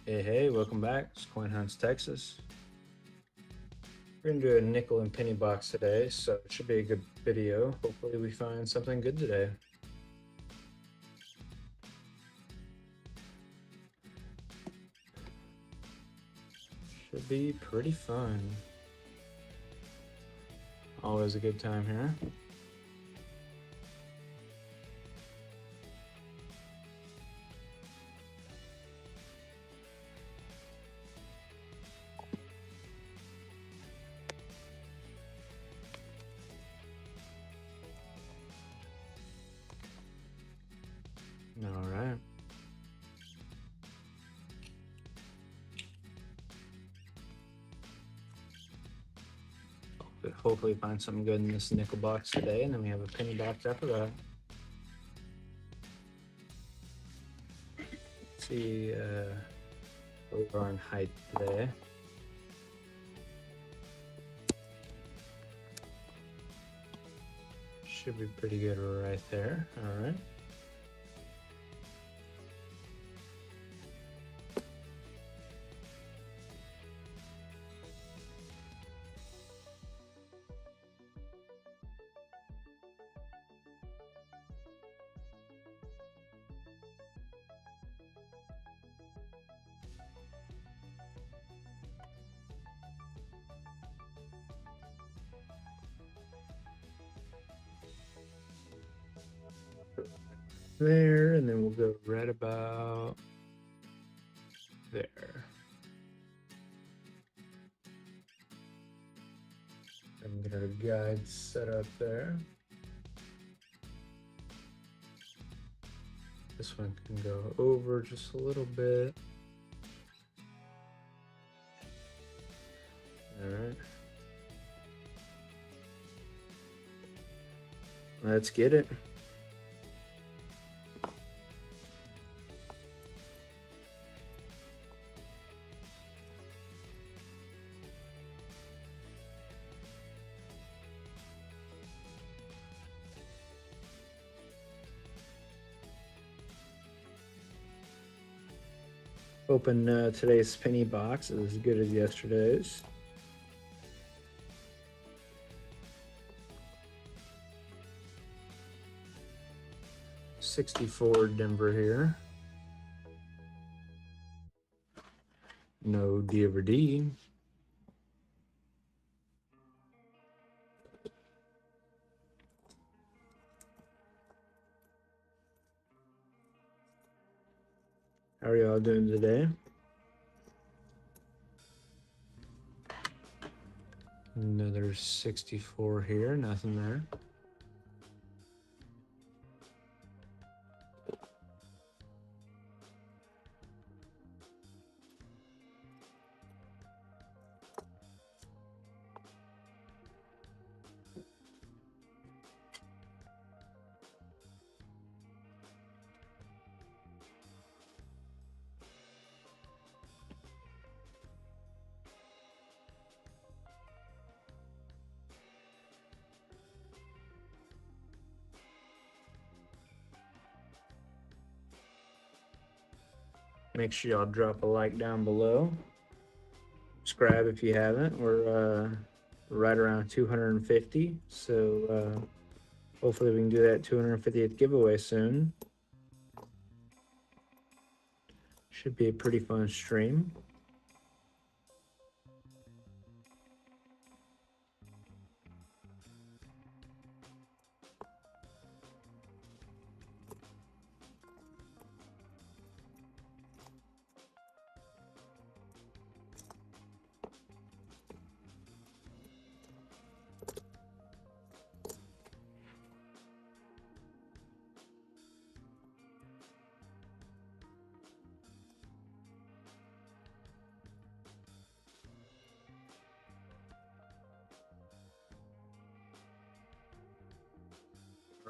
Hey, welcome back. It's CoinHuntsTX. We're going to do a nickel and penny box today, so it should be a good video. Hopefully we find something good today. Should be pretty fun. Always a good time here. All right. Hopefully find something good in this nickel box today, and then we have a penny box after that. Let's see what we are in height today. Should be pretty good right there. All right. There, and then we'll go right about there. And get our guide set up there. This one can go over just a little bit. All right. Let's get it. Open today's penny box. It was as good as yesterday's. $64 Denver here. No D over D. How are y'all doing today? Another 64 here, nothing there. Make sure y'all drop a like down below. Subscribe if you haven't. We're right around 250, so hopefully we can do that 250th giveaway soon. Should be a pretty fun stream.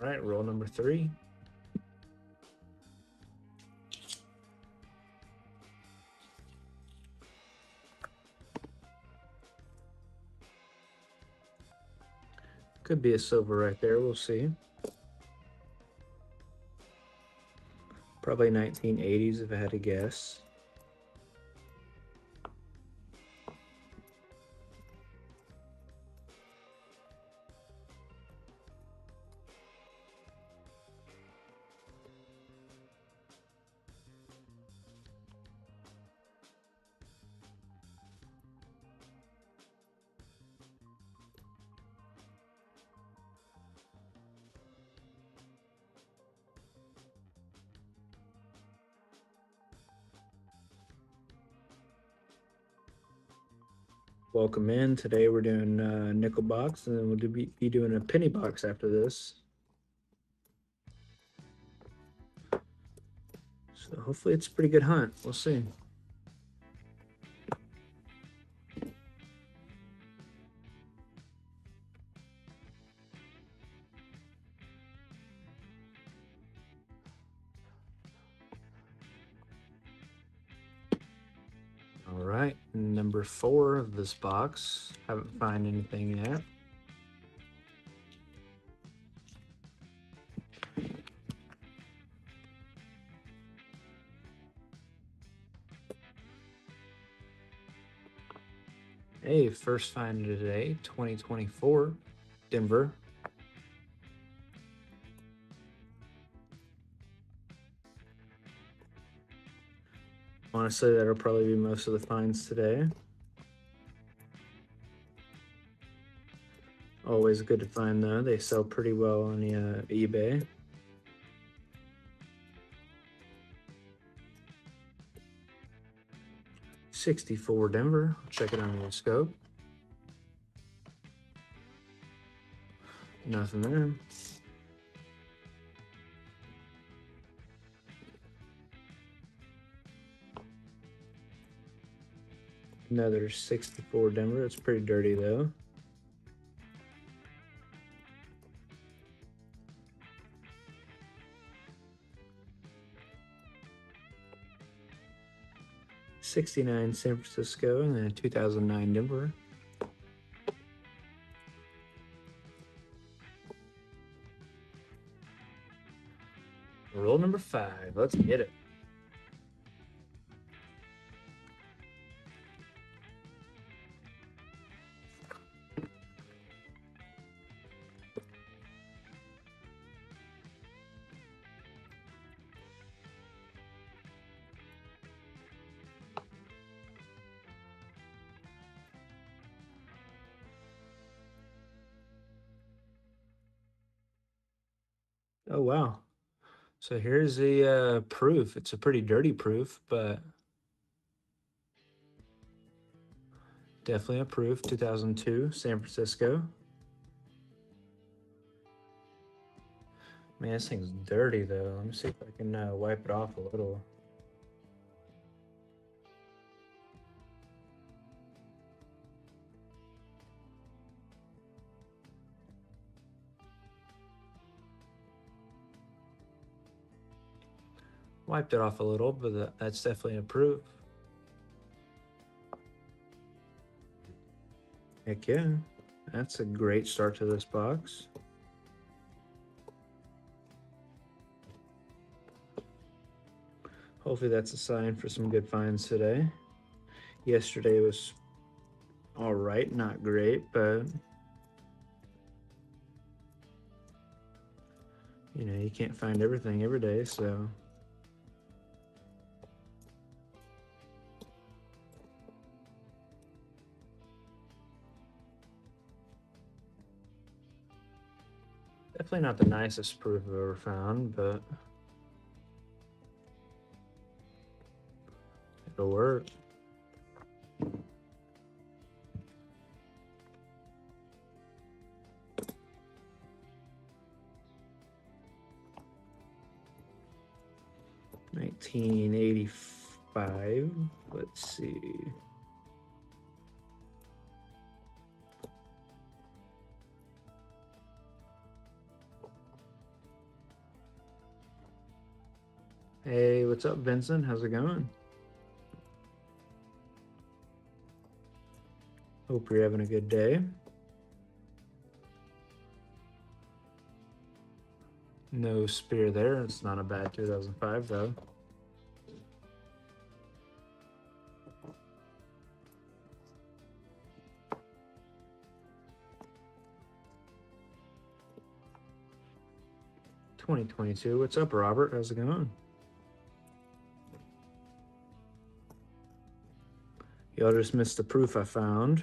All right, roll number 3. Could be a silver right there, we'll see. Probably 1980s if I had to guess. Welcome in. Today we're doing nickel box, and then we'll be doing a penny box after this. So hopefully it's a pretty good hunt. We'll see. All right, number 4 of this box. Haven't found anything yet. Hey, first find of today, 2024, Denver. Honestly, that'll probably be most of the finds today. Always good to find though. They sell pretty well on the eBay. '64 Denver. Check it on the scope. Nothing there. Another 64 Denver. It's pretty dirty though. '69 San Francisco, and then a 2009 Denver. Roll number 5. Let's get it. Oh, wow. So here's the proof. It's a pretty dirty proof, but definitely a proof. 2002 San Francisco. Man, this thing's dirty though. Let me see if I can wipe it off a little. Wiped it off a little, but that's definitely a proof. Heck yeah. That's a great start to this box. Hopefully that's a sign for some good finds today. Yesterday was all right, not great, but you know, you can't find everything every day, so definitely not the nicest proof I've ever found, but it'll work. $1985. Let's see. Hey, what's up, Vincent? How's it going? Hope you're having a good day. No spear there. It's not a bad 2005 though. '22. What's up, Robert? How's it going? Y'all just missed the proof I found.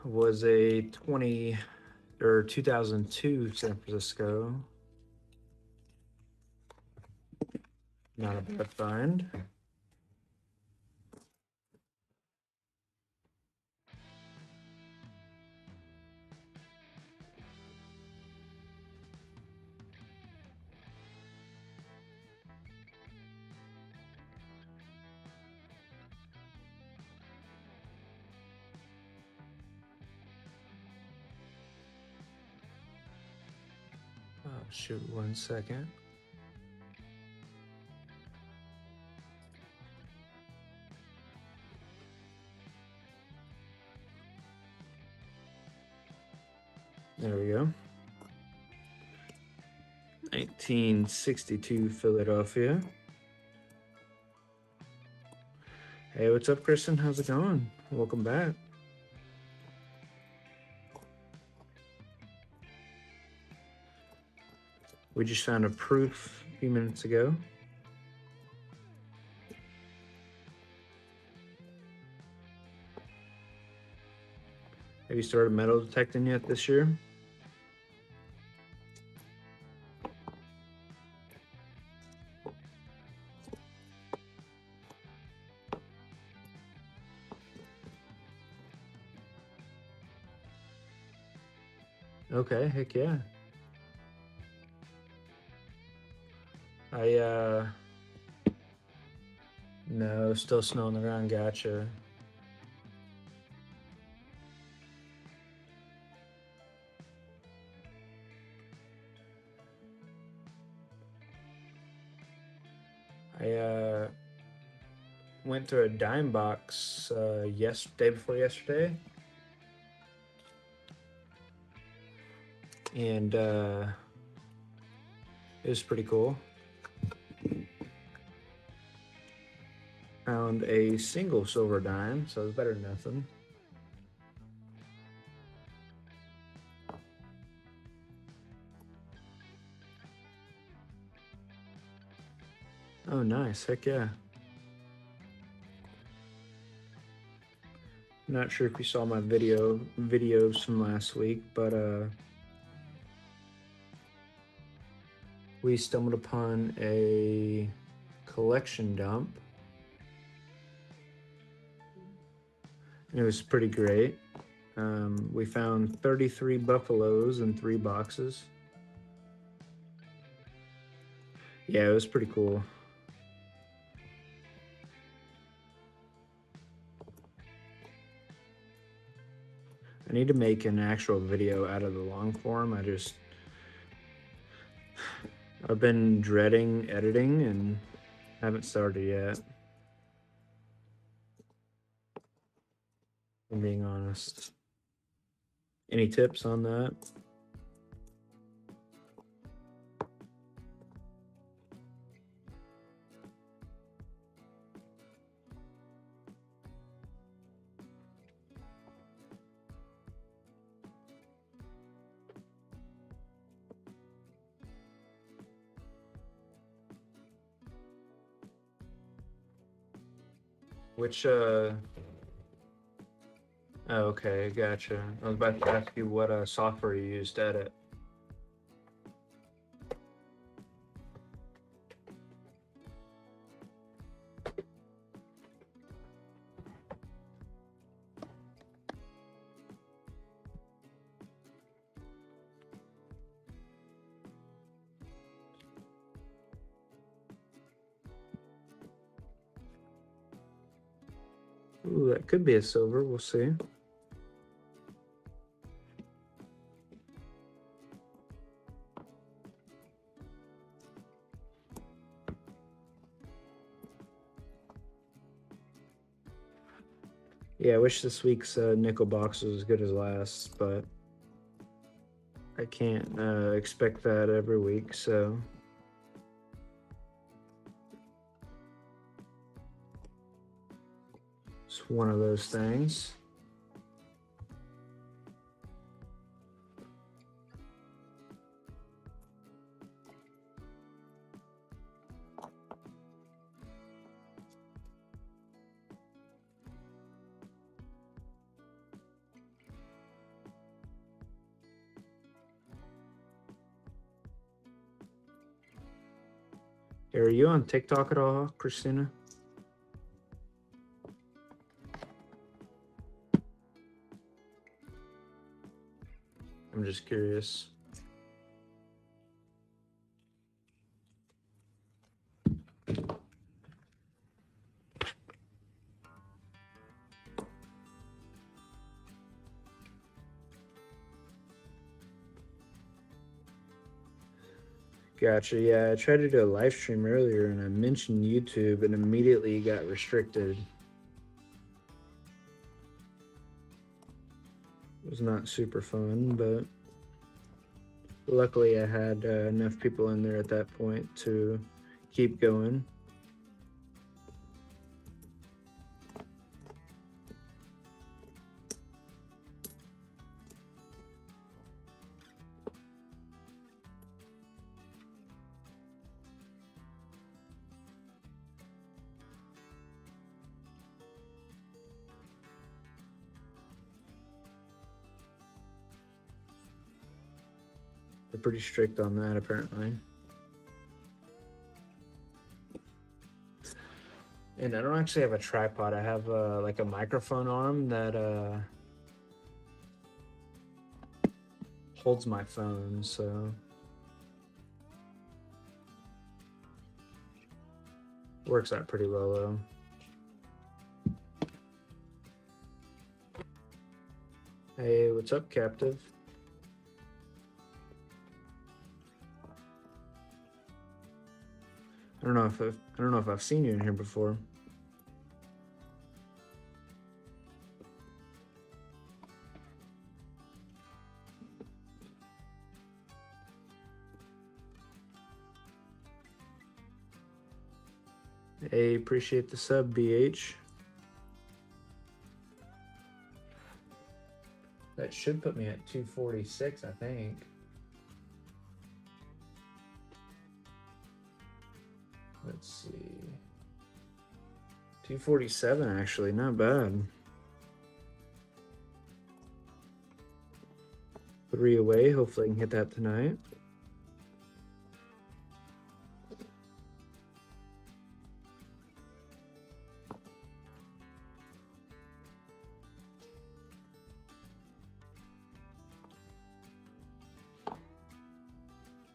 Was a 2002 San Francisco. Not a bad find. Oh, shoot, 1 second. There we go. 1962 Philadelphia. Hey, what's up, Kristen? How's it going? Welcome back. We just found a proof a few minutes ago. Have you started metal detecting yet this year? Okay, heck yeah. No, still snow on the ground, gotcha. I went to a dime box day before yesterday, and it was pretty cool. Found a single silver dime, so it was better than nothing. Oh, nice, heck yeah. Not sure if you saw my videos from last week, but we stumbled upon a collection dump. And it was pretty great. We found 33 buffaloes in 3 boxes. Yeah, it was pretty cool. I need to make an actual video out of the long form. I've been dreading editing and haven't started yet. I'm being honest. Any tips on that? Oh, okay, gotcha. I was about to ask you what software you used to edit. Ooh, that could be a silver, we'll see. Yeah, I wish this week's nickel box was as good as last, but I can't expect that every week, so. It's one of those things. Are you on TikTok at all, Christina? I'm just curious. Gotcha. Yeah, I tried to do a live stream earlier and I mentioned YouTube and immediately got restricted. It was not super fun, but luckily I had enough people in there at that point to keep going. They're pretty strict on that, apparently. And I don't actually have a tripod. I have like a microphone arm that holds my phone, so works out pretty well though. Hey, what's up, Captive? I don't know if I've seen you in here before. Hey, appreciate the sub, BH. That should put me at 246, I think. Let's see. 247, actually, not bad. 3 away. Hopefully I can hit that tonight.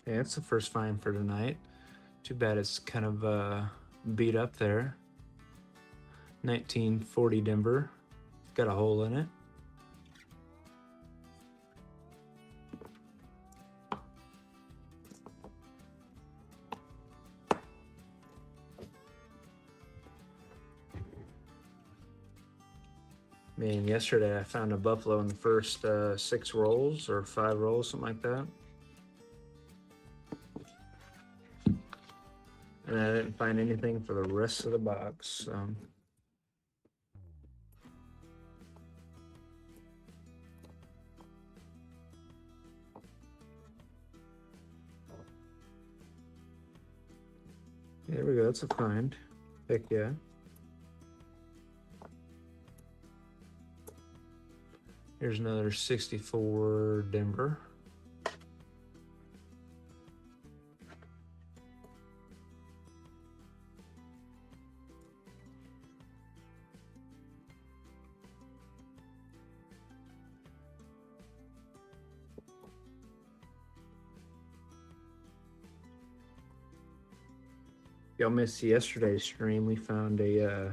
Yeah, that's the first find for tonight. Too bad it's kind of beat up there. 1940 Denver. Got a hole in it. Man, yesterday I found a buffalo in the first 6 rolls or 5 rolls, something like that. And I didn't find anything for the rest of the box, so. There we go, that's a find. Heck yeah. Here's another 64 Denver. Y'all missed yesterday's stream. We found a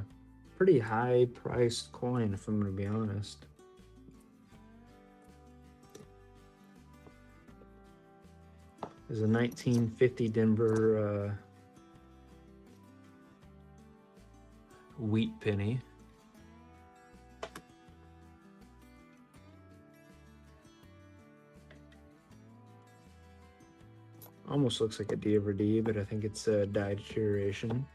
pretty high priced coin, if I'm gonna be honest. There's a 1950 Denver wheat penny. Almost looks like a D over D, but I think it's a dye deterioration.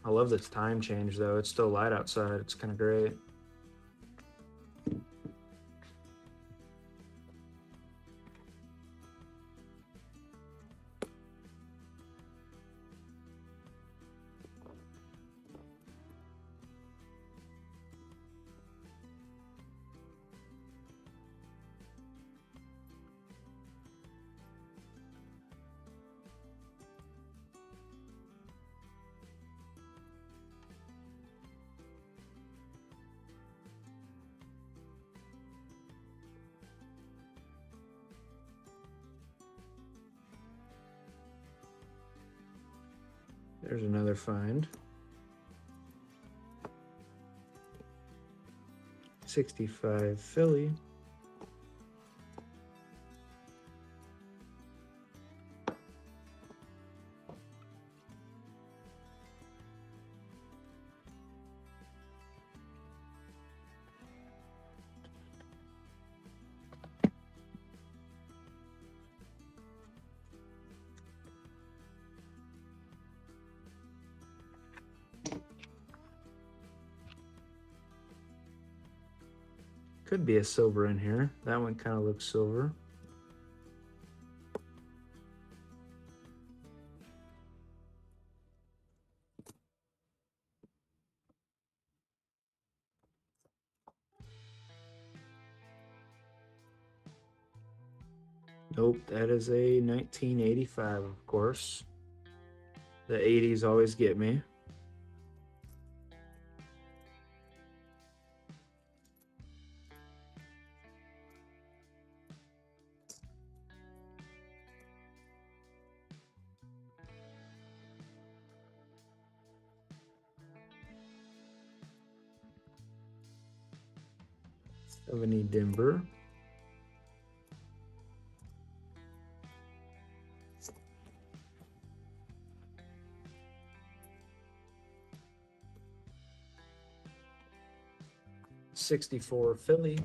I love this time change though. It's still light outside. It's kind of great. There's another find. 65 Philly. Could be a silver in here. That one kind of looks silver. Nope, that is a 1985, of course. The 80s always get me. Any Denver. '64 Philly.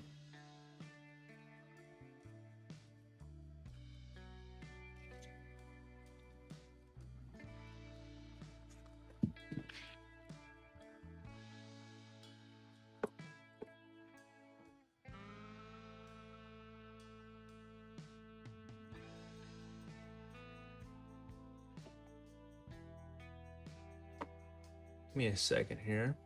Give me a second here.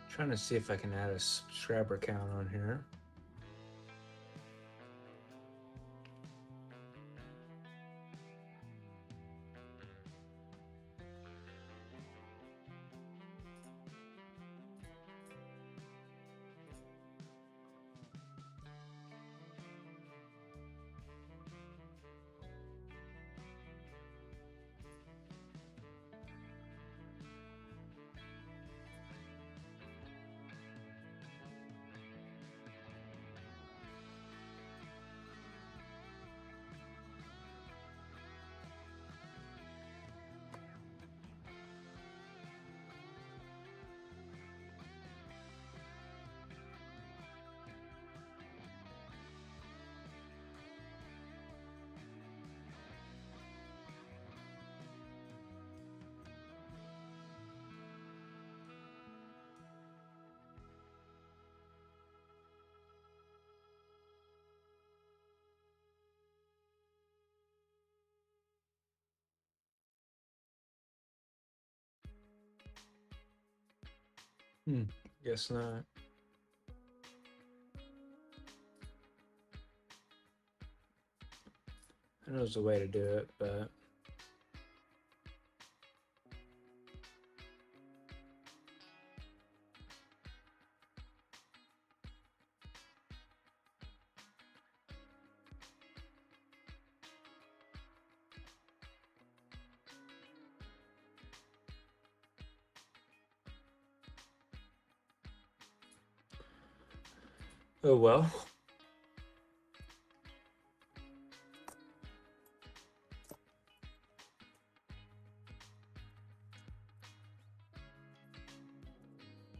Trying to see if I can add a subscriber count on here. Guess not. I know there's a way to do it, but oh well.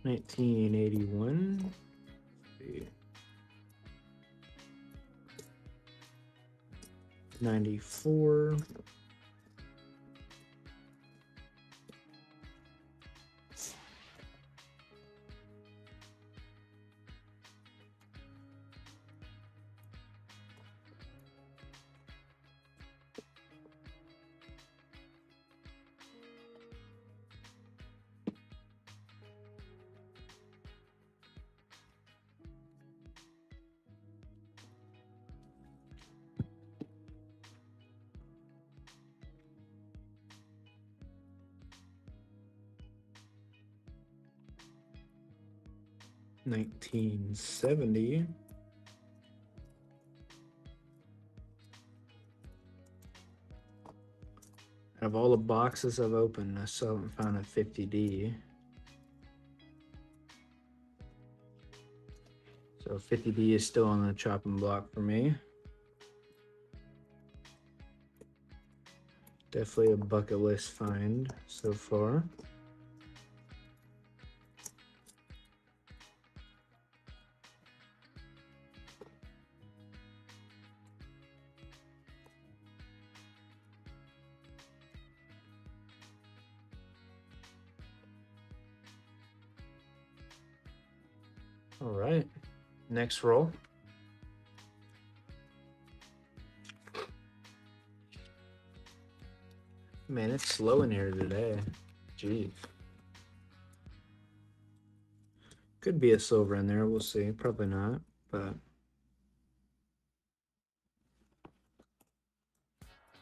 $19.81. 94. $19.70. Out of all the boxes I've opened, I still haven't found a 50D. So 50D is still on the chopping block for me. Definitely a bucket list find so far. All right, next roll. Man, it's slow in here today. Jeez. Could be a silver in there, we'll see. Probably not, but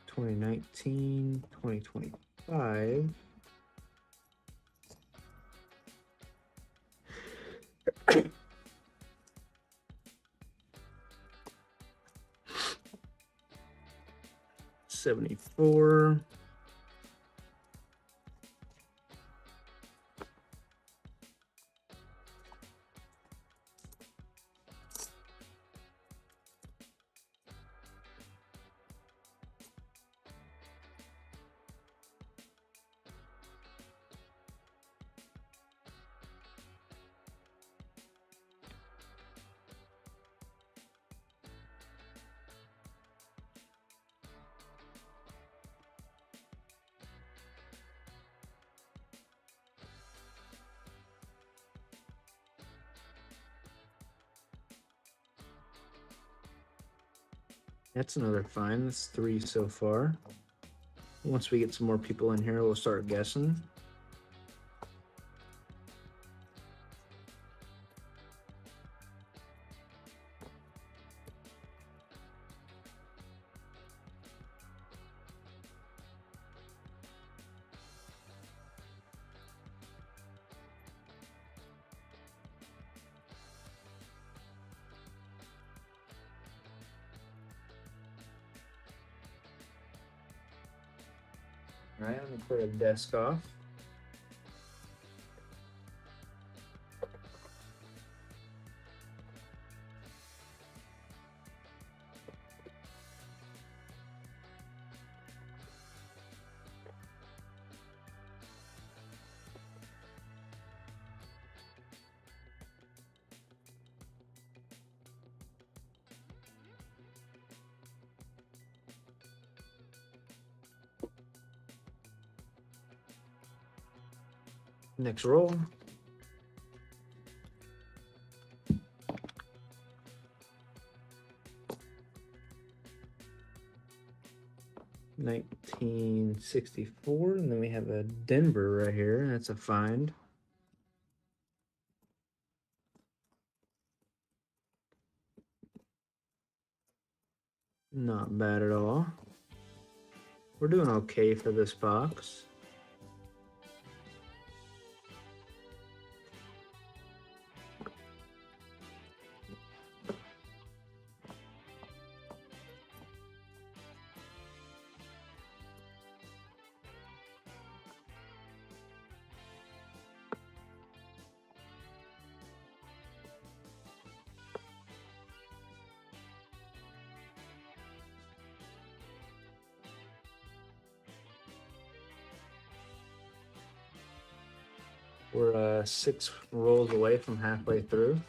2019, 2025. $74. That's another find. That's 3 so far. Once we get some more people in here, we'll start guessing. All right, I'm gonna clear the desk off. Next roll. $19.64, and then we have a Denver right here. That's a find. Not bad at all. We're doing okay for this box. We're 6 rolls away from halfway through.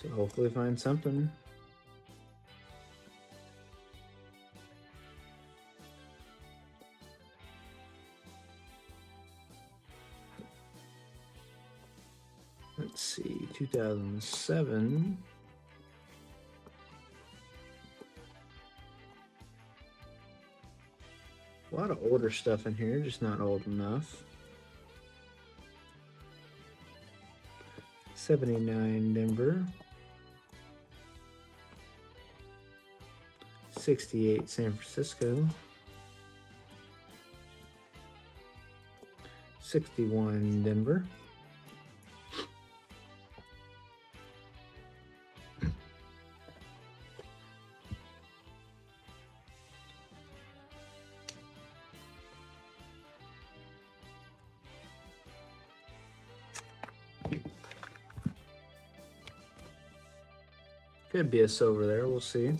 So hopefully find something. Let's see, 2007. A lot of older stuff in here, just not old enough. 79 Denver. 68 San Francisco. 61 Denver. Could be a silver there, we'll see.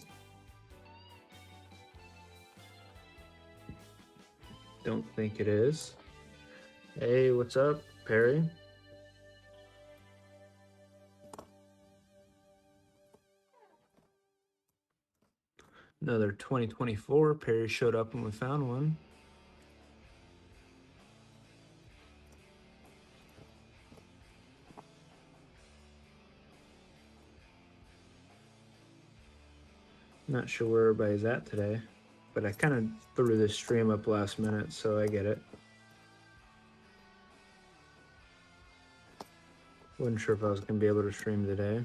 Don't think it is. Hey, what's up, Perry? Another 2024. Perry showed up and we found one. Not sure where everybody's at today, but I kind of threw this stream up last minute, so I get it. Wasn't sure if I was going to be able to stream today.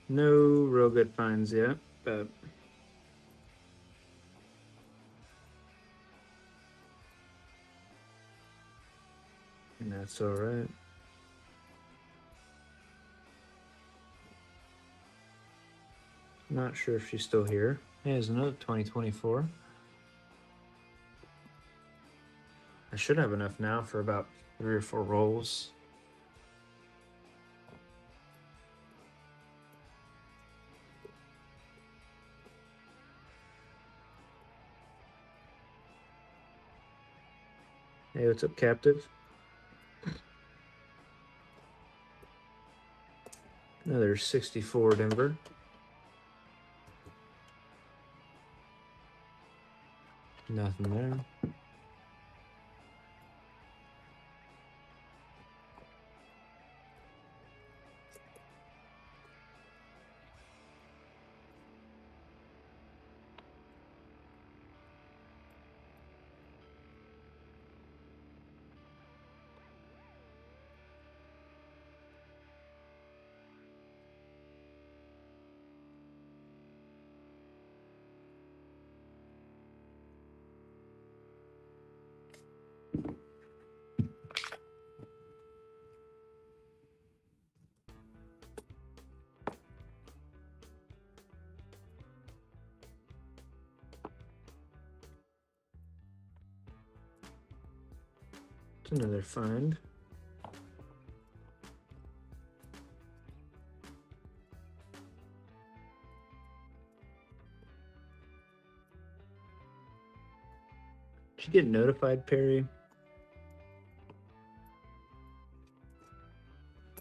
No real good finds yet, but and that's all right. Not sure if she's still here. Here's another 2024. I should have enough now for about 3 or 4 rolls. Hey, what's up, Captive? Another 64 Denver. Nothing there. It's another find. Did you get notified, Perry?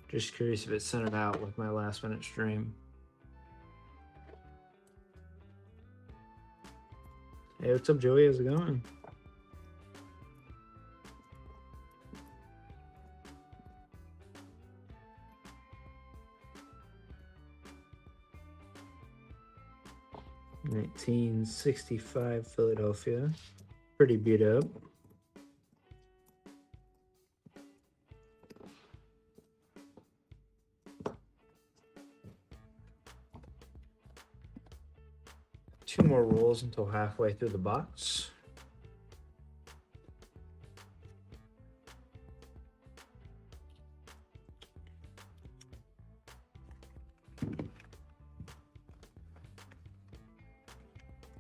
Just curious if it sent it out with my last minute stream. Hey, what's up, Joey? How's it going? $1965 Philadelphia. Pretty beat up. Two more rolls until halfway through the box.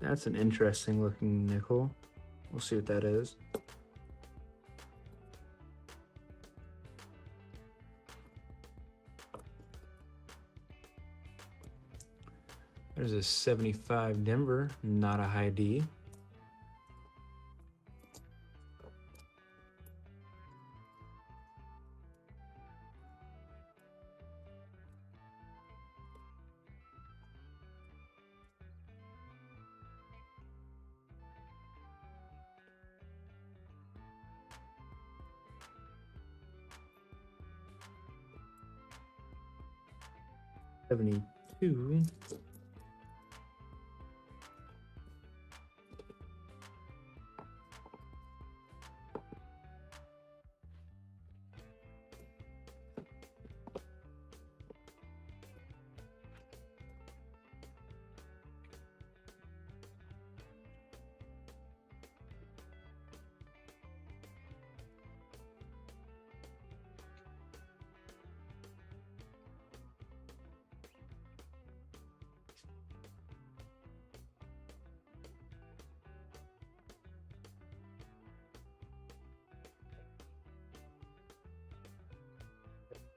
That's an interesting looking nickel. We'll see what that is. There's a 75 Denver, not a high D. $72.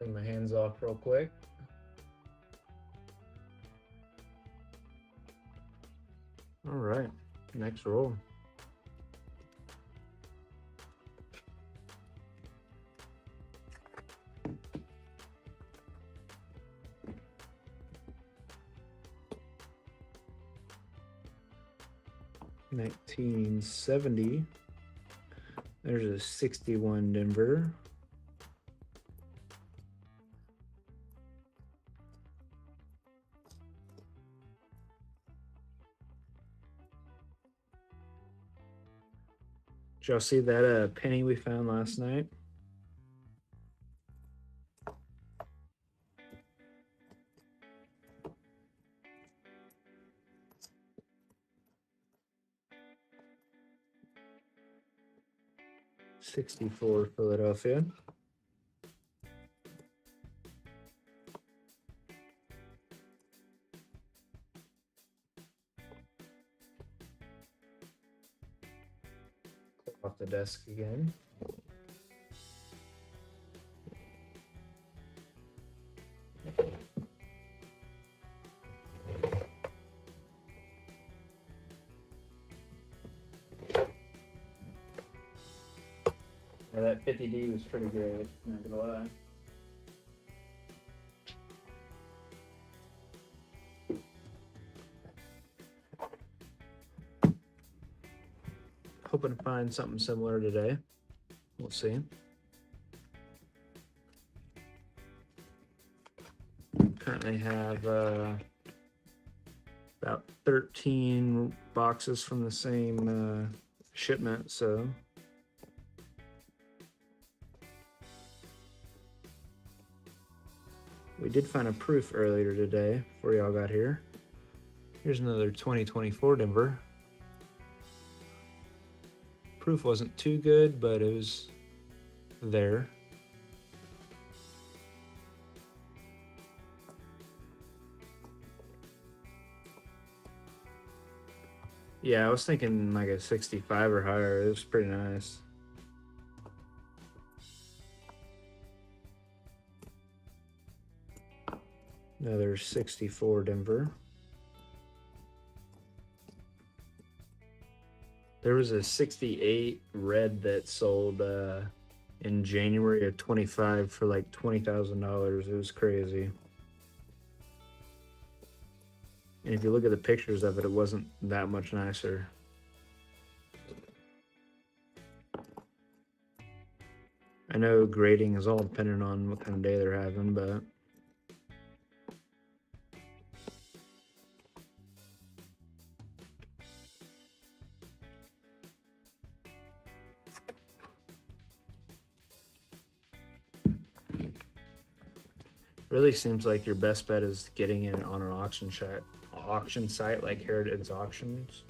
Clean my hands off real quick. All right, next roll. $19.70. There's a 61 Denver. Did y'all see that penny we found last night? $64 Philadelphia. Click off the desk again. Yeah, that 50D was pretty great, not gonna lie. Hoping to find something similar today. We'll see. Currently have about 13 boxes from the same shipment, so we did find a proof earlier today before y'all got here. Here's another 2024 Denver. Proof wasn't too good, but it was there. Yeah, I was thinking like a 65 or higher. It was pretty nice. Another 64 Denver. There was a 68 red that sold in January of 25 for like $20,000. It was crazy. And if you look at the pictures of it, it wasn't that much nicer. I know grading is all dependent on what kind of day they're having, but really seems like your best bet is getting it on an auction site like Heritage Auctions.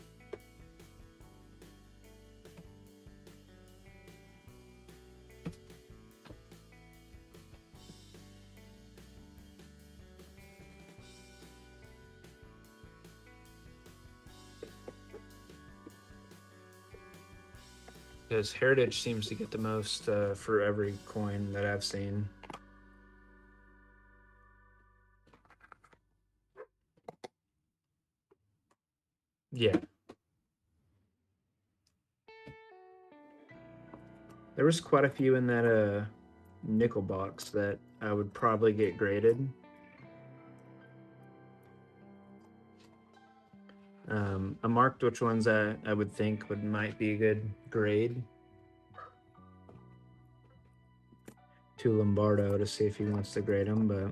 because Heritage seems to get the most for every coin that I've seen. Yeah. There was quite a few in that nickel box that I would probably get graded. I marked which ones I would think might be a good grade to Lombardo to see if he wants to grade them, but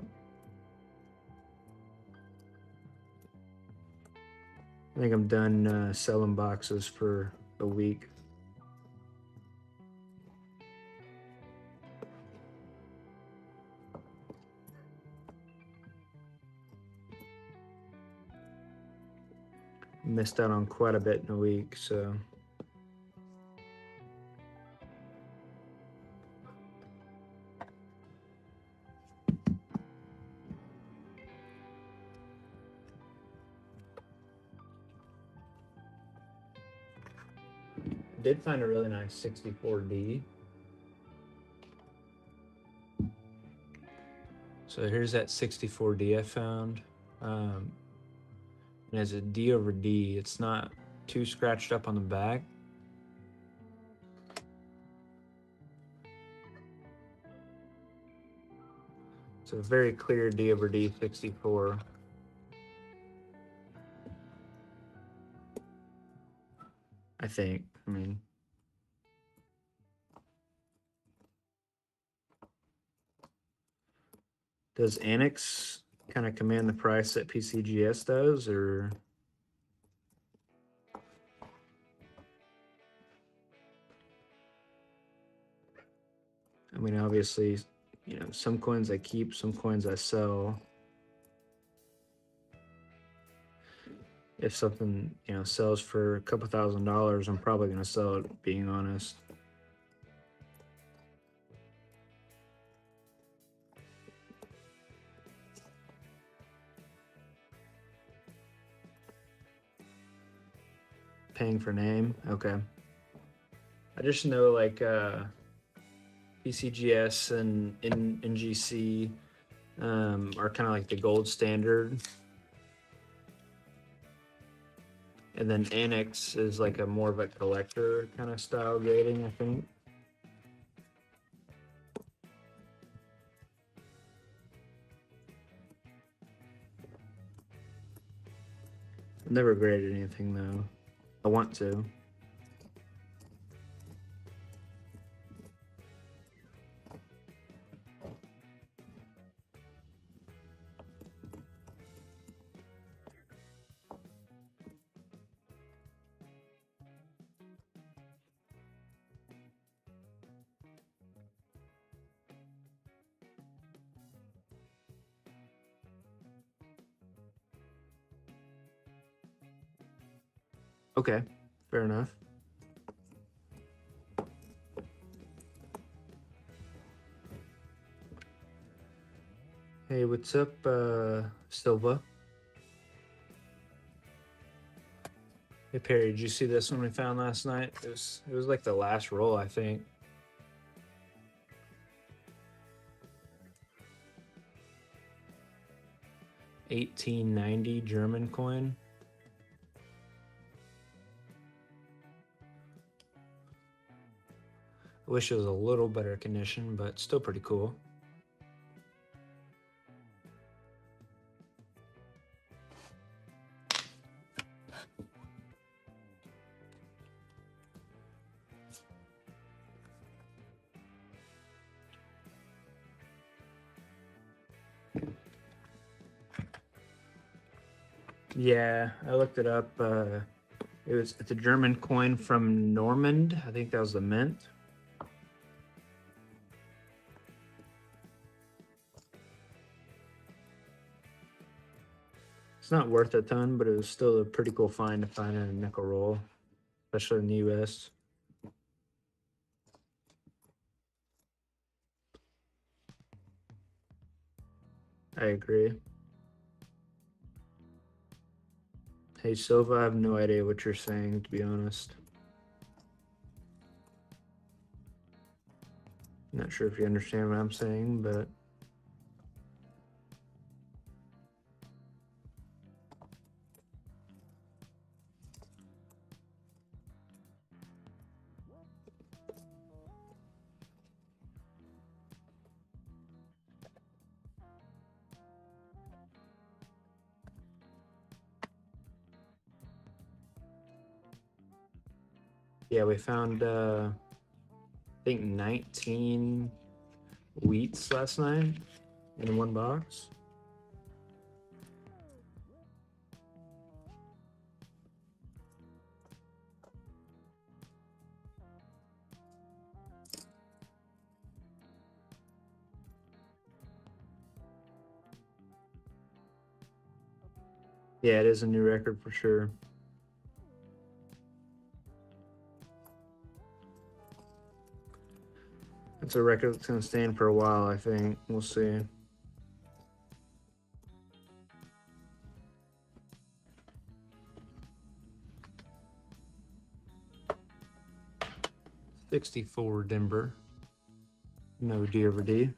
I think I'm done selling boxes for a week. Missed out on quite a bit in a week, so. Did find a really nice 64D. So here's that 64D I found. And as a D over D, it's not too scratched up on the back. So a very clear D over D 64. I think. I mean, does Annex kind of command the price that PCGS does, or? I mean, obviously, you know, some coins I keep, some coins I sell. If something, you know, sells for a couple $1,000s, I'm probably going to sell it, being honest. Paying for name, okay. I just know like PCGS and NGC are kind of like the gold standard. And then Annex is like a more of a collector kind of style grading, I think. I've never graded anything though. I want to. Okay, fair enough. Hey, what's up, Silva? Hey Perry, did you see this one we found last night? It was like the last roll, I think. $18.90 German coin. I wish it was a little better condition, but still pretty cool. Yeah, I looked it up. It's a German coin from Normand. I think that was the mint. It's not worth a ton, but it was still a pretty cool find to find in a nickel roll, especially in the US. I agree. Hey Silva, I have no idea what you're saying, to be honest. sure if you understand what I'm saying, but yeah, we found I think 19 wheats last night in one box. Yeah, it is a new record for sure. It's a record that's going to stand for a while, I think. We'll see. $64 Denver. No D over D.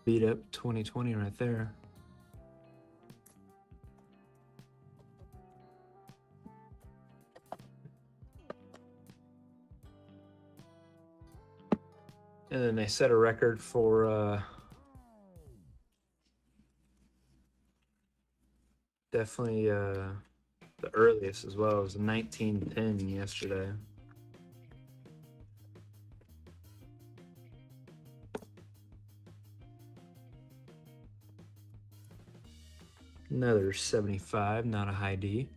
Beat up 2020 right there. And then they set a record for definitely the earliest as well. It was 1910 yesterday. Another 75, not a high D.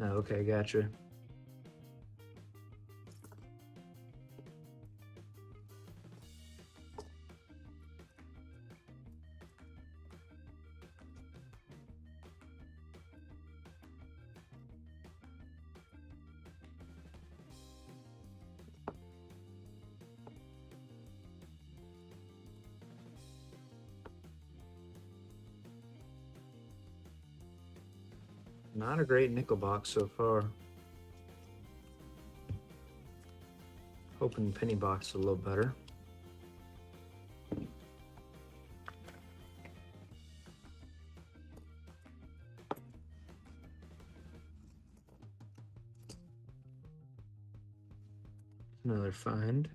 Oh, okay, gotcha. Not a great nickel box so far. Hoping penny box is a little better. Another find.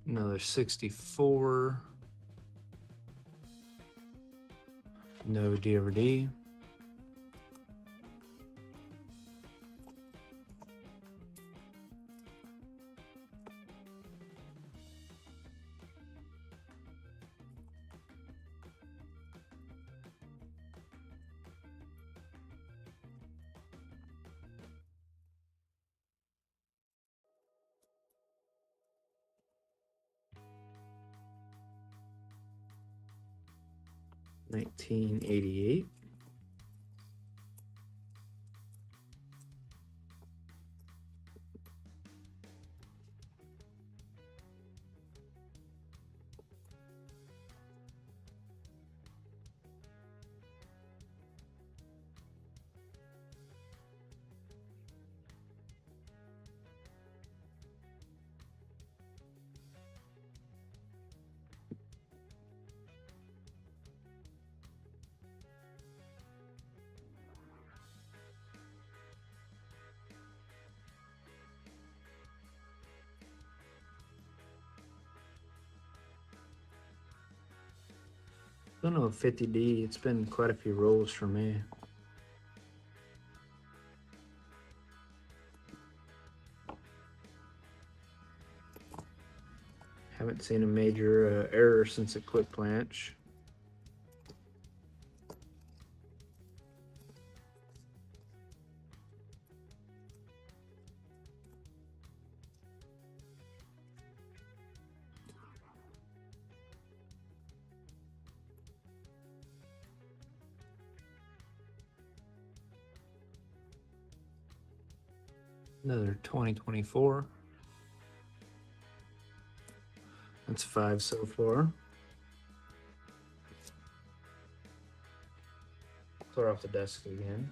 Another 64. No D over D. $19.88. Don't know, 50D. It's been quite a few rolls for me. Haven't seen a major error since it quit planch. Another 2024. That's 5 so far. Clear off the desk again.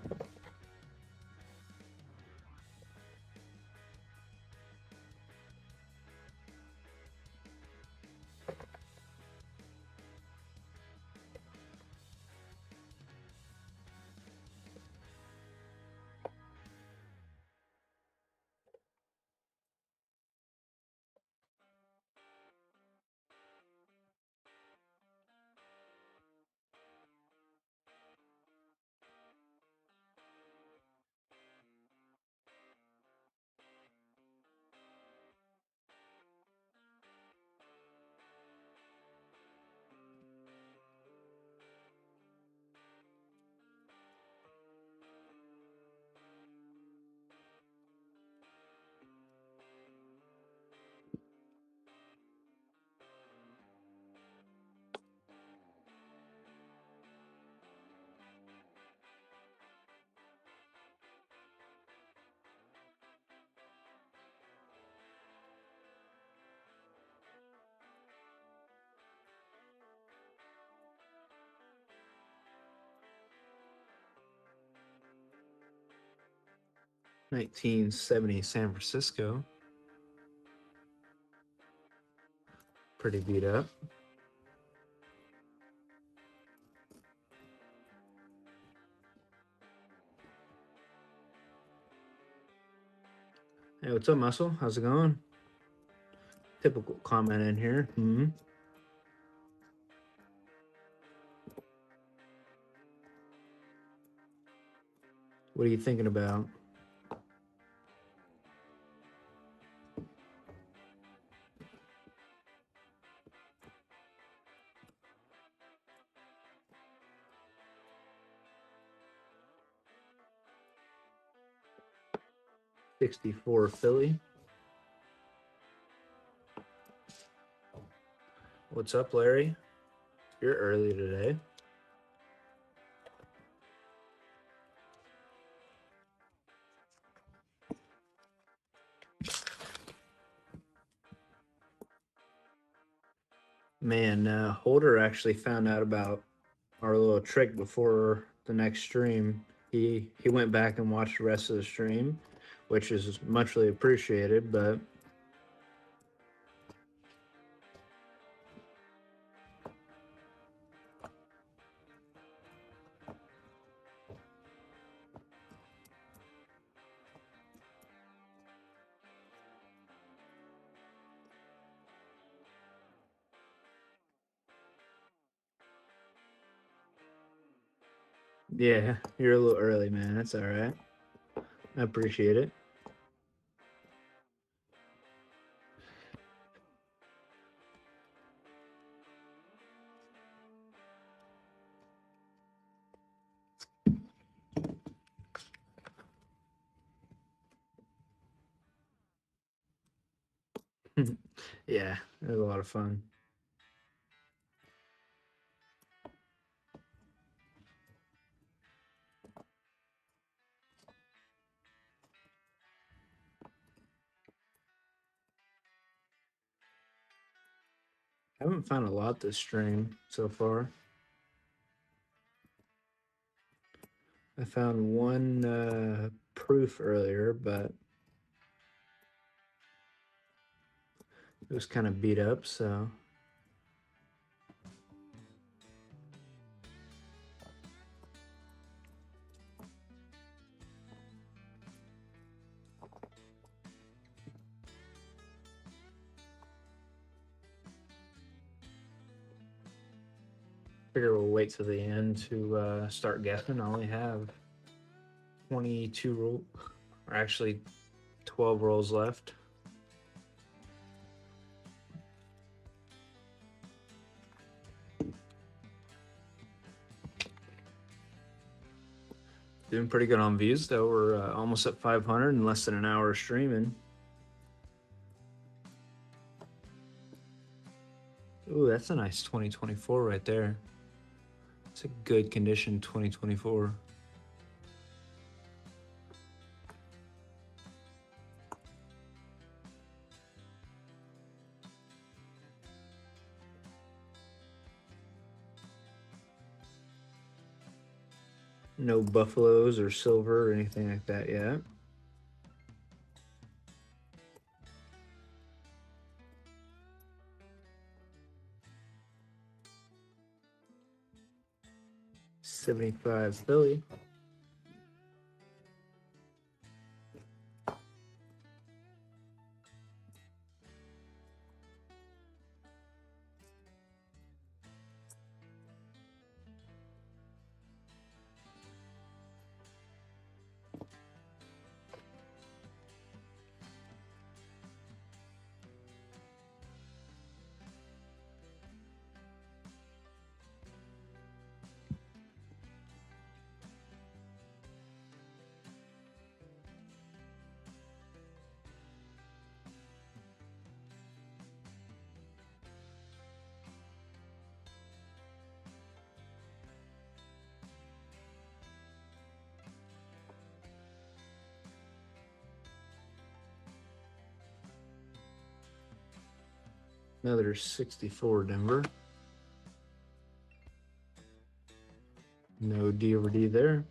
$19.70 San Francisco. Pretty beat up. Hey, what's up, Muscle? How's it going? Typical comment in here. What are you thinking about? $64 Philly. What's up, Larry? You're early today. Man, Holder actually found out about our little trick before the next stream. He went back and watched the rest of the stream, which is muchly appreciated, but yeah, you're a little early, man. That's all right. I appreciate it. Yeah, it was a lot of fun. I haven't found a lot this stream so far. I found one proof earlier, but it was kind of beat up, so. figure we'll wait till the end to start guessing. I only have 22 roll, or actually 12 rolls left. Doing pretty good on views though. We're almost at 500 in less than an hour of streaming. Ooh, that's a nice 2024 right there. It's a good condition 2024. No buffaloes or silver or anything like that yet. $75 Philly. Another 64 Denver. No D over D there.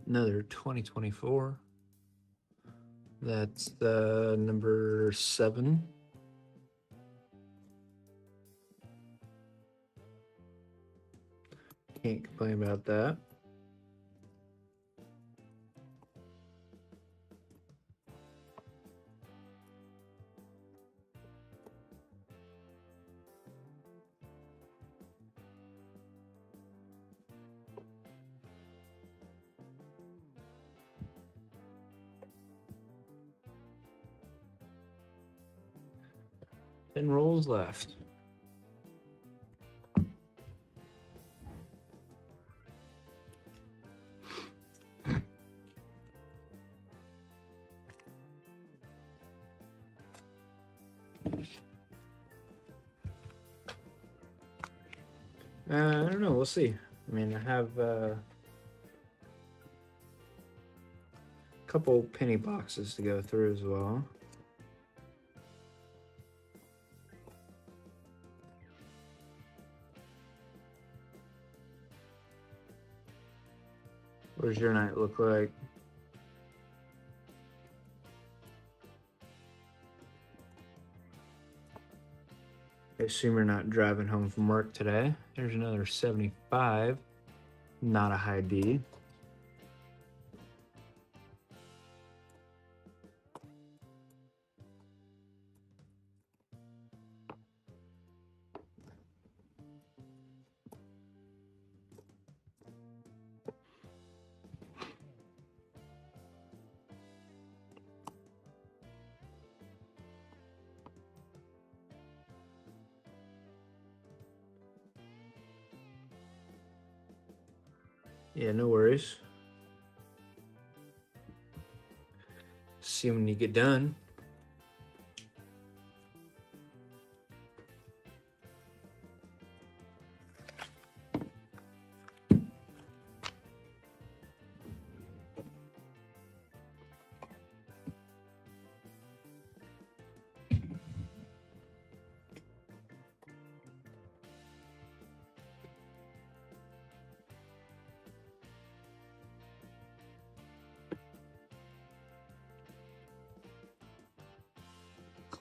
Another 2024. That's the number 7. Can't complain about that. Ten rolls left. I don't know. We'll see. I mean, I have a couple penny boxes to go through as well. What does your night look like? I assume you're not driving home from work today. There's another 75. Not a high D. Yeah, no worries. See when you get done.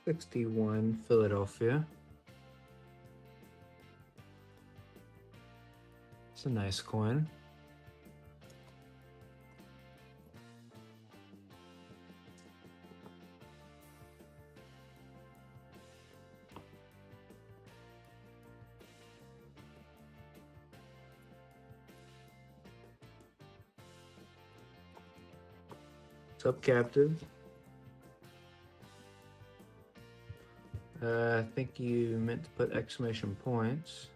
$61 Philadelphia. It's a nice coin. What's up, Captive? I think you meant to put exclamation points.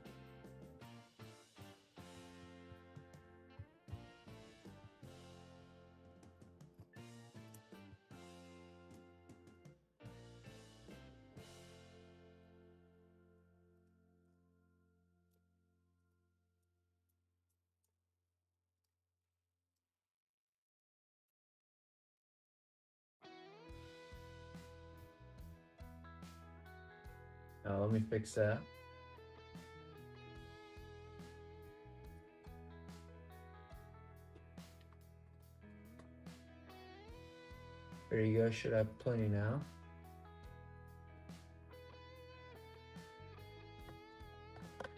Let me fix that. There you go, should have plenty now.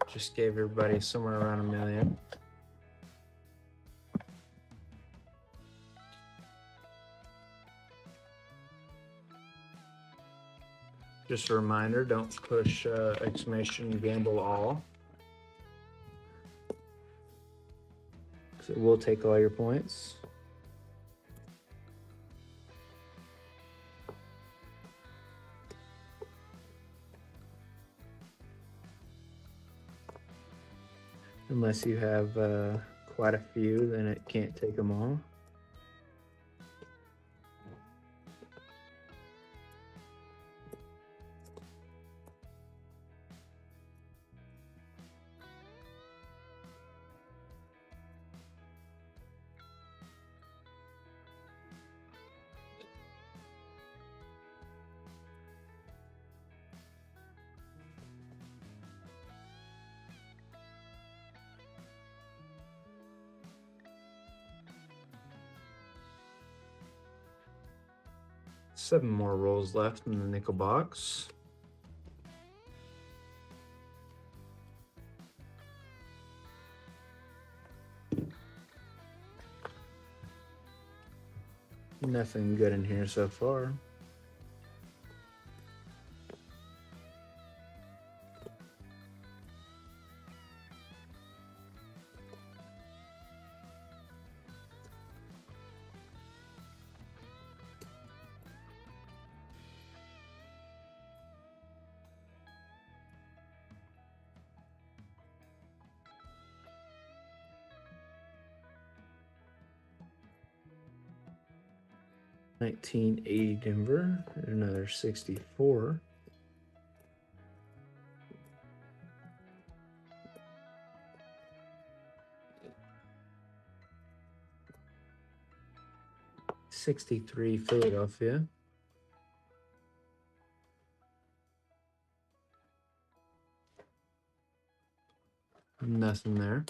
Just gave everybody somewhere around 1 million. Just a reminder, don't push exclamation gamble all, because it will take all your points. Unless you have quite a few, then it can't take them all. Seven more rolls left in the nickel box. Nothing good in here so far. $19.80 Denver, another 64. $63 Philadelphia. Nothing there.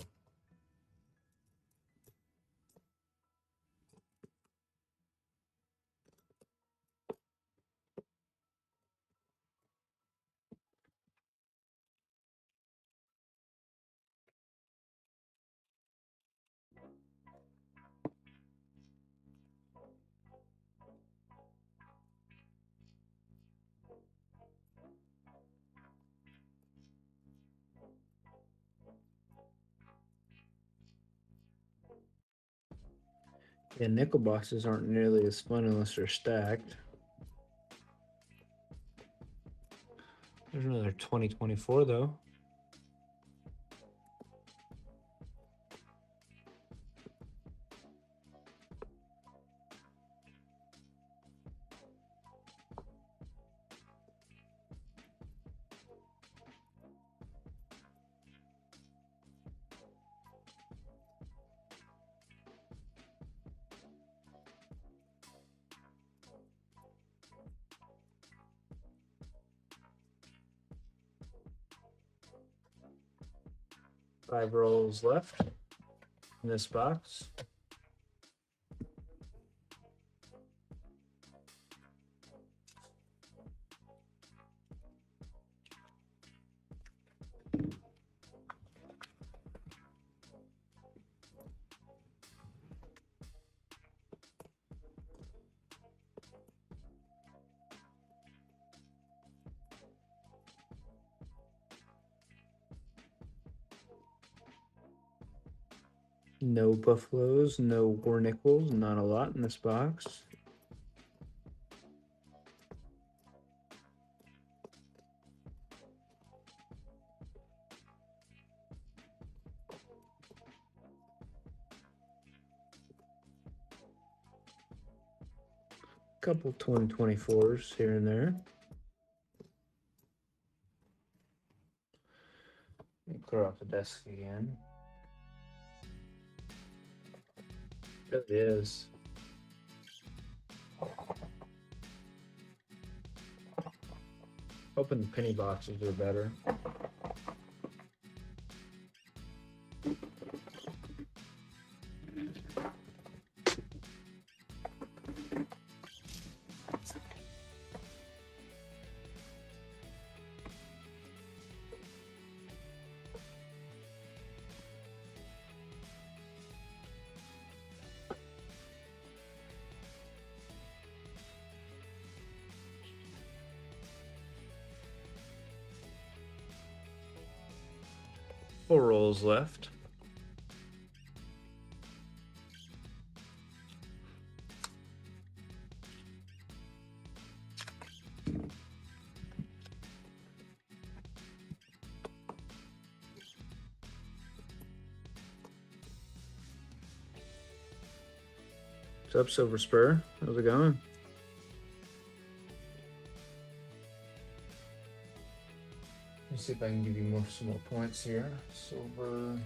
Yeah, nickel boxes aren't nearly as fun unless they're stacked. There's another 2024 though. Five rolls left in this box. No buffaloes, no war nickels, not a lot in this box. Couple 2024s here and there. Clear off the desk again. It is. Hoping the penny boxes are better. Four rolls left. What's up, Silver Spur? How's it going? Let me see if I can give you some more points here. Silver.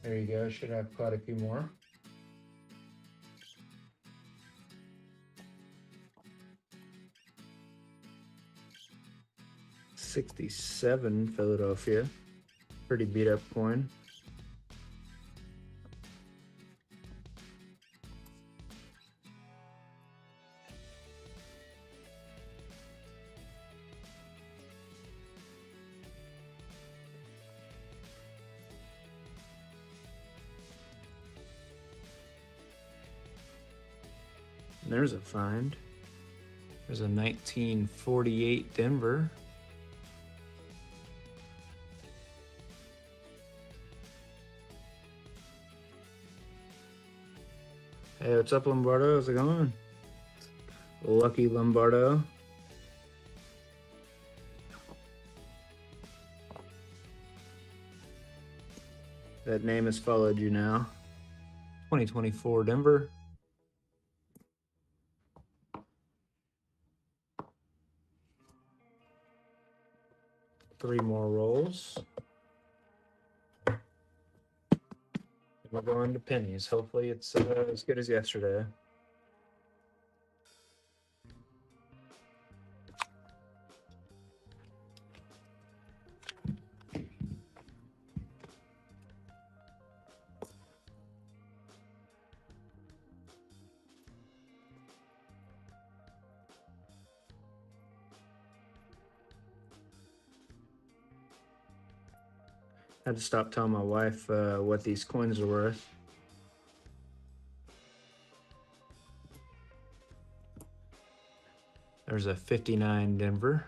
There you go. Should have quite a few more. $67 Philadelphia. Pretty beat up coin. There's a find. There's a 1948 Denver. Hey, what's up, Lombardo? How's it going? Lucky Lombardo. That name has followed you now. 2024 Denver. Three more rolls. We're going to pennies. Hopefully it's as good as yesterday. I had to stop telling my wife what these coins are worth. There's a 59 Denver.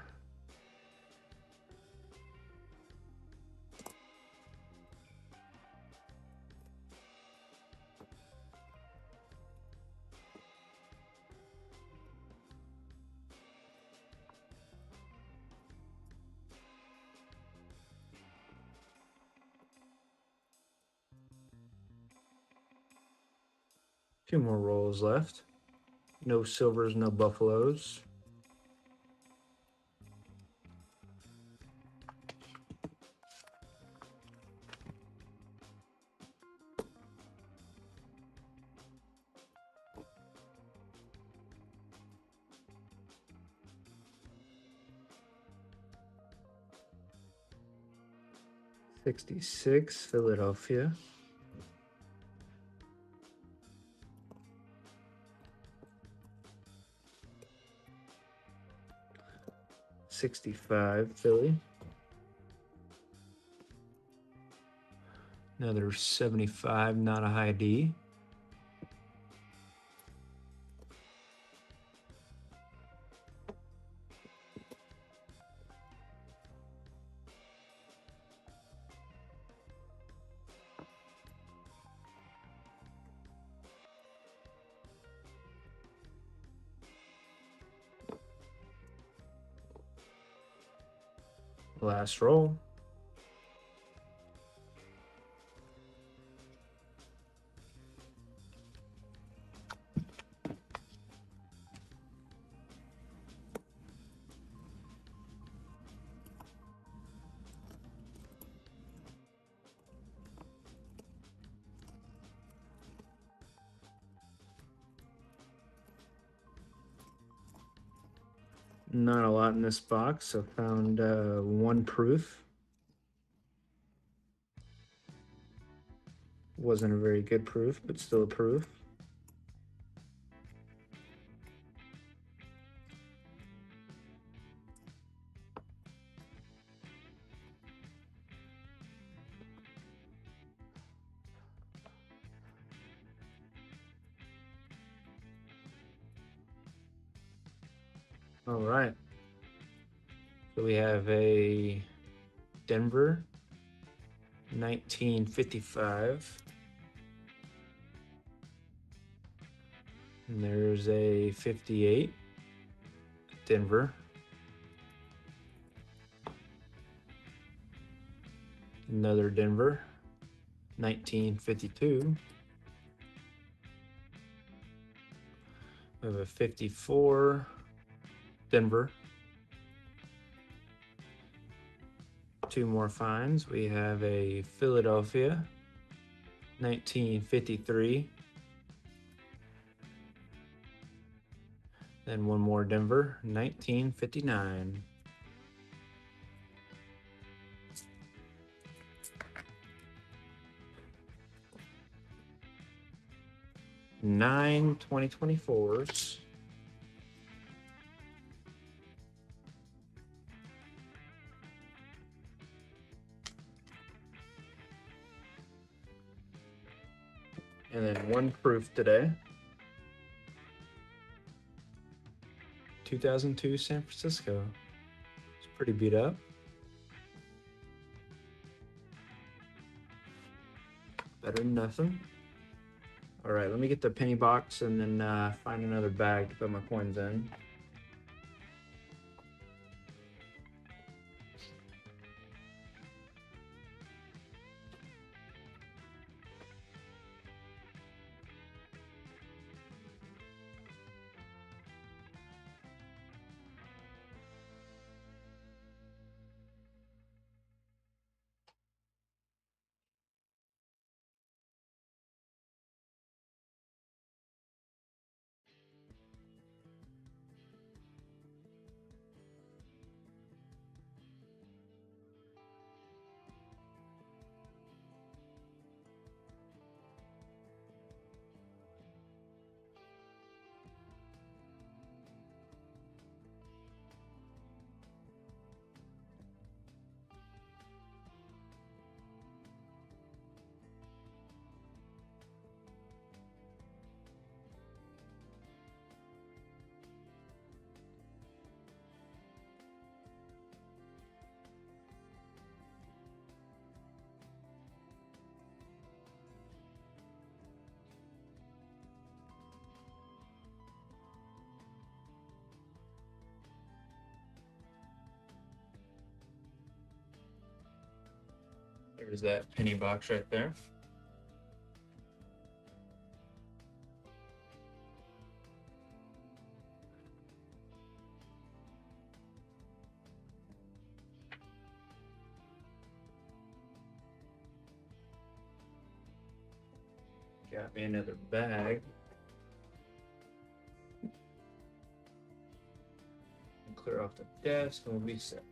Two more rolls left. No silvers, no buffaloes. $66 Philadelphia. 65 Philly. Another 75, not a high D. Last roll. Not a lot in this box. I found one proof. Wasn't a very good proof, but still a proof. All right. So we have a Denver 1955. And there's a 58 Denver. Another Denver 1952. We have a 54 Denver. Two more finds. We have a Philadelphia 1953. Then one more Denver 1959. Nine 2024s. And then one proof today. 2002 San Francisco. It's pretty beat up. Better than nothing. All right, let me get the penny box and then find another bag to put my coins in. There's that penny box right there. Got me another bag. Clear off the desk and we'll be set.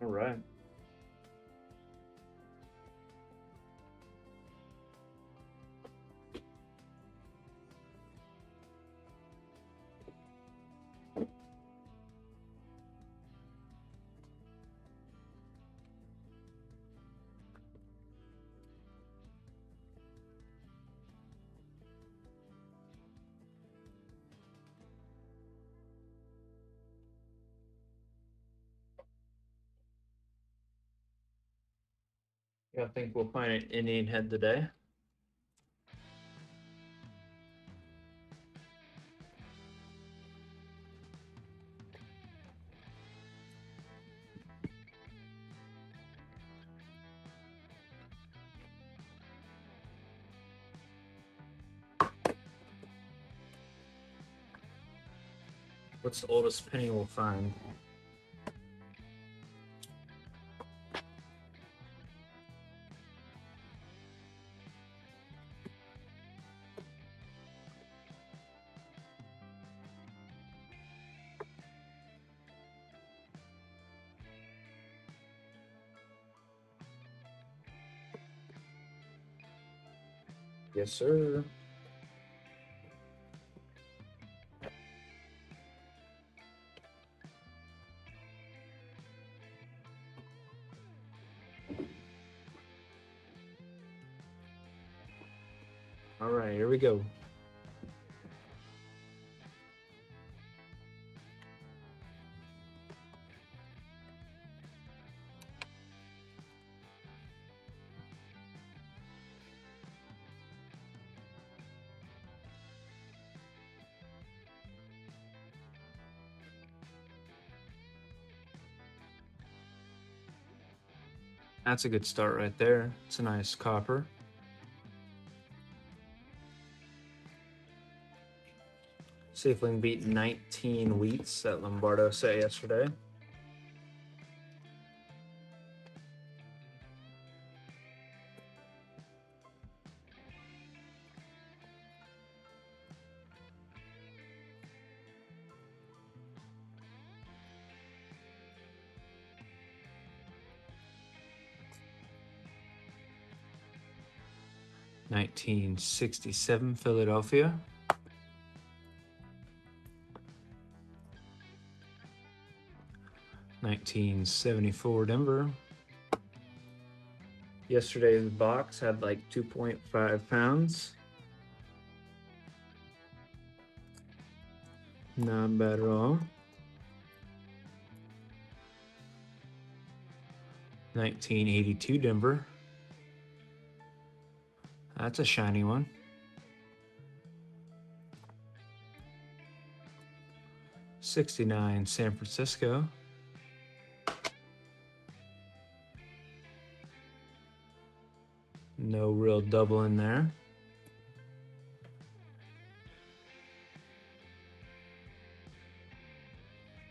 All right. Yeah, I think we'll find an Indian head today. What's the oldest penny we'll find? Yes, sir. All right, here we go. That's a good start right there. It's a nice copper. See if we can beat 19 wheats that Lombardo set yesterday. $19.67 Philadelphia. $19.74 Denver. Yesterday's box had like 2.5 pounds. Not bad at all. 1982 Denver. That's a shiny one. $69 San Francisco. No real double in there.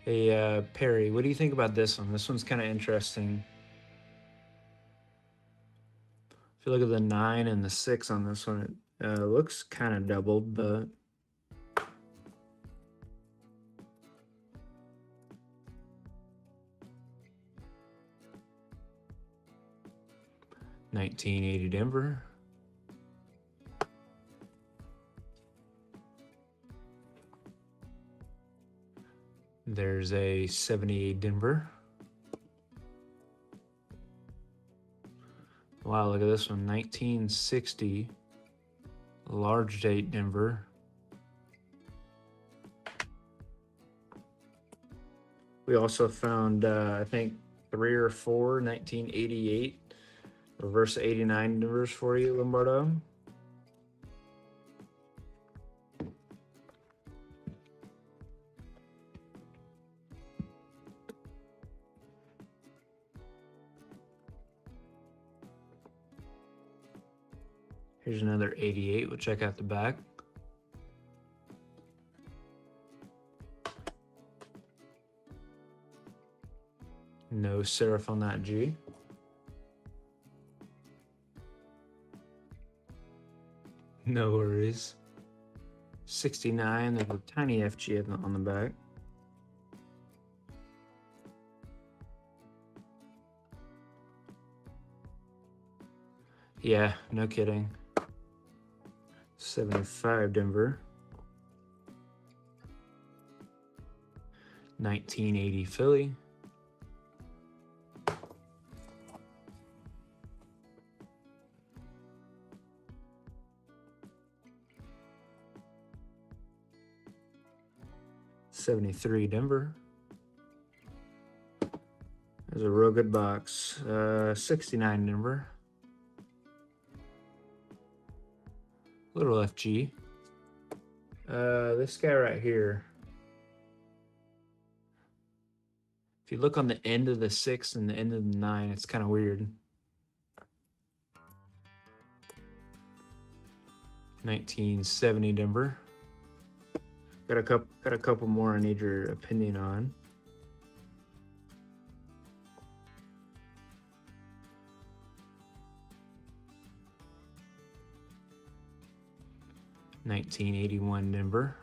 Hey, Perry, what do you think about this one? This one's kind of interesting. If you look at the 9 and the 6 on this one, it looks kind of doubled, but $19.80 Denver. There's a 78 Denver. Wow, look at this one, 1960 large date Denver. We also found, I think, 3 or 4 1988 reverse 89 Denvers for you, Lombardo. Here's another 88. We'll check out the back. No serif on that G. No worries. 69, there's a tiny FG on the back. Yeah, no kidding. 75 Denver. 1980 Philly. $73 Denver. There's a real good box. 69 Denver. Little FG. This guy right here. If you look on the end of the 6 and the end of the 9, it's kind of weird. 1970 Denver. Got a couple more I need your opinion on. $19.81 Denver.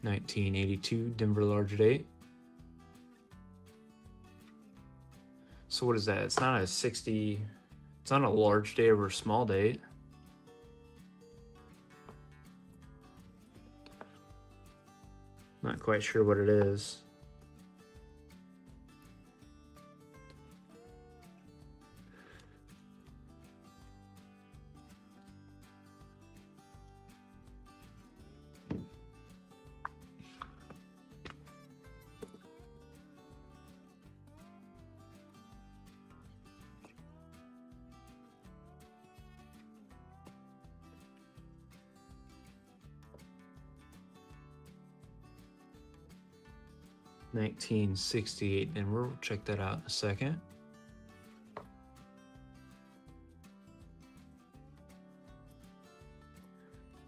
$19.82 Denver large date. So what is that? It's not a 60. It's not a large date over a small date. Not quite sure what it is. $19.68 Denver. We'll check that out in a second.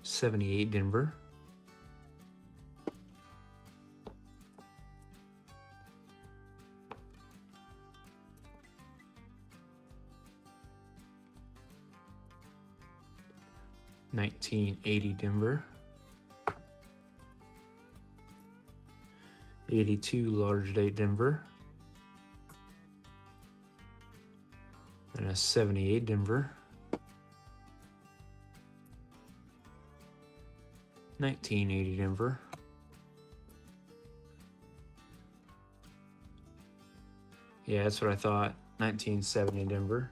$78 Denver. $19.80 Denver. 82 large date Denver. And a 78 Denver. 1980 Denver. Yeah, that's what I thought. 1970 Denver.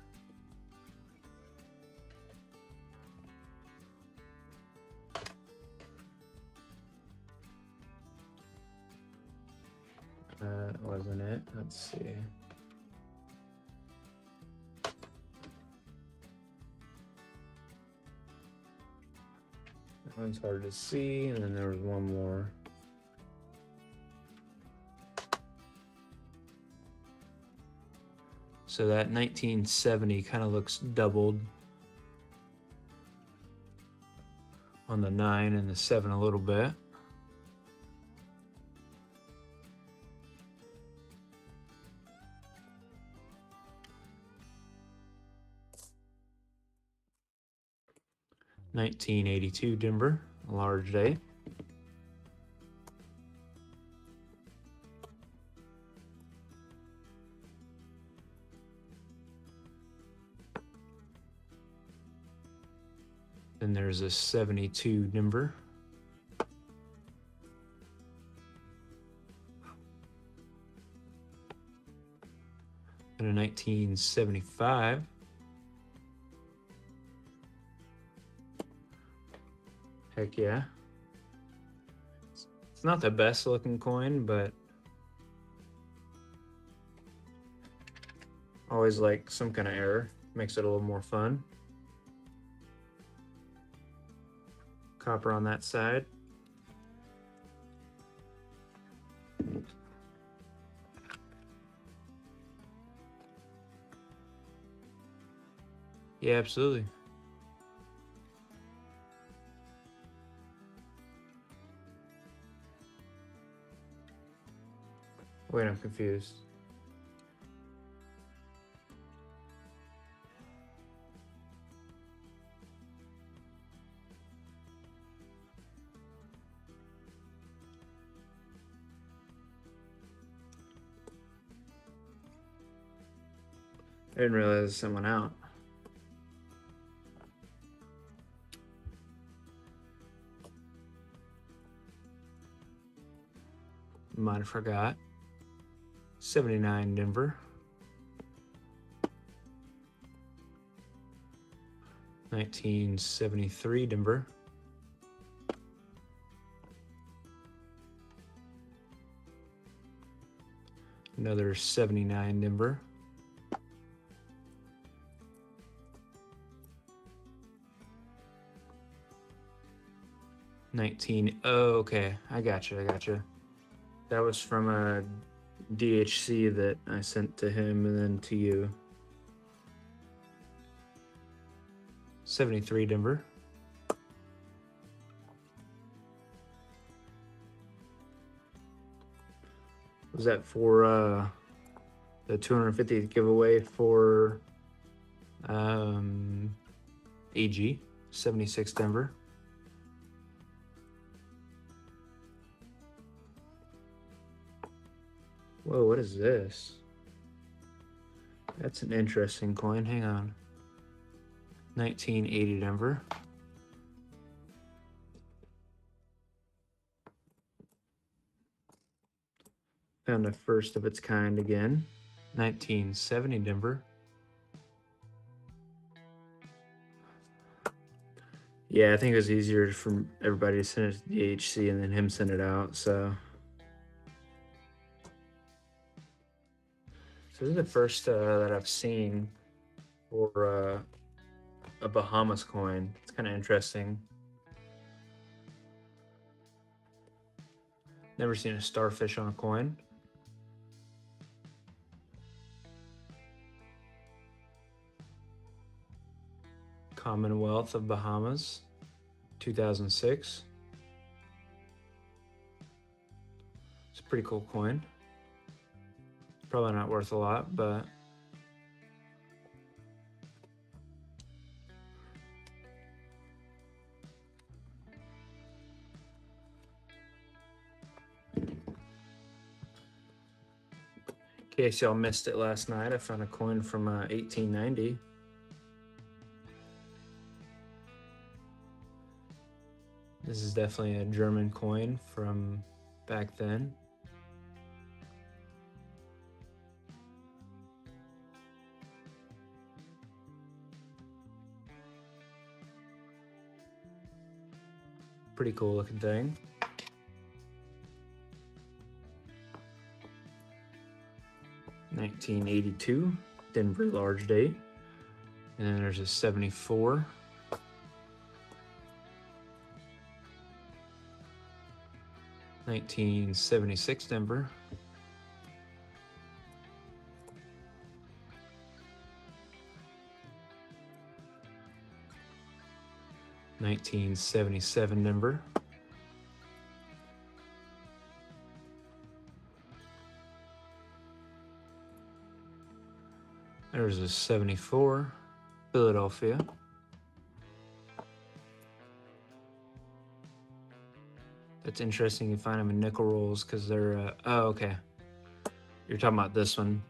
That wasn't it. Let's see. That one's hard to see, and then there was one more. So that 1970 kind of looks doubled on the 9 and the 7 a little bit. $19.82 Denver, a large day. Then there's a 72 Denver. And a 1975. Heck yeah. It's not the best looking coin, but always like some kind of error. Makes it a little more fun. Copper on that side. Yeah, absolutely. Wait, I'm confused. didn't realize someone out. Might have forgot. 79 Denver. 1973 Denver. Another 79 Denver. Oh, okay. I gotcha. That was from a DHC that I sent to him and then to you. 73 Denver. Was that for the 250th giveaway for AG? 76 Denver. Whoa, what is this? That's an interesting coin. Hang on. 1980 Denver. Found a first of its kind again. 1970 Denver. Yeah, I think it was easier for everybody to send it to DHC and then him send it out, so. So this is the first that I've seen for a Bahamas coin. It's kind of interesting. Never seen a starfish on a coin. Commonwealth of Bahamas, 2006. It's a pretty cool coin. Probably not worth a lot, but in case y'all missed it last night, I found a coin from 1890. This is definitely a German coin from back then. Pretty cool looking thing. $1982 Denver large date. And then there's a 74. $1976 Denver. $1977 Denver. There's a 74 Philadelphia. That's interesting. You find them in nickel rolls because they're, oh, okay. You're talking about this one.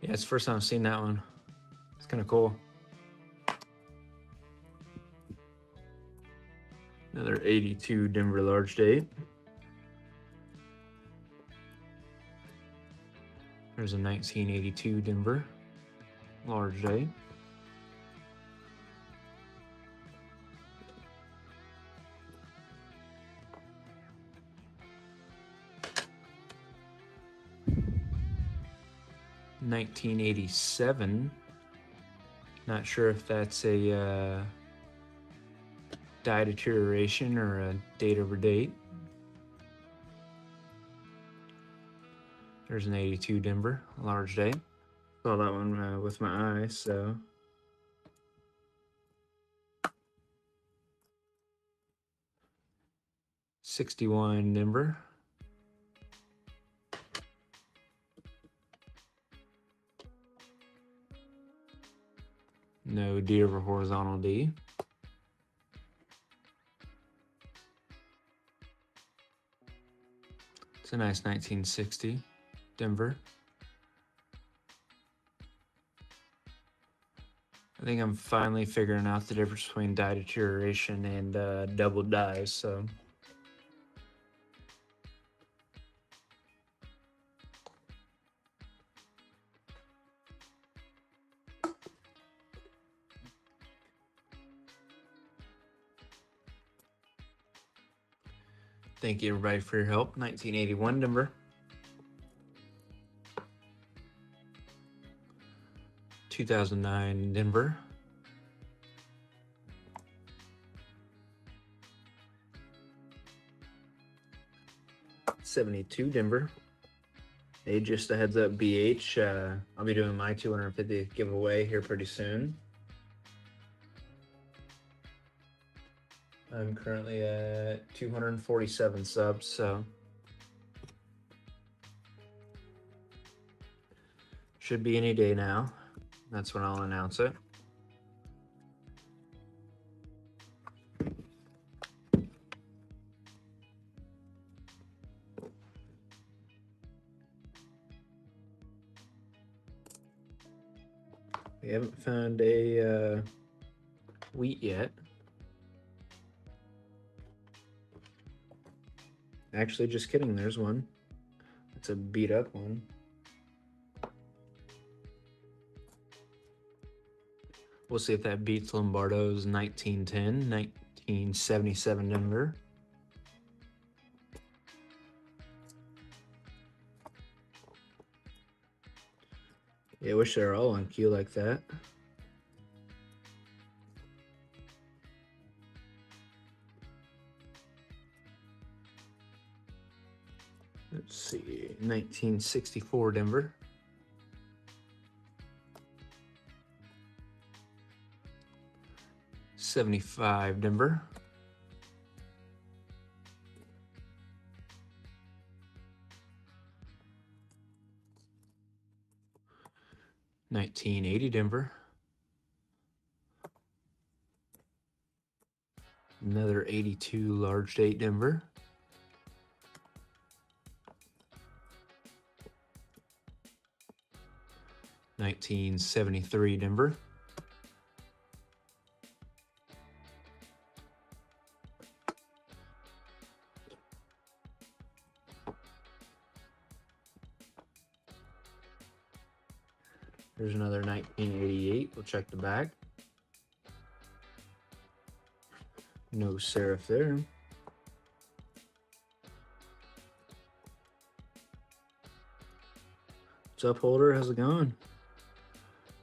Yeah, it's the first time I've seen that one. It's kind of cool. Another 82 Denver large date. There's a 1982 Denver large date. $1987. Not sure if that's a die deterioration or a date over date. There's an 82 Denver, large date. Saw that one with my eyes, so. $61 Denver. No D over horizontal D. It's a nice 1960 Denver. I think I'm finally figuring out the difference between die deterioration and double dies, so. Thank you everybody for your help. 1981 Denver. 2009 Denver. 72 Denver. Hey, just a heads up, BH. I'll be doing my 250th giveaway here pretty soon. I'm currently at 247 subs, so should be any day now. That's when I'll announce it. We haven't found a wheat yet. Actually, just kidding, there's one. It's a beat up one. We'll see if that beats Lombardo's 1910, 1977 Denver. Yeah, I wish they were all on cue like that. Let's see, 1964 Denver. '75 Denver. '80 Denver. Another 82 large date Denver. '73 Denver. There's another 1988. We'll check the back. No serif there. What's up, Holder? How's it going?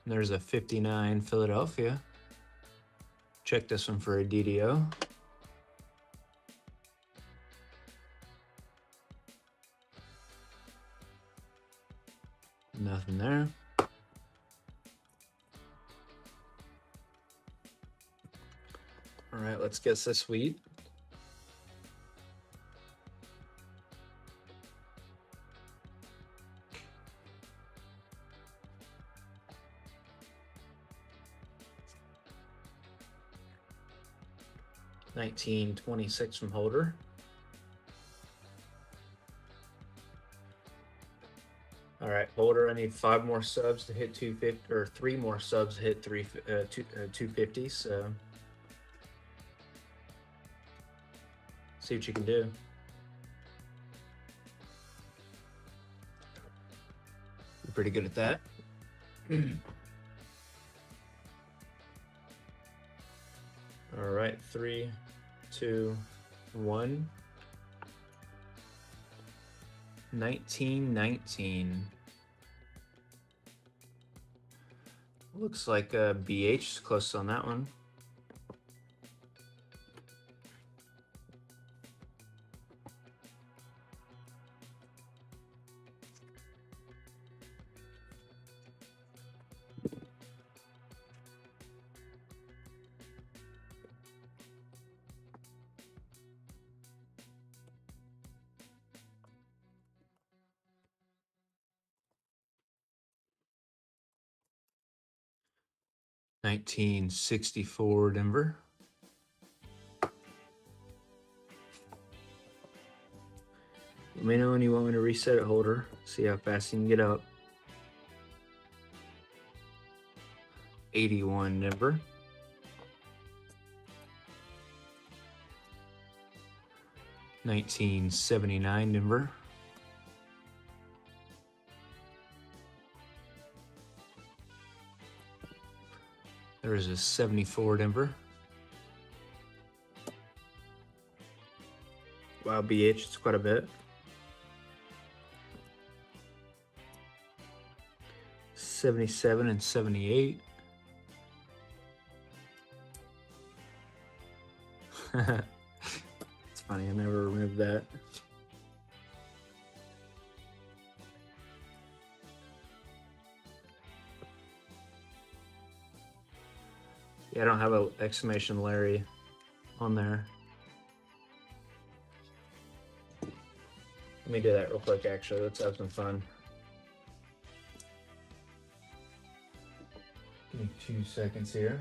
There's a 59 Philadelphia. Check this one for a DDO. Nothing there. All right, let's guess this wheat. $19.26 from Holder. All right, Holder, I need 5 more subs to hit 250, or 3 more subs to hit 250. So see what you can do. You're pretty good at that. All right, 3, 2, 1. 1919. Looks like BH is close on that one. $19.64 Denver. Let me know when you want me to reset it, Holder. See how fast you can get up. 81 Denver. $19.79 Denver. There is a 74 Denver. Wow, BH, it's quite a bit. 77 and 78. It's funny, I never removed that. Yeah, I don't have an exclamation Larry on there. Let me do that real quick, actually. Let's have some fun. Give me 2 seconds here.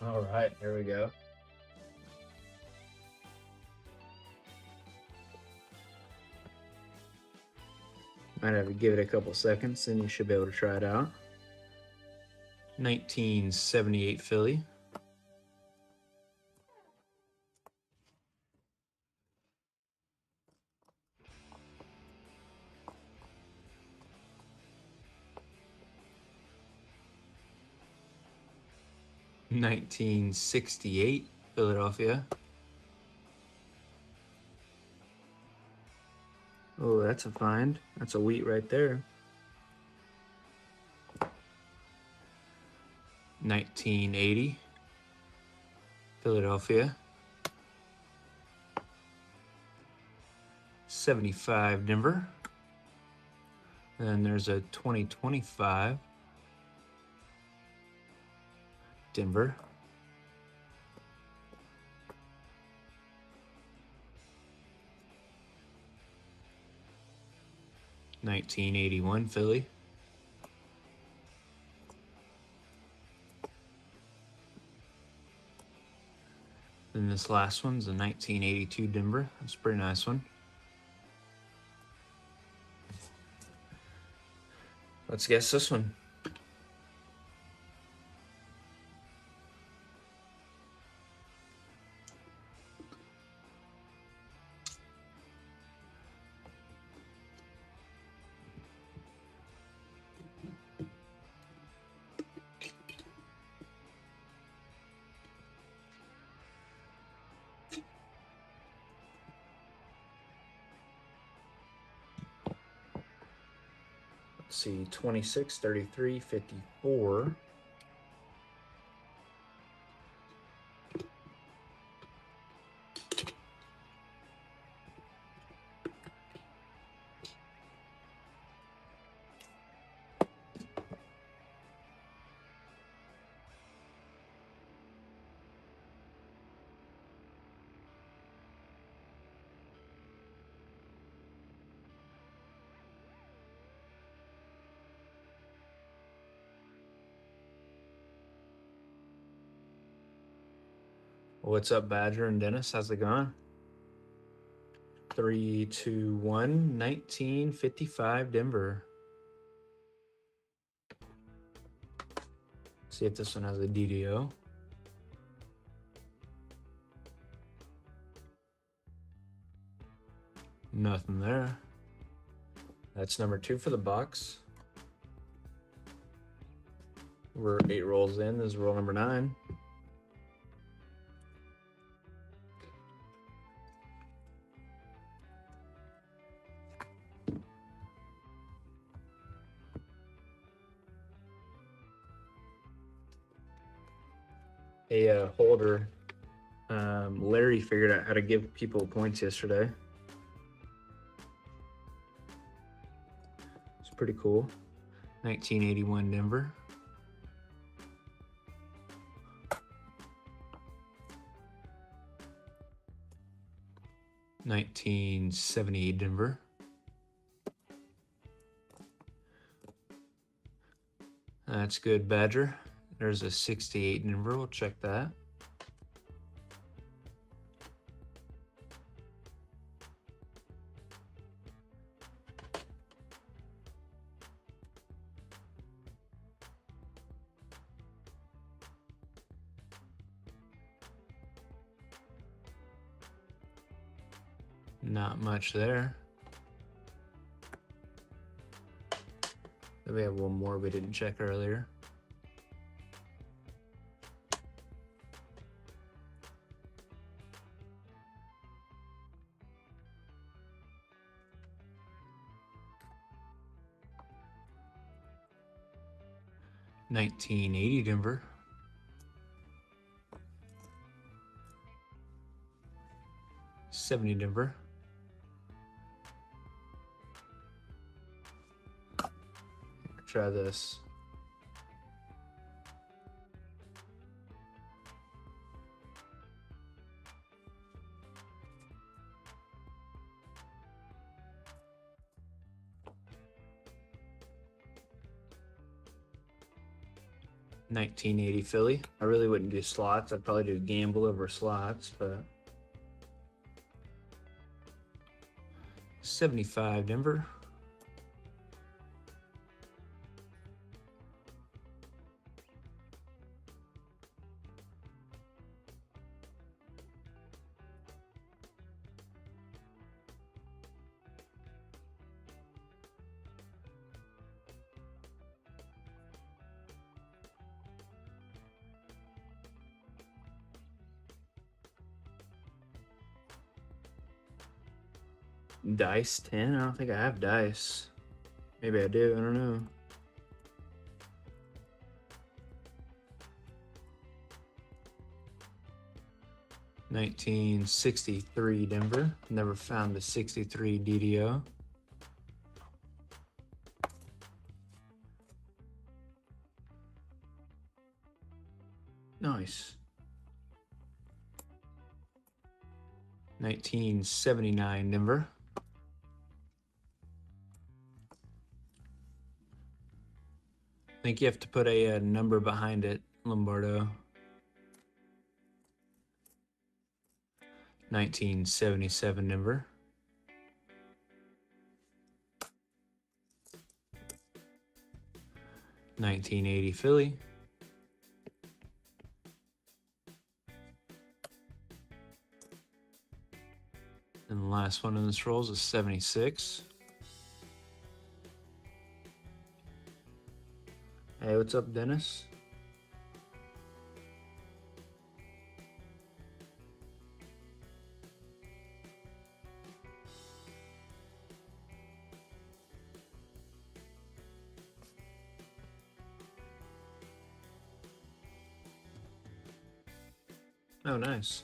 All right, here we go. Might have to give it a couple seconds, then you should be able to try it out. 1978 Philly. $19.68 Philadelphia. Oh, that's a find. That's a wheat right there. 1980 Philadelphia. 75 Denver. And then there's a 2025 Denver. $19.81 Philly. Then this last one's a 1982 Denver. That's a pretty nice one. Let's guess this one. Let's see, 26, 33, 54. What's up, Badger and Dennis? How's it going? 3, 2, 1, 1955 Denver. See if this one has a DDO. Nothing there. That's number 2 for the box. We're 8 rolls in. This is roll number 9. A holder, Larry figured out how to give people points yesterday. It's pretty cool. 1981 Denver. $19.78 Denver. That's good, Badger. There's a 68 Denver. We'll check that. Not much there. We have one more we didn't check earlier. $19.80 Denver. $70 Denver. Try this. $19.80 Philly. I really wouldn't do slots. I'd probably do gamble over slots, but 75 Denver. Dice 10? I don't think I have dice. Maybe I do, I don't know. $19.63 Denver. Never found the 63 DDO. Nice. 1979 Denver. I think you have to put a number behind it, Lombardo. 1977 Denver. $19.80 Philly. And the last one in this roll is a 76. Hey, what's up, Dennis? Oh, nice.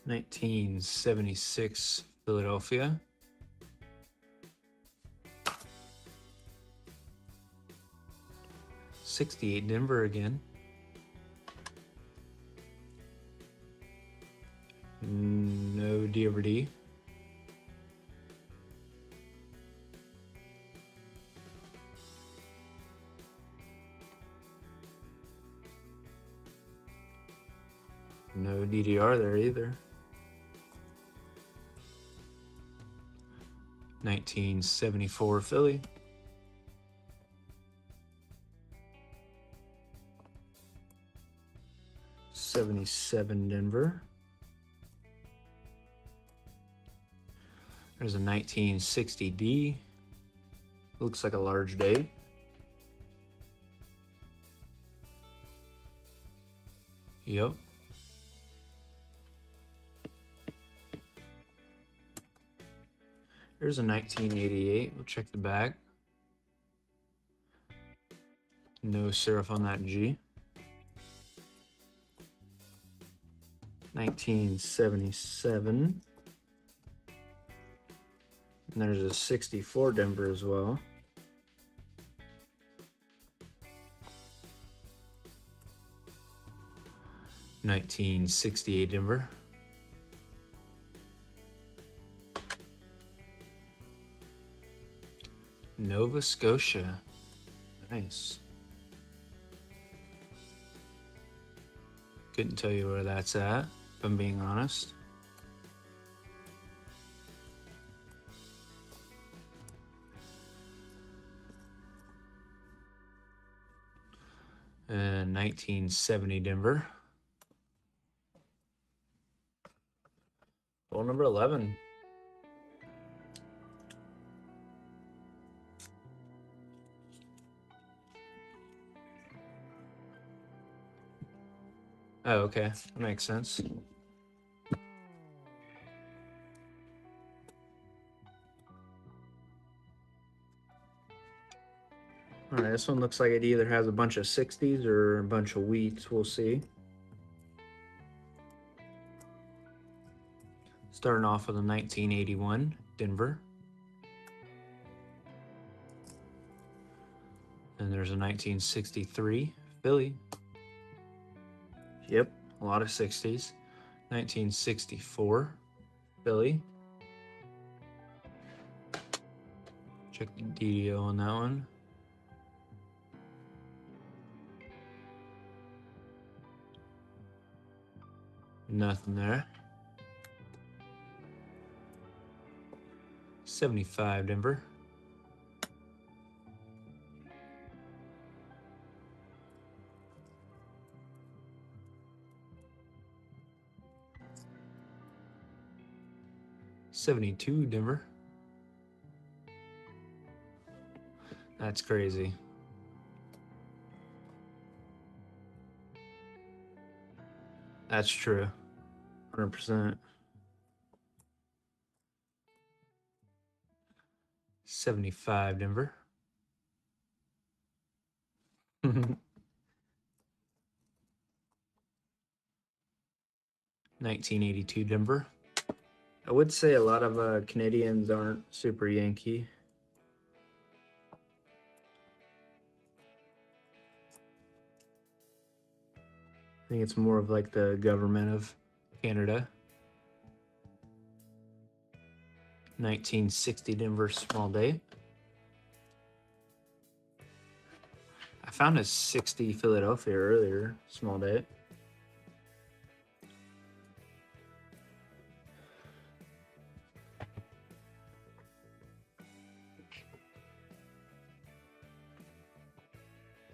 $19.76 Philadelphia. $68 Denver again. No D over D. No DDR there either. 1974 Philly. $77 Denver. There's a 1960D. Looks like a large date. Yep. There's a 1988. We'll check the back. No serif on that G. 1977. And there's a 64 Denver as well. $1968 Denver. Nova Scotia. Nice. Couldn't tell you where that's at, if I'm being honest. And 1970 Denver. Roll number 11. Oh, okay. That makes sense. All right, this one looks like it either has a bunch of 60s or a bunch of wheats. We'll see. Starting off with a 1981 Denver. And there's a 1963 Philly. Yep, a lot of 60s. 1964 Philly. Check the DDO on that one. Nothing there. 75 Denver. $72 Denver. That's crazy. That's true. 100%. 75 Denver. 1982 Denver. I would say a lot of Canadians aren't super Yankee. I think it's more of like the government of Canada. 1960 Denver small date. I found a 60 Philadelphia earlier, small date.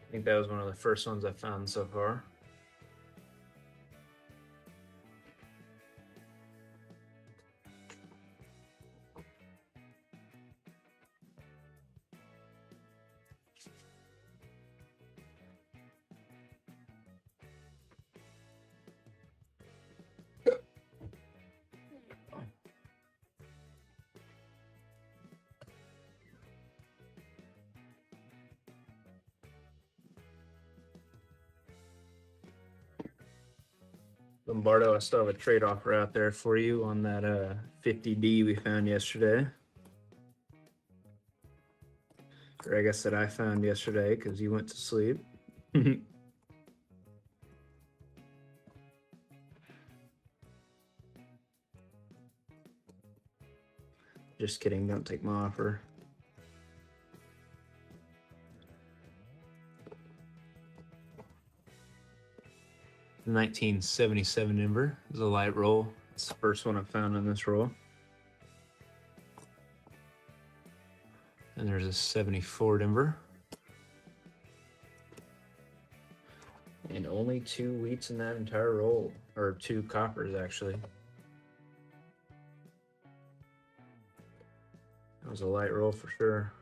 I think that was one of the first ones I found so far. Lombardo, I still have a trade offer out there for you on that 50D we found yesterday. Or I guess that I found yesterday because you went to sleep. Just kidding, don't take my offer. The 1977 Denver is a light roll. It's the first one I found in this roll. And there's a 74 Denver. And only 2 wheats in that entire roll, or 2 coppers actually. That was a light roll for sure.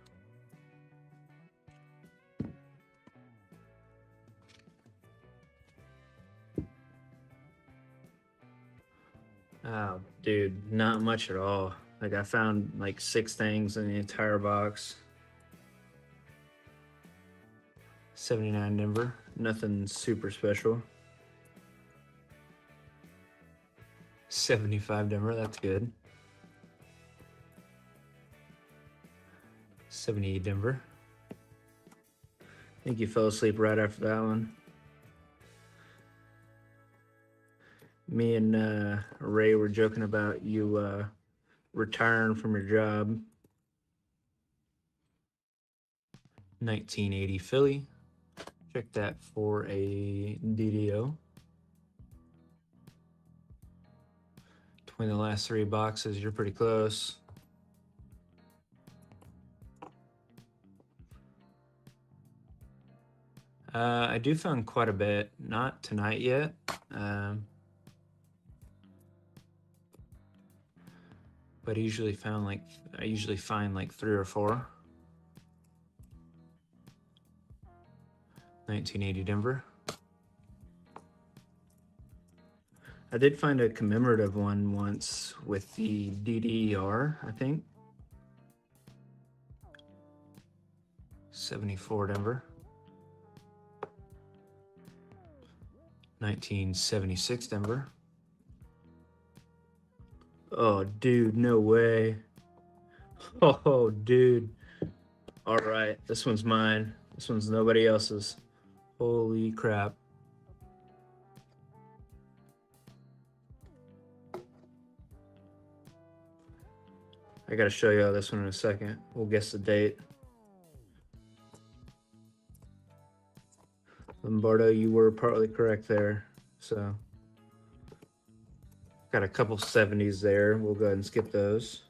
Oh, dude, not much at all. Like I found like 6 things in the entire box. 79 Denver. Nothing super special. 75 Denver. That's good. 78 Denver. I think you fell asleep right after that one. Me and Ray were joking about you retiring from your job. 1980 Philly. Check that for a DDO. Between the last three boxes, you're pretty close. I do found quite a bit. Not tonight yet. But I usually find like 3 or 4. 1980 Denver. I did find a commemorative one once with the DDR, I think. 74 Denver. 1976 Denver. Oh, dude, no way. Oh, dude. All right, this one's mine. This one's nobody else's. Holy crap. I gotta show you all this one in a second. We'll guess the date. Lombardo, you were partly correct there. So, got a couple 70s there. We'll go ahead and skip those.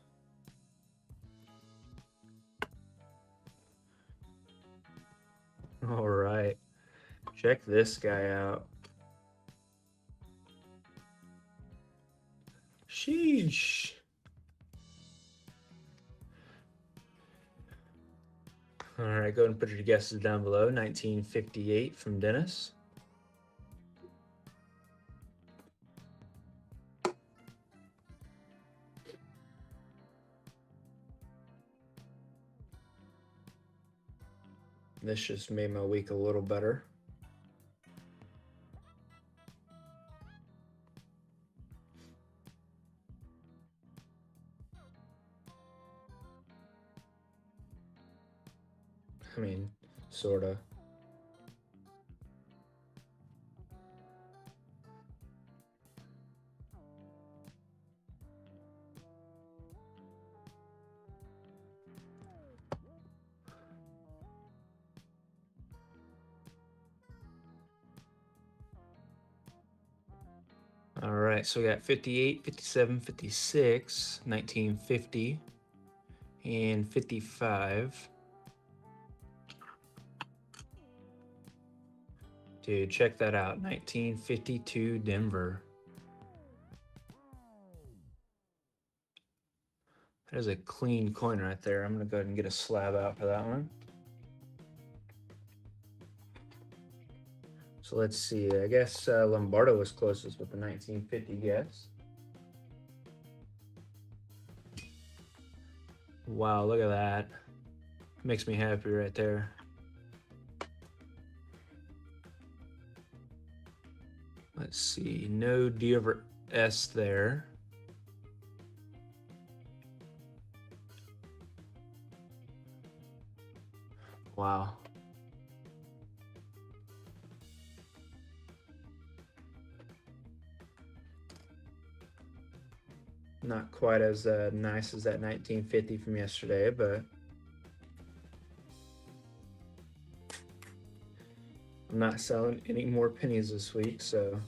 All right. Check this guy out. Sheesh. All right, go ahead and put your guesses down below. 1958 from Dennis. This just made my week a little better. I mean, sorta. All right, so we got 58, 57, 56, 1950, and 55. Dude, check that out. 1952 Denver. That is a clean coin right there. I'm going to go ahead and get a slab out for that one. So let's see. I guess Lombardo was closest with the 1950 guess. Wow, look at that. Makes me happy right there. Let's see. No D over S there. Wow. Not quite as nice as that 1950 from yesterday, but I'm not selling any more pennies this week, so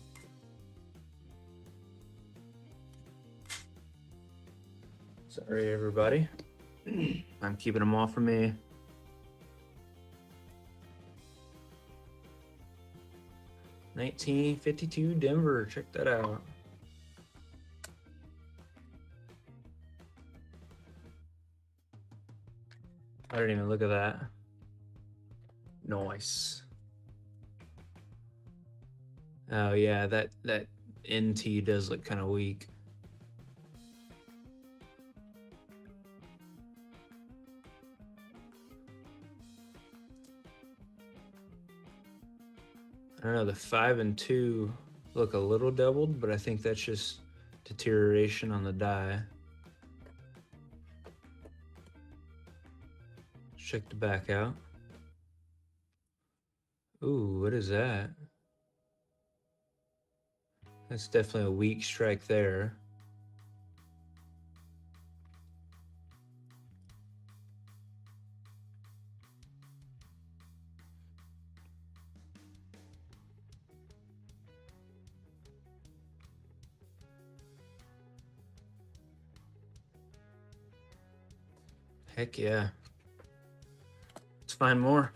sorry everybody. I'm keeping them all for me. $19.52 Denver, check that out. I didn't even look at that. Nice. Oh yeah, that NT does look kind of weak. I don't know, the 5 and 2 look a little doubled, but I think that's just deterioration on the die. Check the back out. Ooh, what is that? That's definitely a weak strike there. Heck yeah. Let's find more.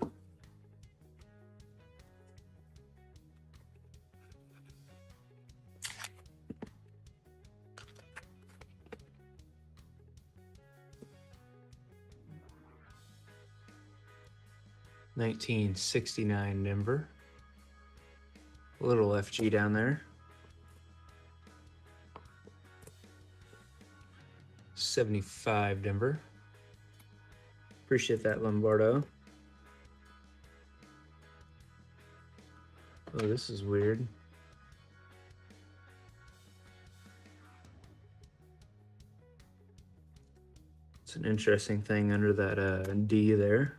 $19.69 Denver. A little FG down there. $75 Denver. Appreciate that, Lombardo. Oh, this is weird. It's an interesting thing under that D there.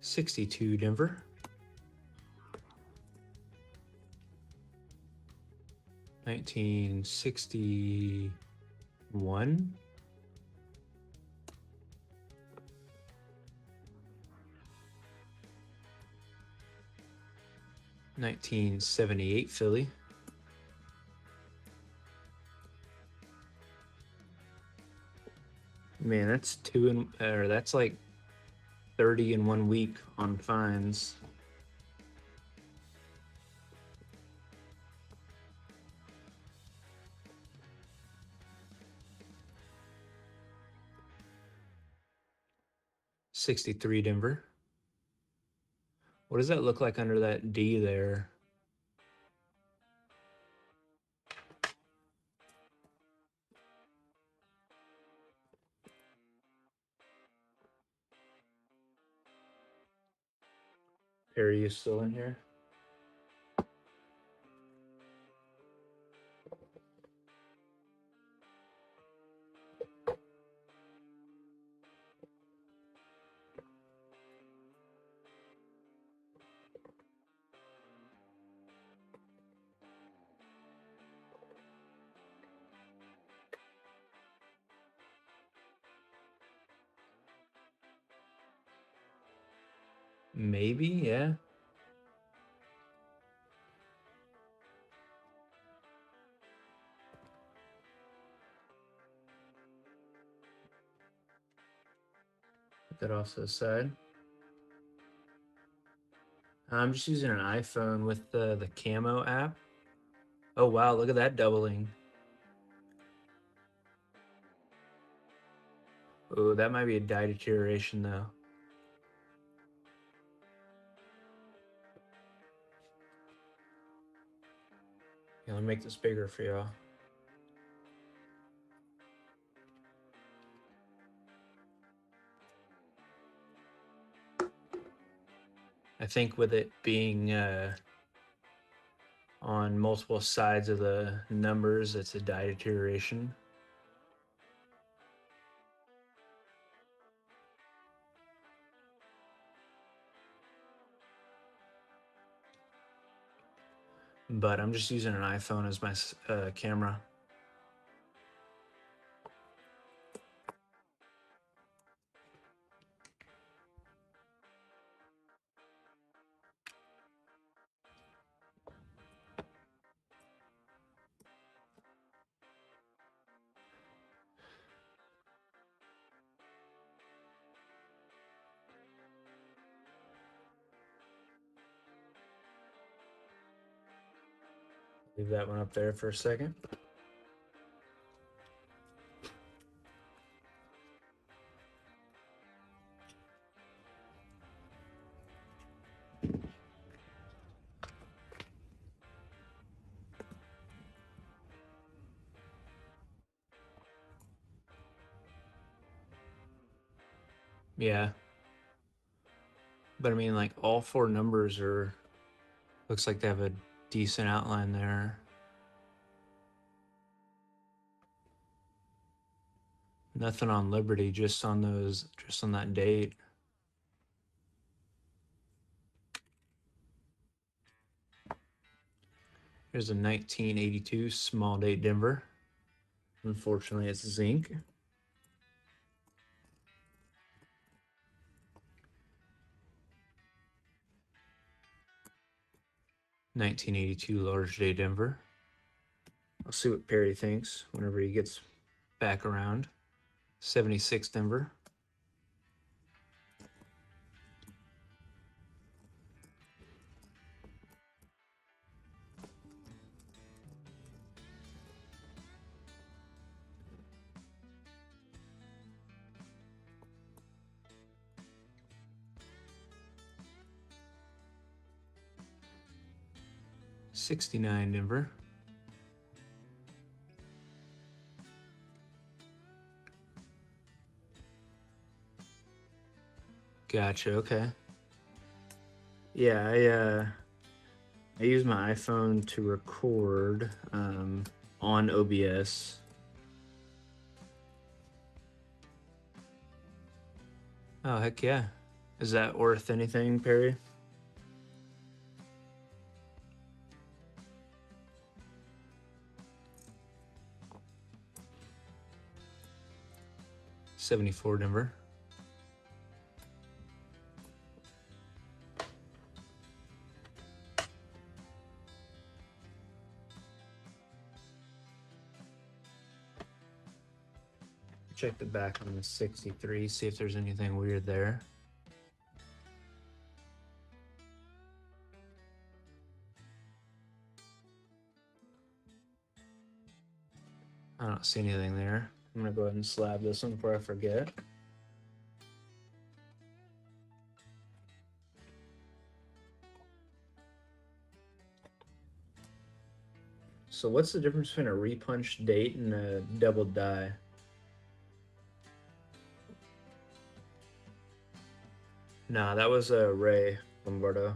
62 Denver. $19.61. 1978 Philly. Man, that's that's like 30 in 1 week on fines. $63 Denver. What does that look like under that D there? Are you still in here? Maybe, yeah. Put that off to the side. I'm just using an iPhone with the Camo app. Oh, wow, look at that doubling. Oh, that might be a die deterioration, though. Yeah, let me make this bigger for y'all. I think with it being on multiple sides of the numbers, it's a die deterioration. But I'm just using an iPhone as my camera. Leave that one up there for a second. Yeah. But I mean, like all four numbers are, looks like they have a decent outline there. Nothing on Liberty, just on those, just on that date. Here's a 1982 small date Denver. Unfortunately, it's zinc. (1982) large day Denver. I'll see what Perry thinks whenever he gets back around. 76 Denver. (69 Denver). Gotcha. Okay. Yeah, I use my iPhone to record on OBS. Oh, heck yeah. Is that worth anything, Perry? (74 Denver). Check the back on the 63, see if there's anything weird there. I don't see anything there. I'm gonna go ahead and slab this one before I forget. So what's the difference between a repunched date and a double die? Nah, that was a Ray Lombardo.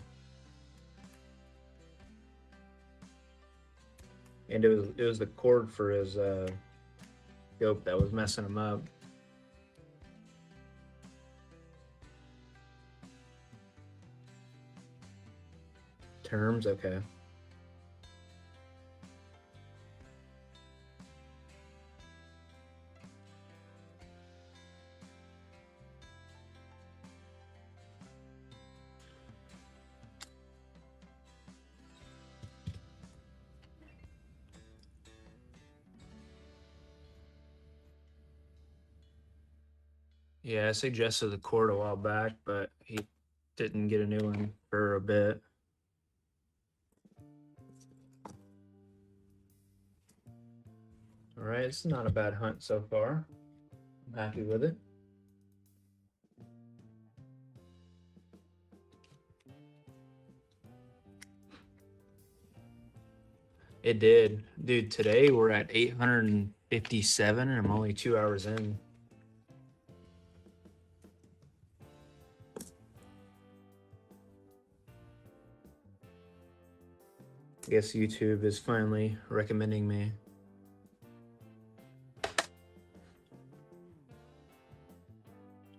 And it was the cord for his dope that was messing him up. Terms, okay. Yeah, I suggested the cord a while back, but he didn't get a new one for a bit. All right, it's not a bad hunt so far. I'm happy with it. It did. Dude, today we're at 857 and I'm only 2 hours in. I guess YouTube is finally recommending me.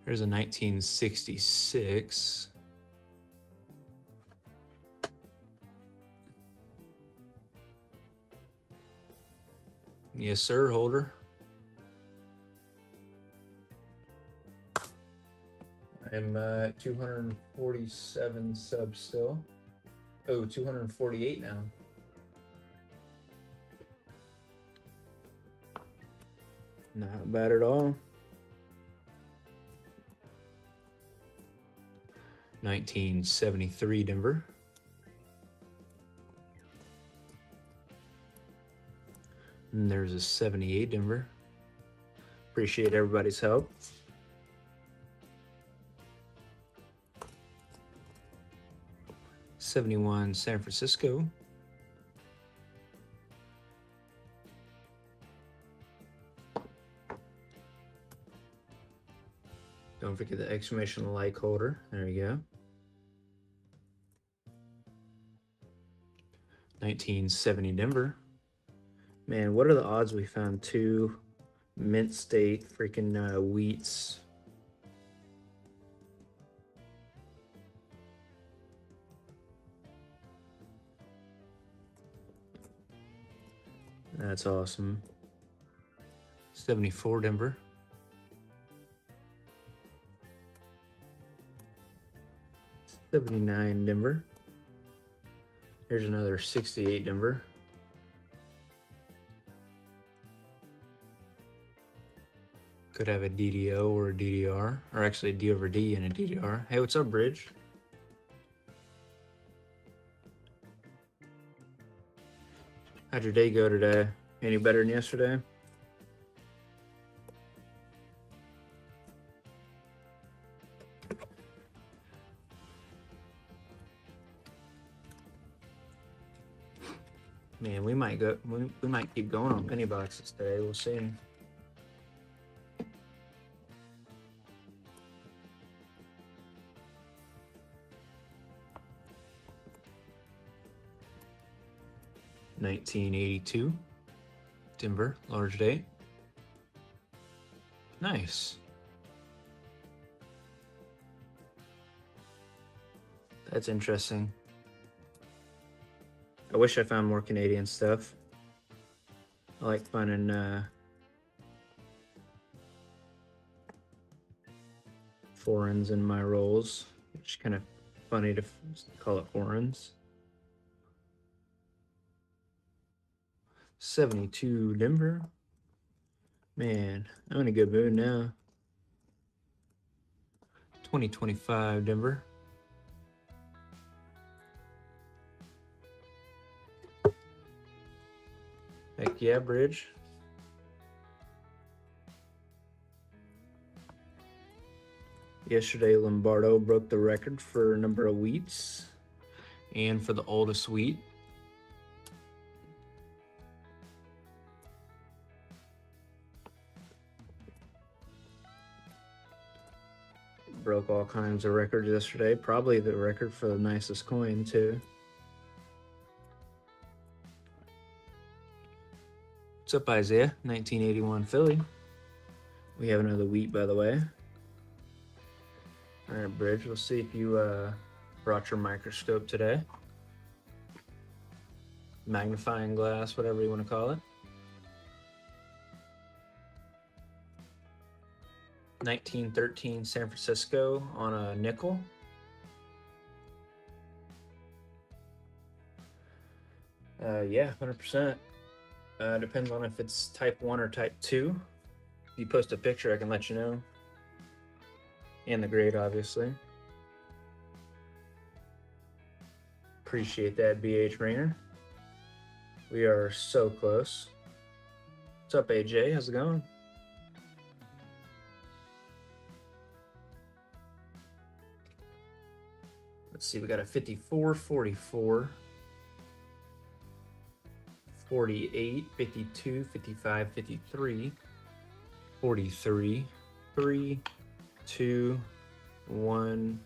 Here's a 1966. Yes, sir, holder. I'm 247 subs still. Oh, 248 now. Not bad at all. 1973 Denver. And there's a 78 Denver. Appreciate everybody's help. '71 San Francisco. Don't forget the exclamation like holder. There you go. 1970 Denver. Man, what are the odds we found two mint state freaking wheats? That's awesome. 74 Denver. 79 Denver. Here's another 68 Denver. Could have a DDO or a DDR, or actually a D over D and a DDR. Hey, what's up, Bridge? How'd your day go today? Any better than yesterday? Man, we might keep going on penny boxes today. We'll see. $19.82 Denver, large date. Nice. That's interesting. I wish I found more Canadian stuff. I like finding foreigns in my rolls, which is kind of funny to call it foreigns. 72 Denver. Man, I'm in a good mood now. 2025 Denver. Heck yeah, Bridge. Yesterday, Lombardo broke the record for number of wheats and for the oldest wheat. Broke all kinds of records yesterday. Probably the record for the nicest coin, too. What's up, Isaiah? 1981 Philly. We have another wheat, by the way. All right, Bridge, we'll see if you brought your microscope today. Magnifying glass, whatever you want to call it. 1913 San Francisco on a nickel. Yeah, 100%. Depends on if it's type 1 or type 2. If you post a picture, I can let you know. And the grade, obviously. Appreciate that, BH Rainer. We are so close. What's up, AJ? How's it going? Let's see, we got a 54, 44, 48, 52, 55, 53, 43, 3, 2, 1,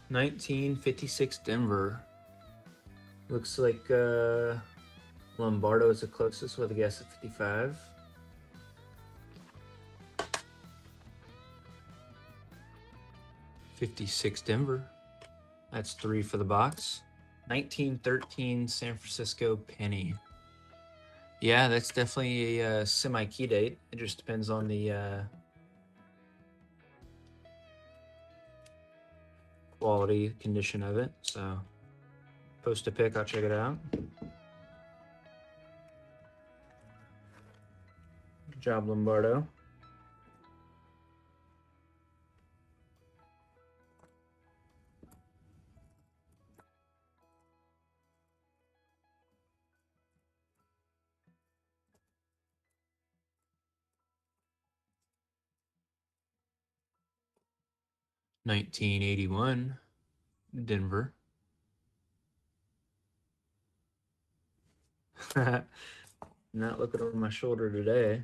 1956 Denver. Looks like Lombardo is the closest with a guess at 55. $56 Denver. That's 3 for the box. 1913 San Francisco penny. Yeah, that's definitely a semi-key date. It just depends on the quality, condition of it. So post a pic, I'll check it out. Good job, Lombardo. $19.81 Denver. Not looking over my shoulder today.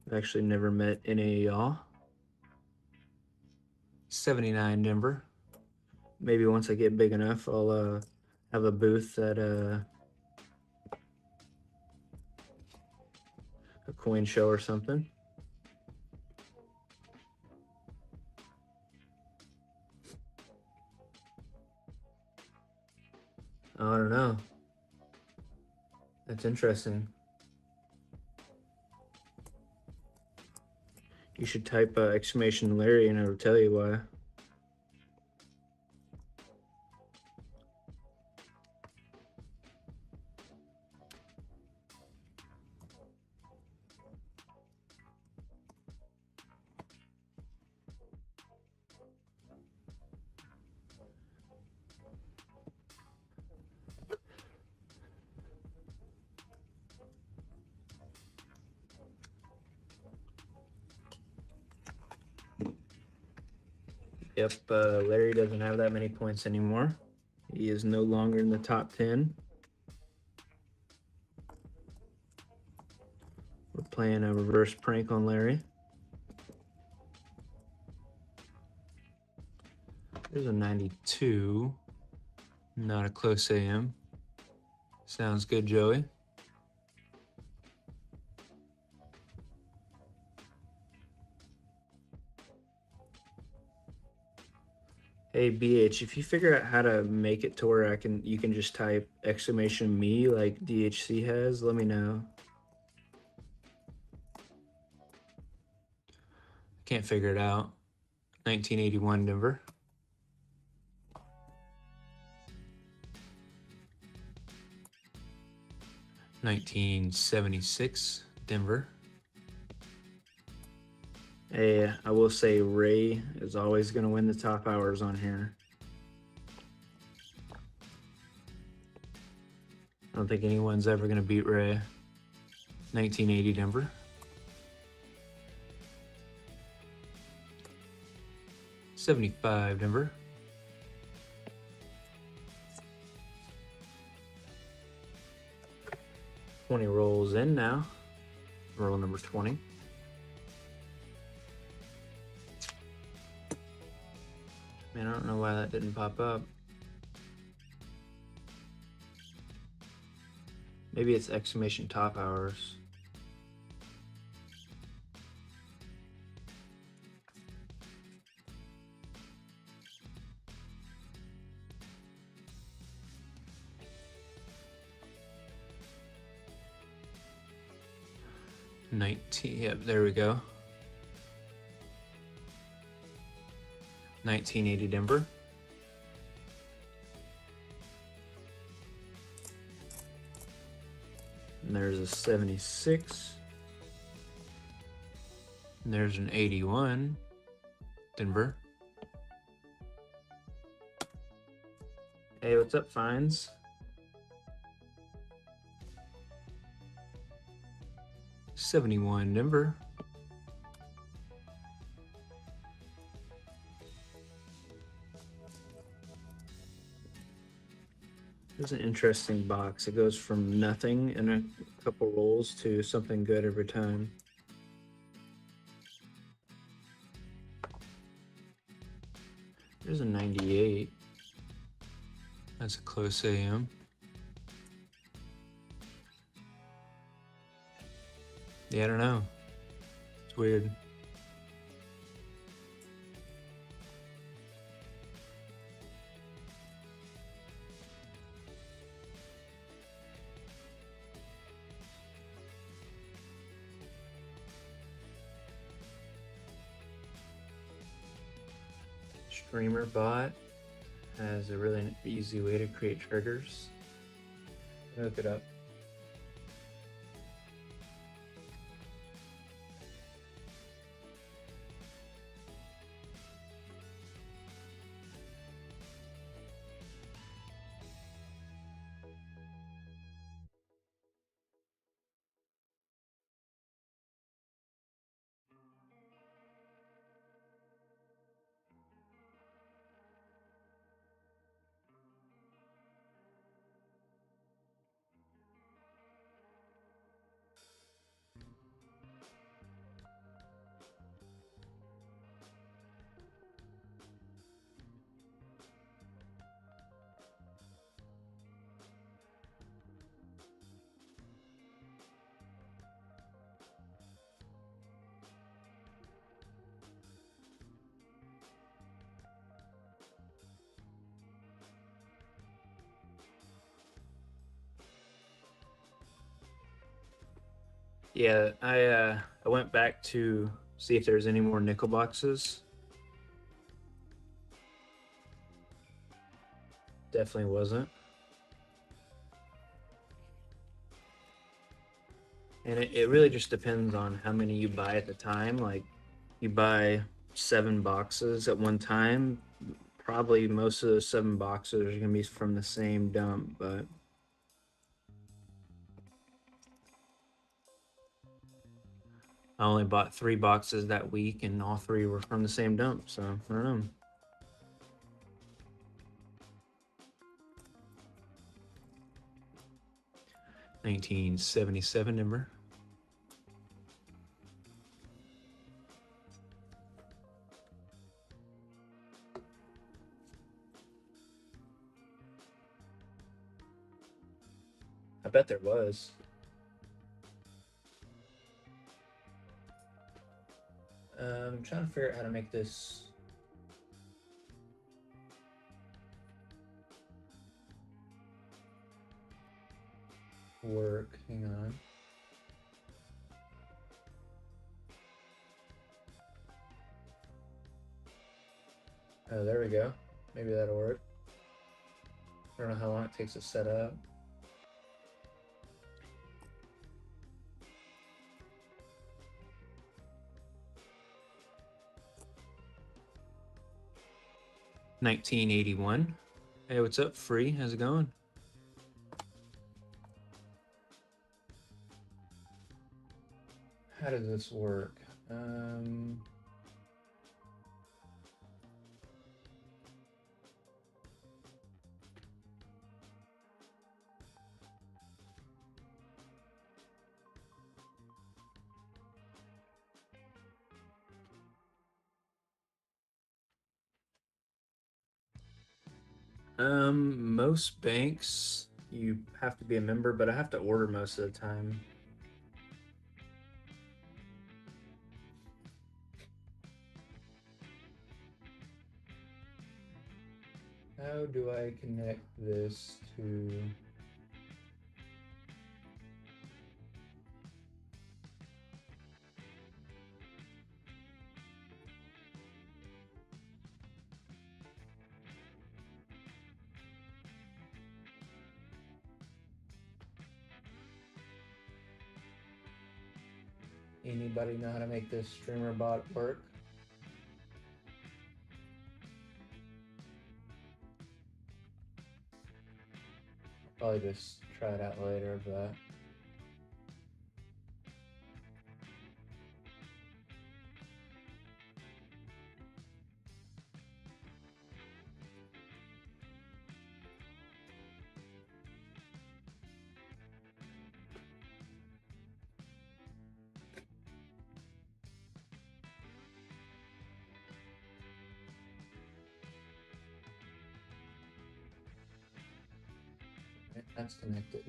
I've actually never met any of y'all. 79 Denver. Maybe once I get big enough, I'll have a booth at a coin show or something. I don't know. That's interesting. You should type exclamation Larry and it'll tell you why. Yep, Larry doesn't have that many points anymore. He is no longer in the top 10. We're playing a reverse prank on Larry. There's a 92. Not a close AM. Sounds good, Joey. Hey BH, if you figure out how to make it to where you can just type exclamation me like DHC has, let me know. Can't figure it out. 1981 Denver. $19.76 Denver. Hey, I will say Ray is always going to win the top hours on here. I don't think anyone's ever going to beat Ray. 1980 Denver. $75 Denver. $20 rolls in now. Roll number 20. Man, I don't know why that didn't pop up. Maybe it's exclamation top hours. Yep, there we go. 1980 Denver. And there's a 76. And there's an 81 Denver. Hey, what's up, Fines? $71 Denver. It's an interesting box. It goes from nothing in a couple rolls to something good every time. There's a 98. That's a close AM. Yeah, I don't know. It's weird. Streamer bot has a really easy way to create triggers. Look it up. Yeah, I went back to see if there's any more nickel boxes. Definitely wasn't. And it really just depends on how many you buy at the time. Like, you buy 7 boxes at one time, probably most of those 7 boxes are gonna be from the same dump, but I only bought 3 boxes that week and all 3 were from the same dump, so I don't know. $19.77 number. I bet there was. I'm trying to figure out how to make this work. Hang on. Oh, there we go. Maybe that'll work. I don't know how long it takes to set up. $19.81. Hey, what's up, Free? How's it going? How does this work? Most banks you have to be a member, but I have to order most of the time. How do I connect this to... Anybody know how to make this streamer bot work? Probably just try it out later, but... That's connected.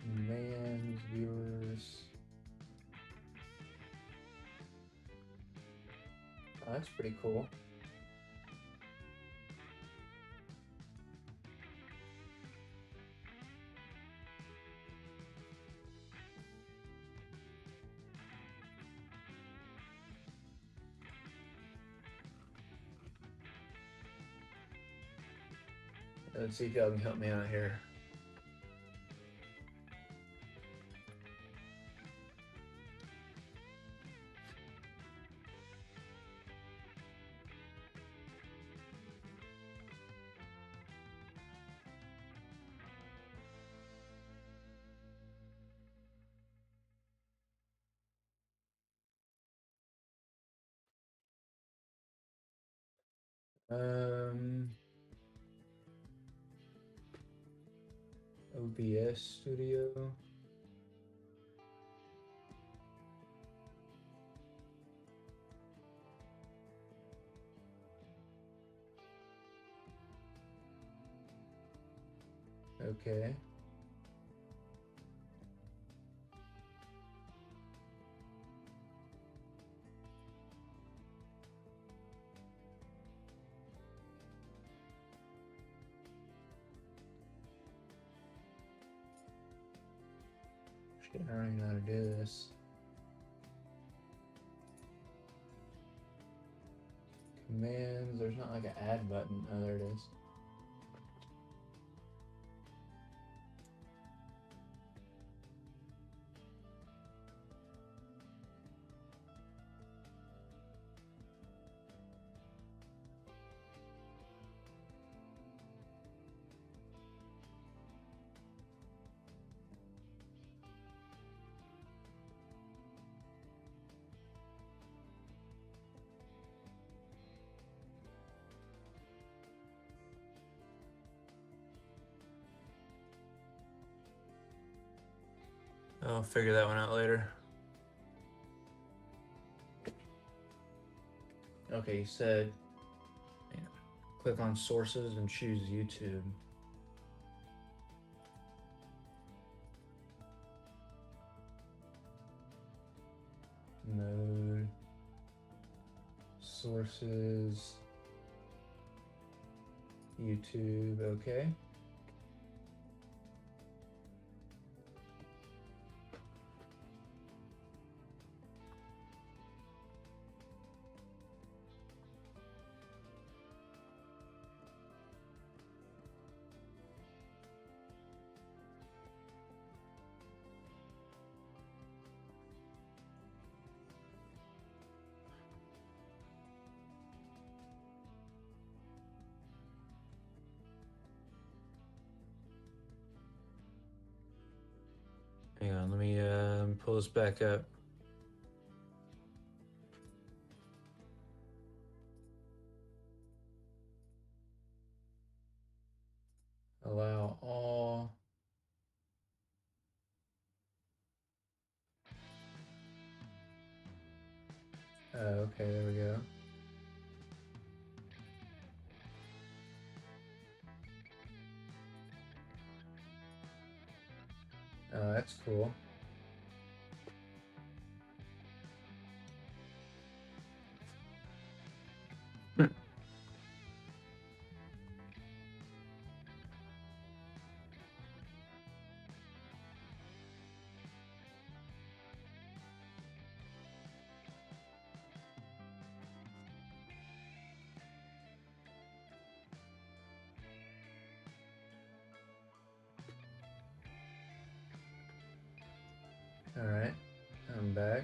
Commands, viewers. Oh, that's pretty cool. Let's see if y'all can help me out here. OBS Studio. Okay. Shit, I don't even know how to do this. Commands, there's not like an add button. Oh, there it is. I'll figure that one out later. Okay, you said click on sources and choose YouTube. Mode, sources, YouTube, okay. Hang on, let me pull this back up. Allow all. Okay, there we go. Oh, that's cool. All right, I'm back.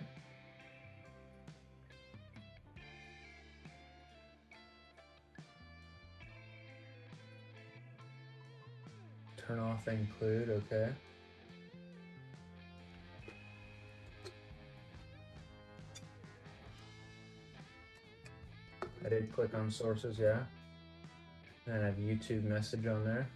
Turn off include, okay. I did click on sources, yeah. And I have YouTube message on there.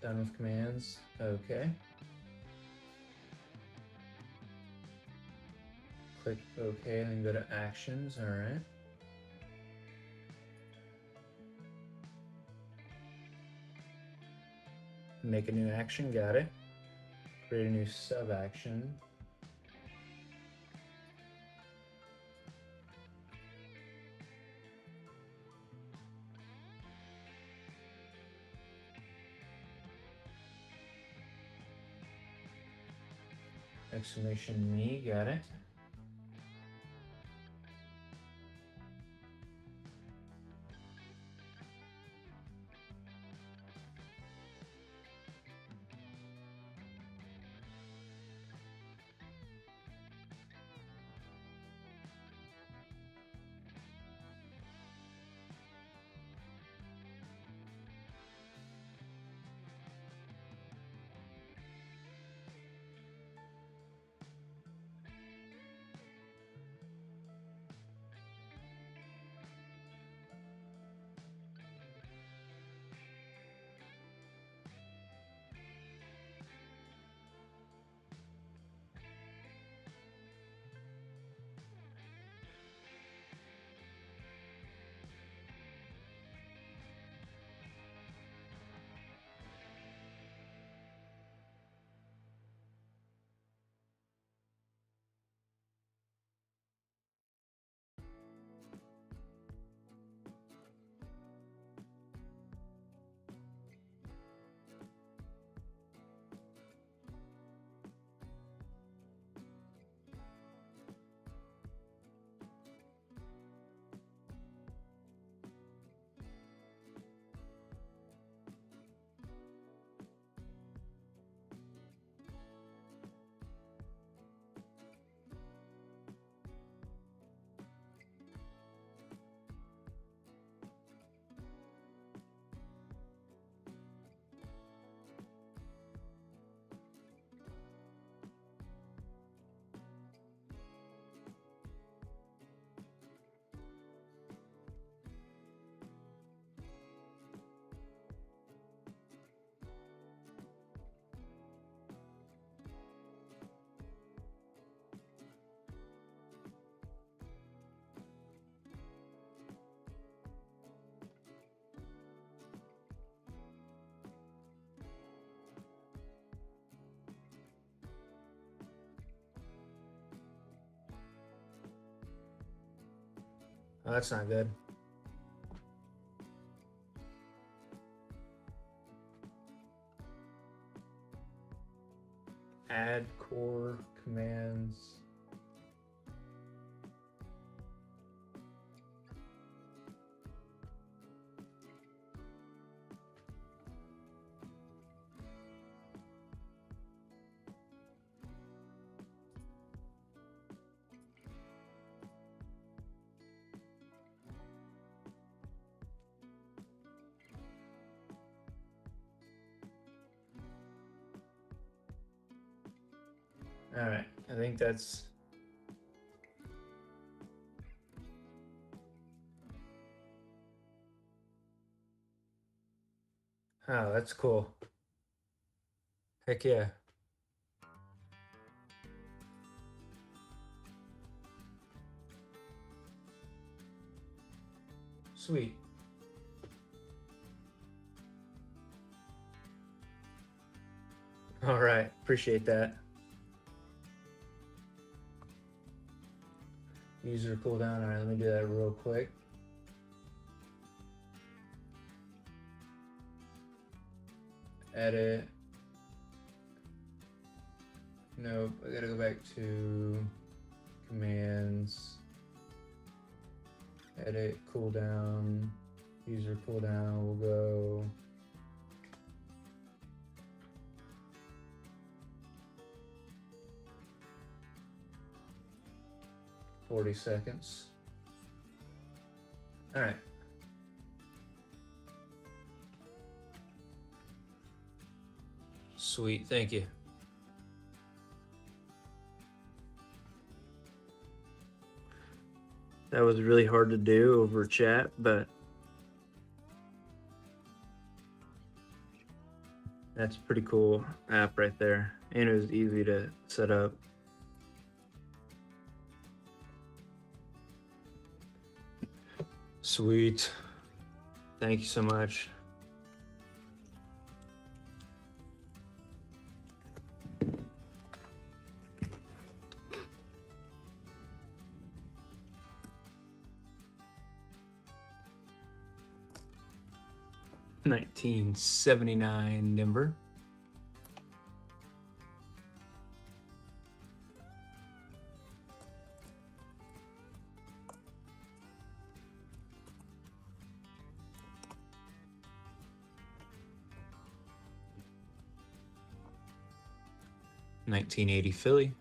Done with commands, okay. Click OK and then go to actions, all right. Make a new action, got it. Create a new sub action. Exclamation me, got it. Oh, that's not good. Add core commands. All right, I think that's oh, that's cool. Heck yeah. Sweet. All right, appreciate that. User cooldown. All right, let me do that real quick. Edit. Nope, I gotta go back to commands. Edit cooldown. User cooldown. We'll go 40 seconds. All right. Sweet, thank you. That was really hard to do over chat, but that's a pretty cool app right there. And it was easy to set up. Sweet. Thank you so much. $19.79 Denver. $19.80 Philly.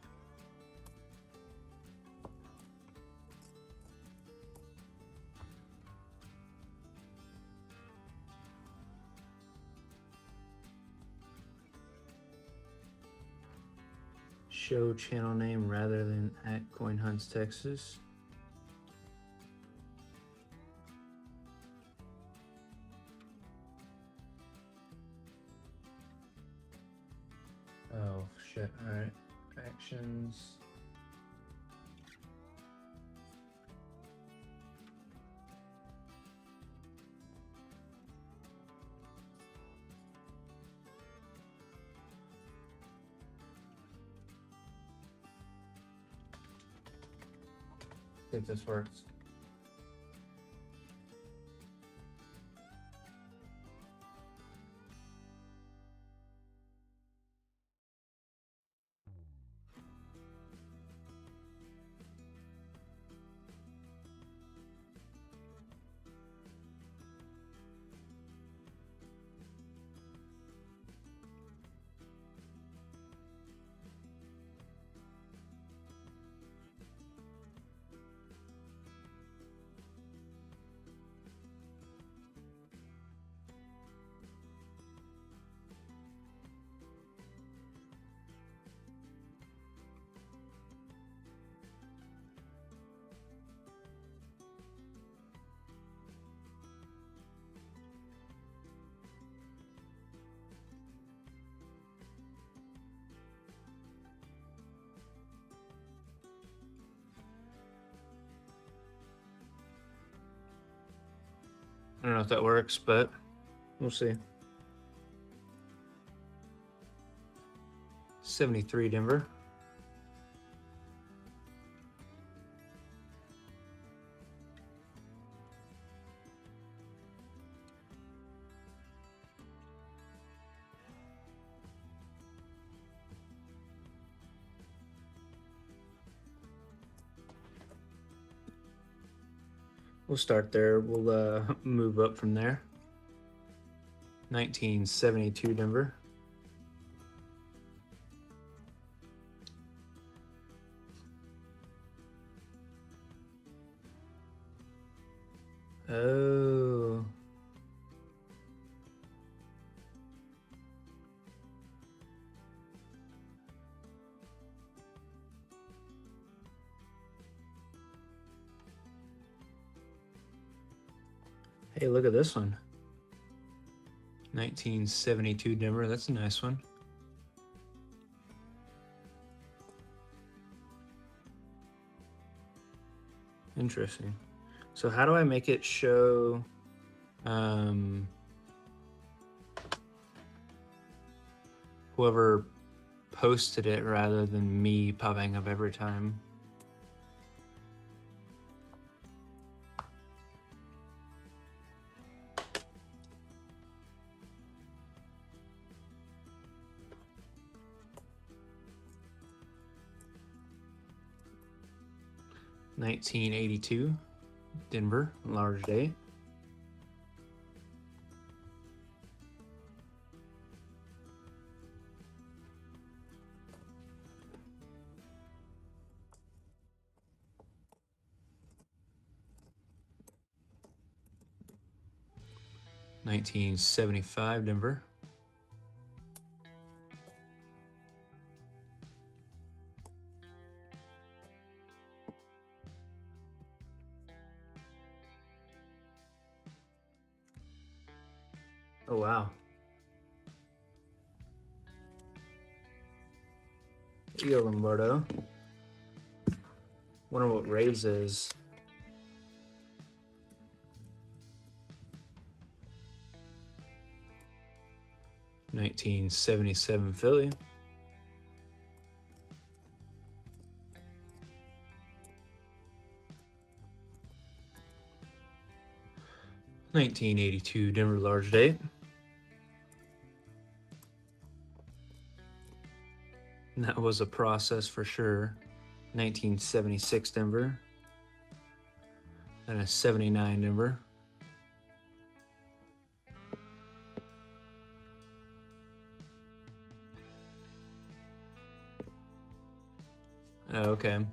Show channel name rather than at CoinHuntsTX. Oh shit, alright. Actions. See if this works. I don't know if that works, but we'll see. 73 Denver. We'll start there. We'll move up from there. 1972 Denver. Oh. Hey, look at this one. 1972 Denver. That's a nice one. Interesting. So how do I make it show whoever posted it rather than me popping up every time? $19.82 Denver, large day. $19.75 Denver. Oh wow. Here you go, Lombardo. Wonder what raise is. $19.77 Philly. $19.82 Denver, large day. That was a process for sure. 1976 Denver. Then a 79 Denver. Oh, okay.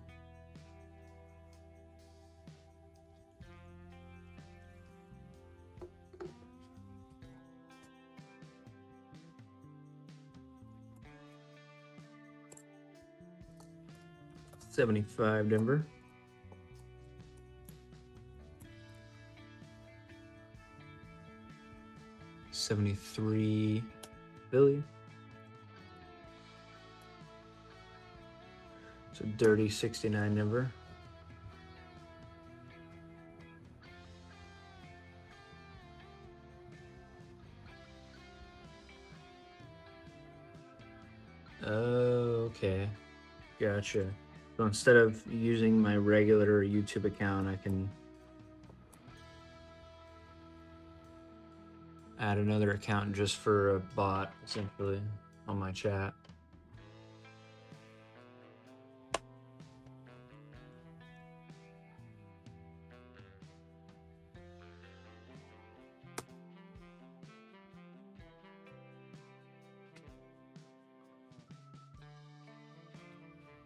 $75 Denver. $73 Philly. It's a dirty 69 Denver. Oh, okay. Gotcha. So instead of using my regular YouTube account, I can add another account just for a bot, essentially, on my chat.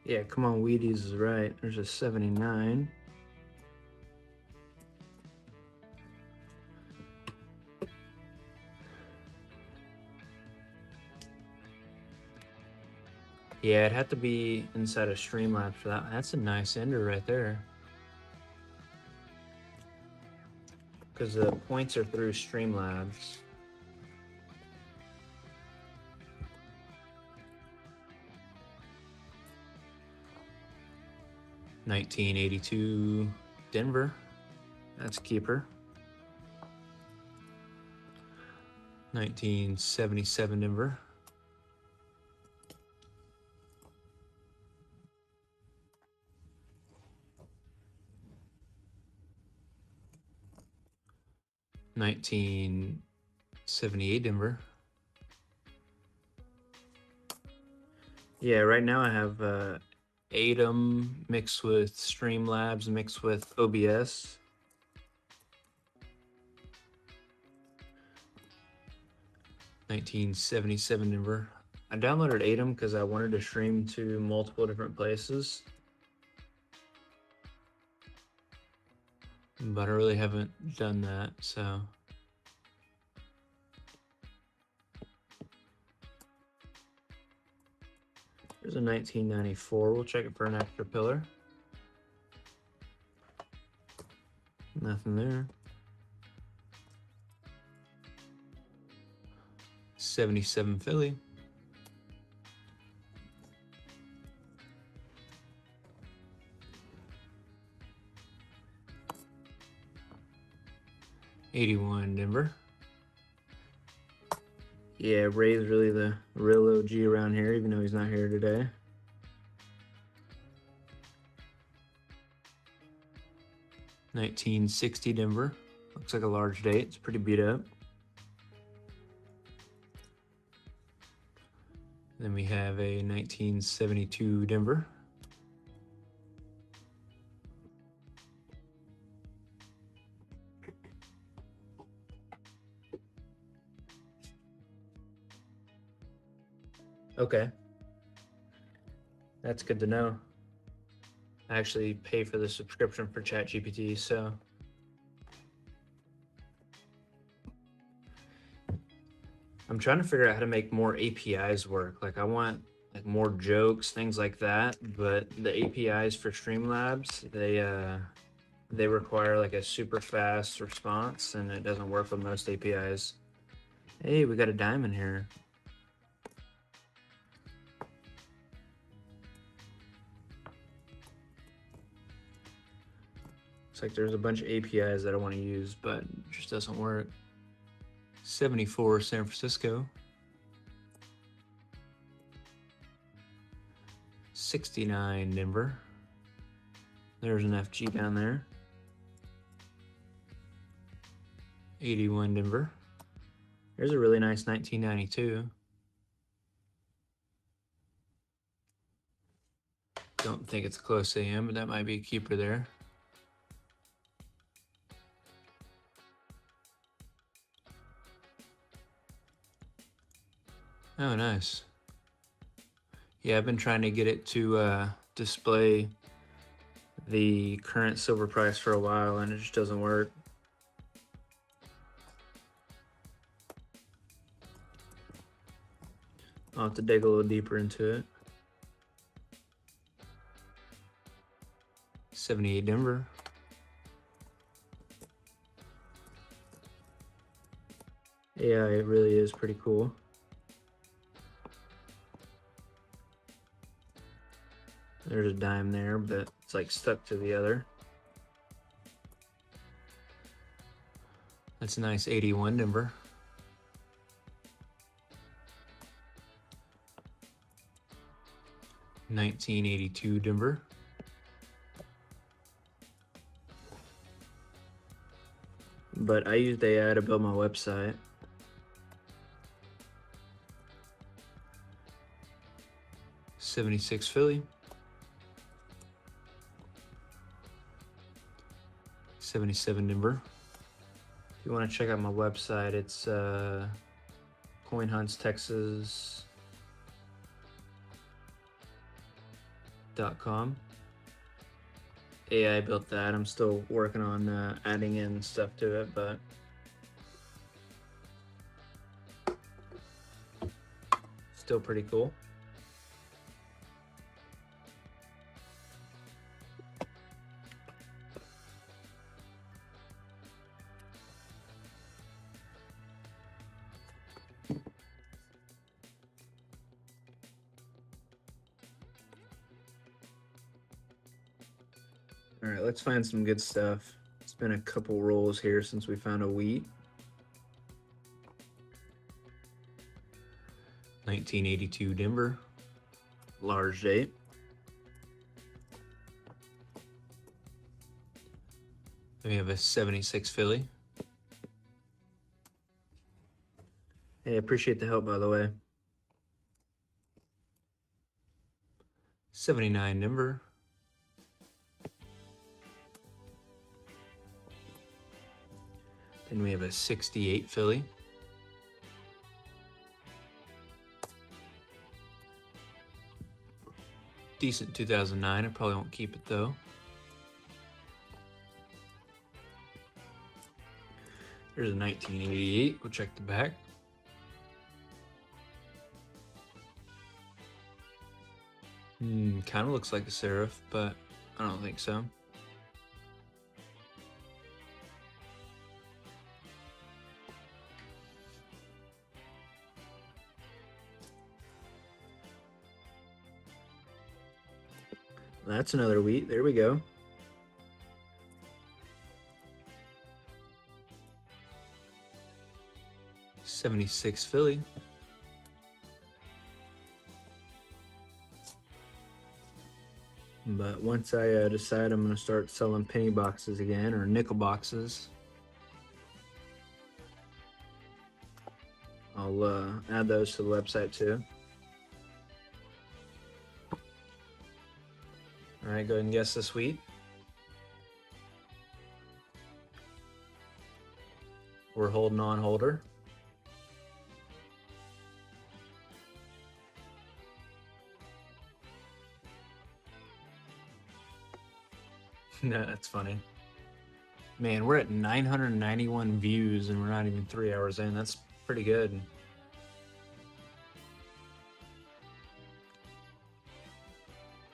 Yeah, come on, Wheaties is right. There's a 79. Yeah, it'd have to be inside of Streamlabs for that. That's a nice ender right there. Because the points are through Streamlabs. $19.82 Denver. That's keeper. 1977 Denver. $19.78 Denver. Yeah, right now I have Atom mixed with Streamlabs mixed with OBS. 1977 Denver. I downloaded Atom because I wanted to stream to multiple different places, but I really haven't done that, so. There's a 1994. We'll check it for an extra pillar. Nothing there. 77 Philly. '81 Denver. Yeah, Ray's really the real OG around here, even though he's not here today. '60 Denver. Looks like a large date. It's pretty beat up. Then we have a 1972 Denver. Okay. That's good to know. I actually pay for the subscription for ChatGPT, so. I'm trying to figure out how to make more APIs work. Like I want like more jokes, things like that, but the APIs for Streamlabs, they require like a super fast response and it doesn't work with most APIs. Hey, we got a diamond here. It's like there's a bunch of APIs that I want to use, but it just doesn't work. 74 San Francisco. 69 Denver. There's an FG down there. 81 Denver. There's a really nice 1992. Don't think it's close AM, but that might be a keeper there. Oh, nice. Yeah, I've been trying to get it to display the current silver price for a while, and it just doesn't work. I'll have to dig a little deeper into it. 78 Denver. Yeah, it really is pretty cool. There's a dime there, but it's like stuck to the other. That's a nice 81 Denver. $19.82 Denver. But I used AI to build my website. '76 Philly. 77 Denver. If you want to check out my website, it's CoinHuntsTexas.com. AI built that. I'm still working on adding in stuff to it, but still pretty cool. All right, let's find some good stuff. It's been a couple rolls here since we found a wheat. 1982 Denver, large date. We have a 76 Philly. Hey, I appreciate the help, by the way. 79 Denver. Then we have a 68 Philly. Decent 2009. I probably won't keep it though. Here's a 1988. We'll check the back. Kind of looks like a serif, but I don't think so. That's another wheat. There we go. '76 Philly. But once I decide I'm going to start selling penny boxes again, or nickel boxes, I'll add those to the website too. All right, go ahead and guess this wheat. We're holding on holder. No, that's funny. Man, we're at 991 views and we're not even 3 hours in. That's pretty good.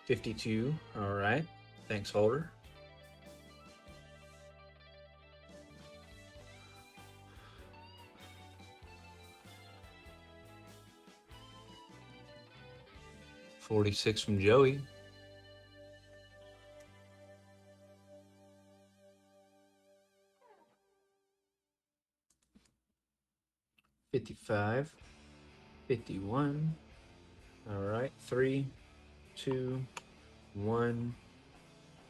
$52. All right. Thanks, holder. $46 from Joey. $55. $51. All right. 3, 2, 1.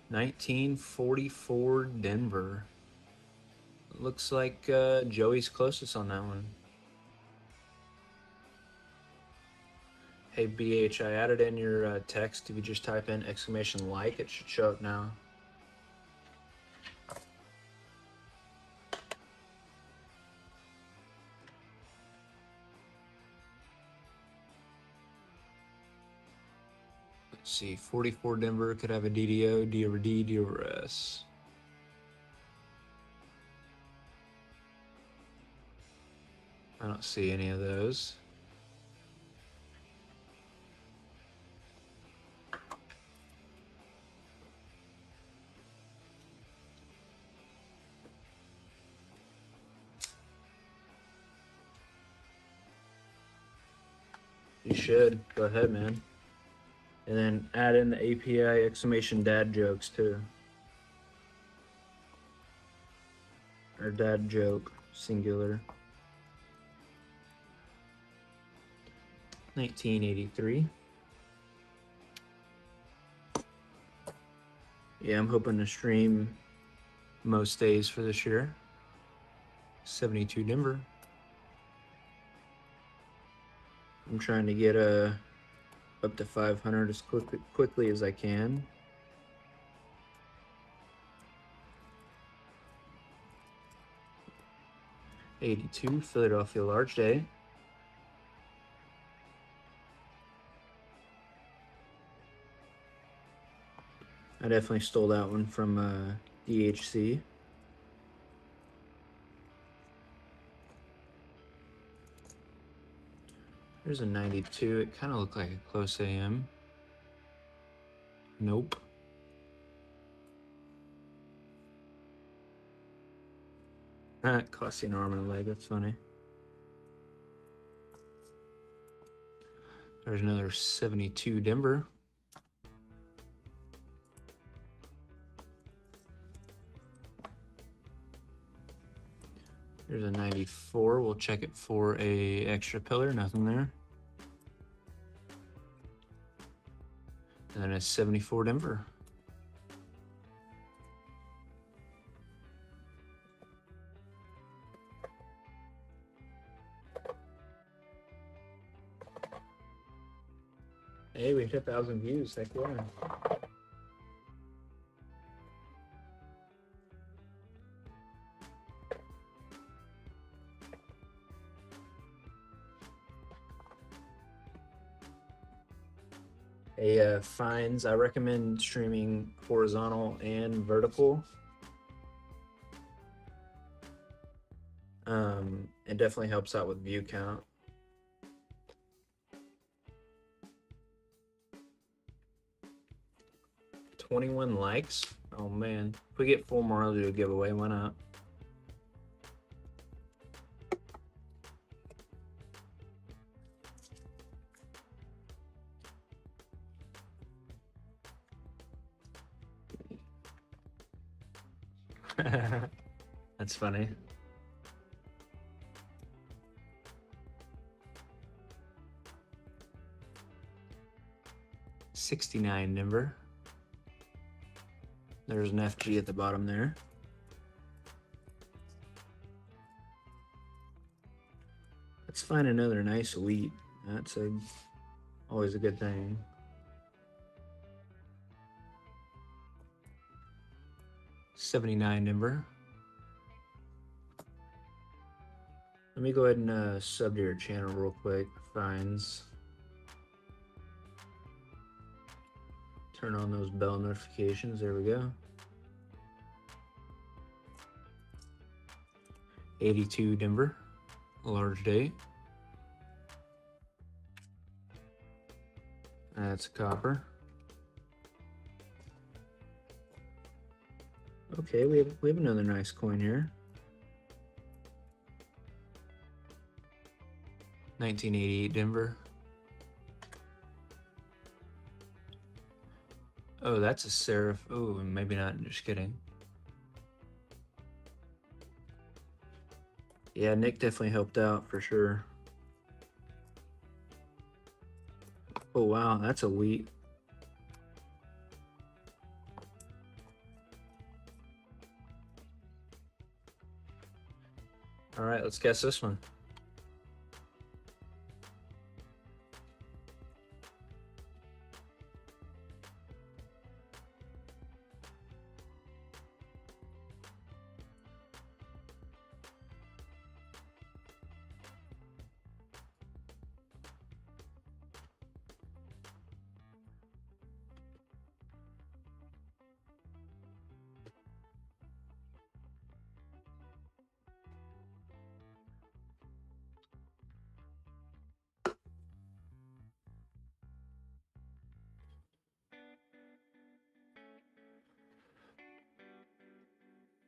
1944 Denver. Looks like Joey's closest on that one. Hey BH, I added in your text. If you just type in exclamation like, it should show up now. Let's see, 44 Denver could have a DDO, D over D, D over S. I don't see any of those. You should. Go ahead, man. And then add in the API exclamation dad jokes too. Or dad joke, singular. 1983. Yeah, I'm hoping to stream most days for this year. 72 Denver. I'm trying to get up to 500 as quickly as I can. $82 Philadelphia large day. I definitely stole that one from DHC. There's a 92. It kind of looked like a close AM. Nope. Cost you an arm and a leg. That's funny. There's another 72 Denver. There's a 94. We'll check it for a extra pillar. Nothing there. And then a 74 Denver. Hey, we hit 1,000 views. Heck yeah. Hey, fines. I recommend streaming horizontal and vertical. It definitely helps out with view count. $21 likes. Oh man, if we get 4 more, I'll do a giveaway. Why not? That's funny. $69 number. There's an FG at the bottom there. Let's find another nice wheat. That's always a good thing. $79 number. Let me go ahead and sub to your channel real quick. Fines. Turn on those bell notifications. There we go. 82 Denver. Large date. That's a copper. Okay, we have another nice coin here. 1988 Denver. Oh, that's a serif. Oh, maybe not. Just kidding. Yeah, Nick definitely helped out for sure. Oh wow, that's a wheat. All right, let's guess this one.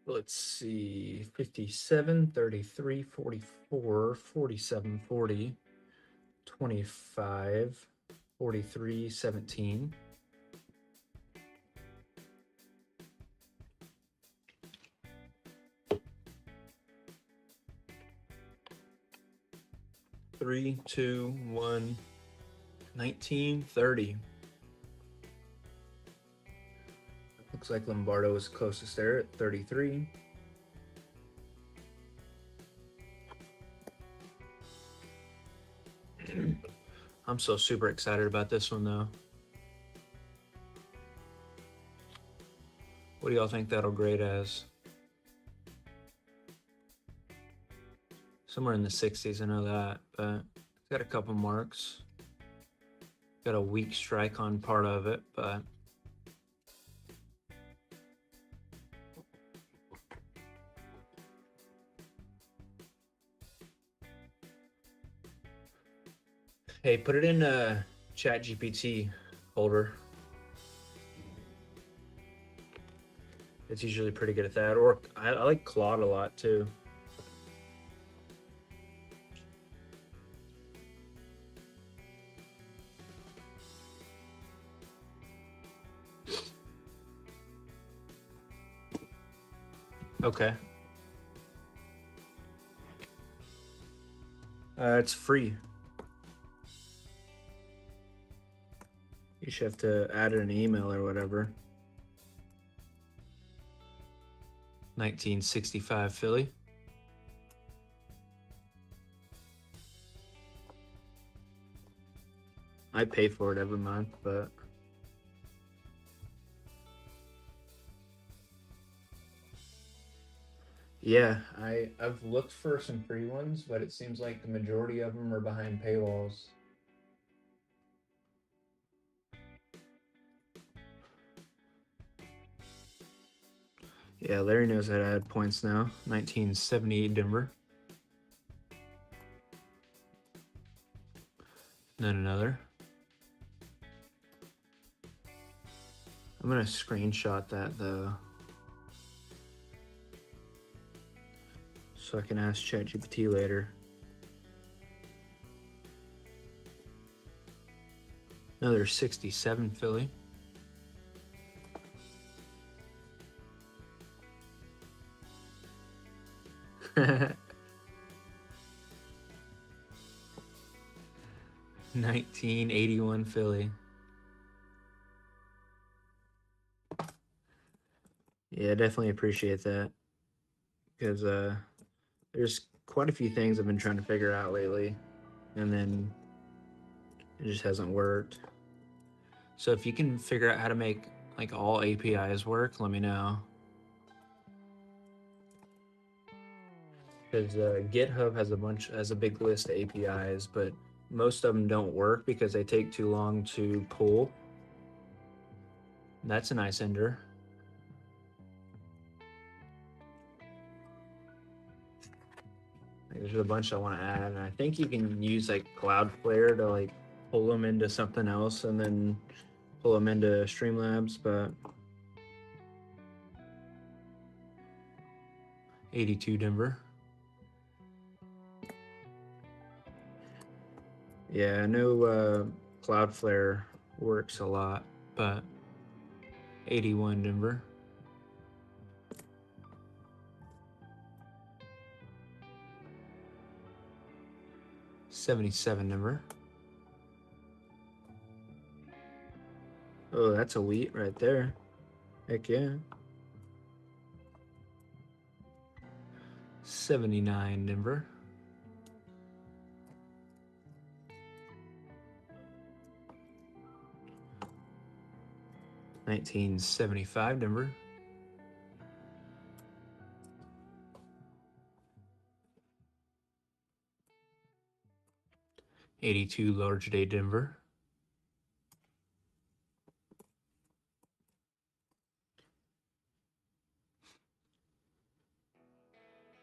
Let's see, 57, 33, 44, 47, 40, 25, 43, 17. Three, 2, 1, 19, 30. Looks like Lombardo is closest there at 33. I'm so super excited about this one though. What do y'all think that'll grade as? Somewhere in the 60s, I know that, but it's got a couple marks. Got a weak strike on part of it, but hey, put it in a chat GPT folder. It's usually pretty good at that. Or I like Claude a lot too. Okay. It's free. You should have to add an email or whatever. 1965 Philly. I pay for it every month, but yeah, I've looked for some free ones, but it seems like the majority of them are behind paywalls. Yeah, Larry knows how to add points now. 1978 Denver. Then another. I'm gonna screenshot that though, so I can ask ChatGPT later. Another 67 Philly. $19.81 Philly. Yeah, definitely appreciate that, because there's quite a few things I've been trying to figure out lately, and then it just hasn't worked. So if you can figure out how to make like all APIs work, let me know. Because GitHub has a big list of APIs, but most of them don't work because they take too long to pull. That's a nice ender. There's a bunch I want to add, and I think you can use like Cloudflare to like pull them into something else and then pull them into Streamlabs, but 82 Denver. Yeah, I know Cloudflare works a lot, but 81 Denver. $77 Denver. Oh, that's a wheat right there. Heck yeah. 79 Denver. $19.75 Denver. $82 large day Denver.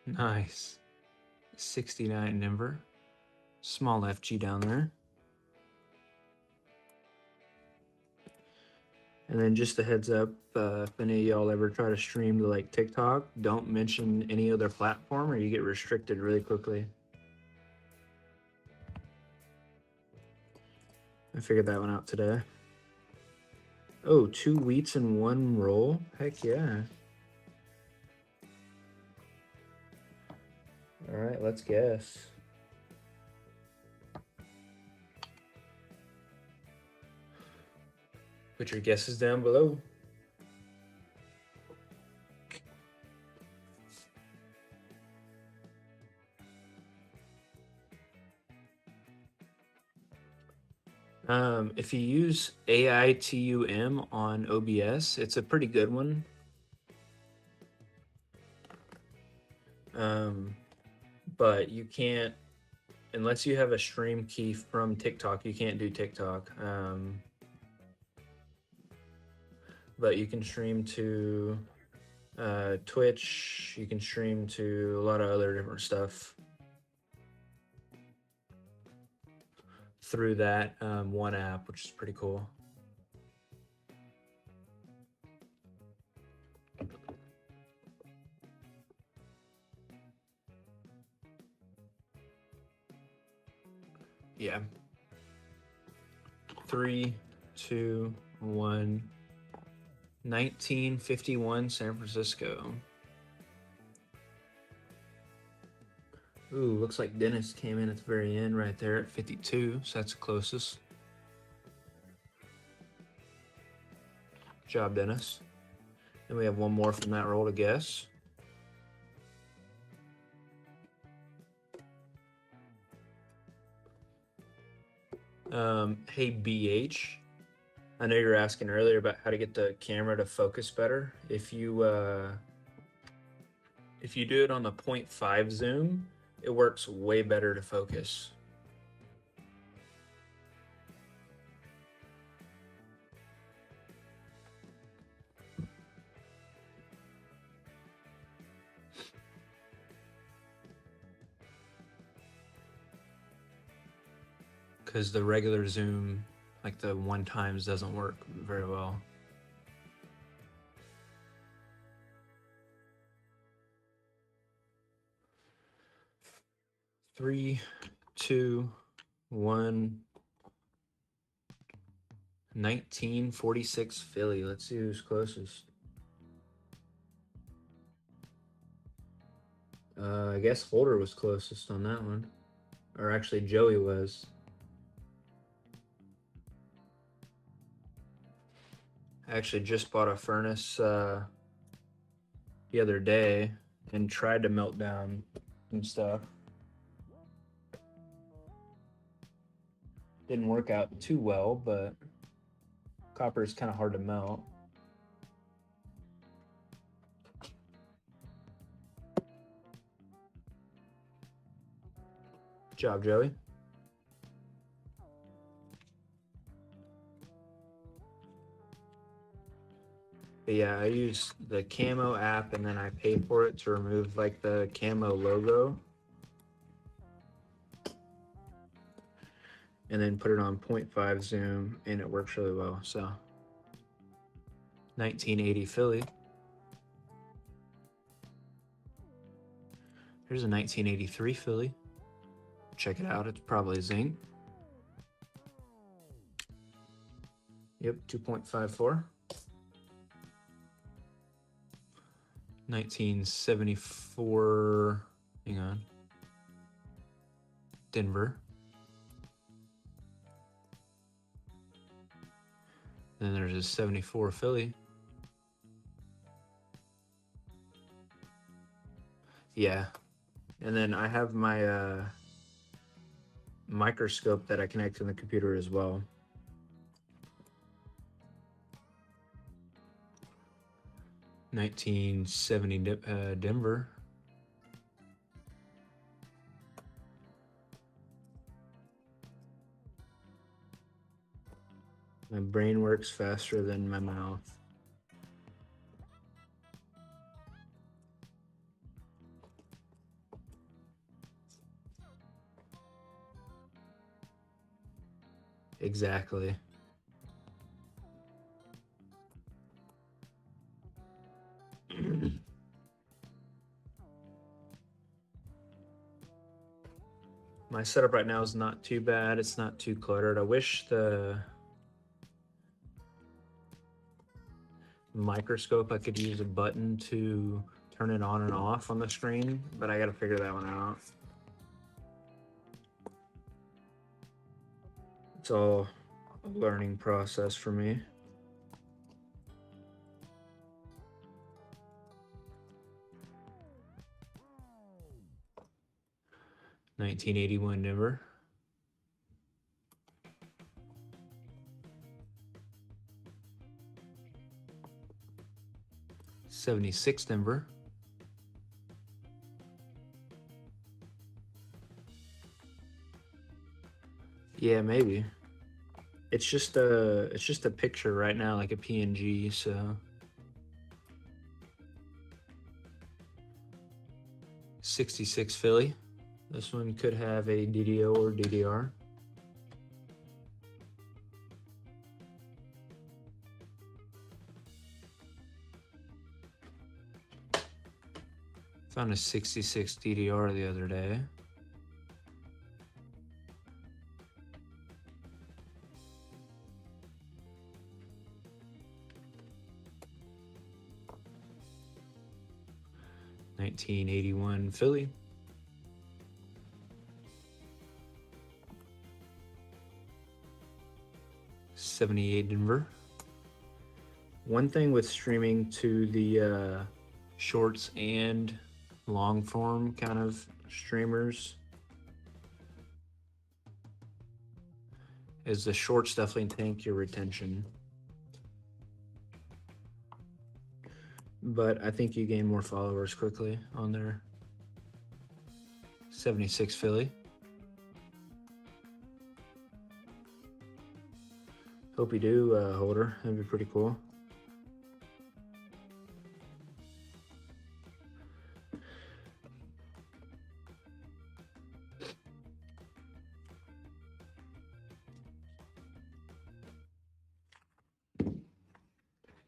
Nice. 69 Denver. Small FG down there. And then just a heads up, if any of y'all ever try to stream to like TikTok, don't mention any other platform or you get restricted really quickly. I figured that one out today. Oh, 2 wheats in 1 roll? Heck yeah. All right, let's guess. Put your guesses down below. If you use AITUM on OBS, it's a pretty good one. But you can't, unless you have a stream key from TikTok, you can't do TikTok. But you can stream to Twitch, you can stream to a lot of other different stuff through that one app, which is pretty cool. Yeah. 3, 2, 1. 1951 San Francisco. Ooh, looks like Dennis came in at the very end right there at 52, so that's the closest. Good job, Dennis. Then we have one more from that roll to guess. Hey, BH. I know you were asking earlier about how to get the camera to focus better. If you do it on the 0.5 zoom, it works way better to focus. because the regular zoom, like the 1x, doesn't work very well. Three, two, one. 1946 Philly. Let's see who's closest. I guess Holder was closest on that one. Or actually, Joey was. I actually just bought a furnace the other day and tried to melt down some stuff. Didn't work out too well, but copper is kind of hard to melt. Good job, Joey. But yeah, I use the camo app and then I pay for it to remove like the camo logo. And then put it on 0.5 zoom and it works really well. So 1980 Philly. Here's a 1983 Philly. Check it out, it's probably zinc. Yep, 2.54. 1974, hang on, Denver. Then there's a 74 Philly. Yeah, and then I have my microscope that I connect to the computer as well. $1970 Denver. My brain works faster than my mouth. Exactly. My setup right now is not too bad. It's not too cluttered. I wish the microscope, I could use a button to turn it on and off on the screen, but I got to figure that one out. It's all a learning process for me. $1981 Denver. $76 Denver. Yeah, maybe. It's just a picture right now, like a PNG, so. 66 Philly. This one could have a DDO or DDR. Found a 66 DDR the other day. $1981 Philly. $78 Denver. One thing with streaming to the shorts and long form kind of streamers is the shorts definitely tank your retention. But I think you gain more followers quickly on there. 76 Philly. Hope you do, Holder. That'd be pretty cool.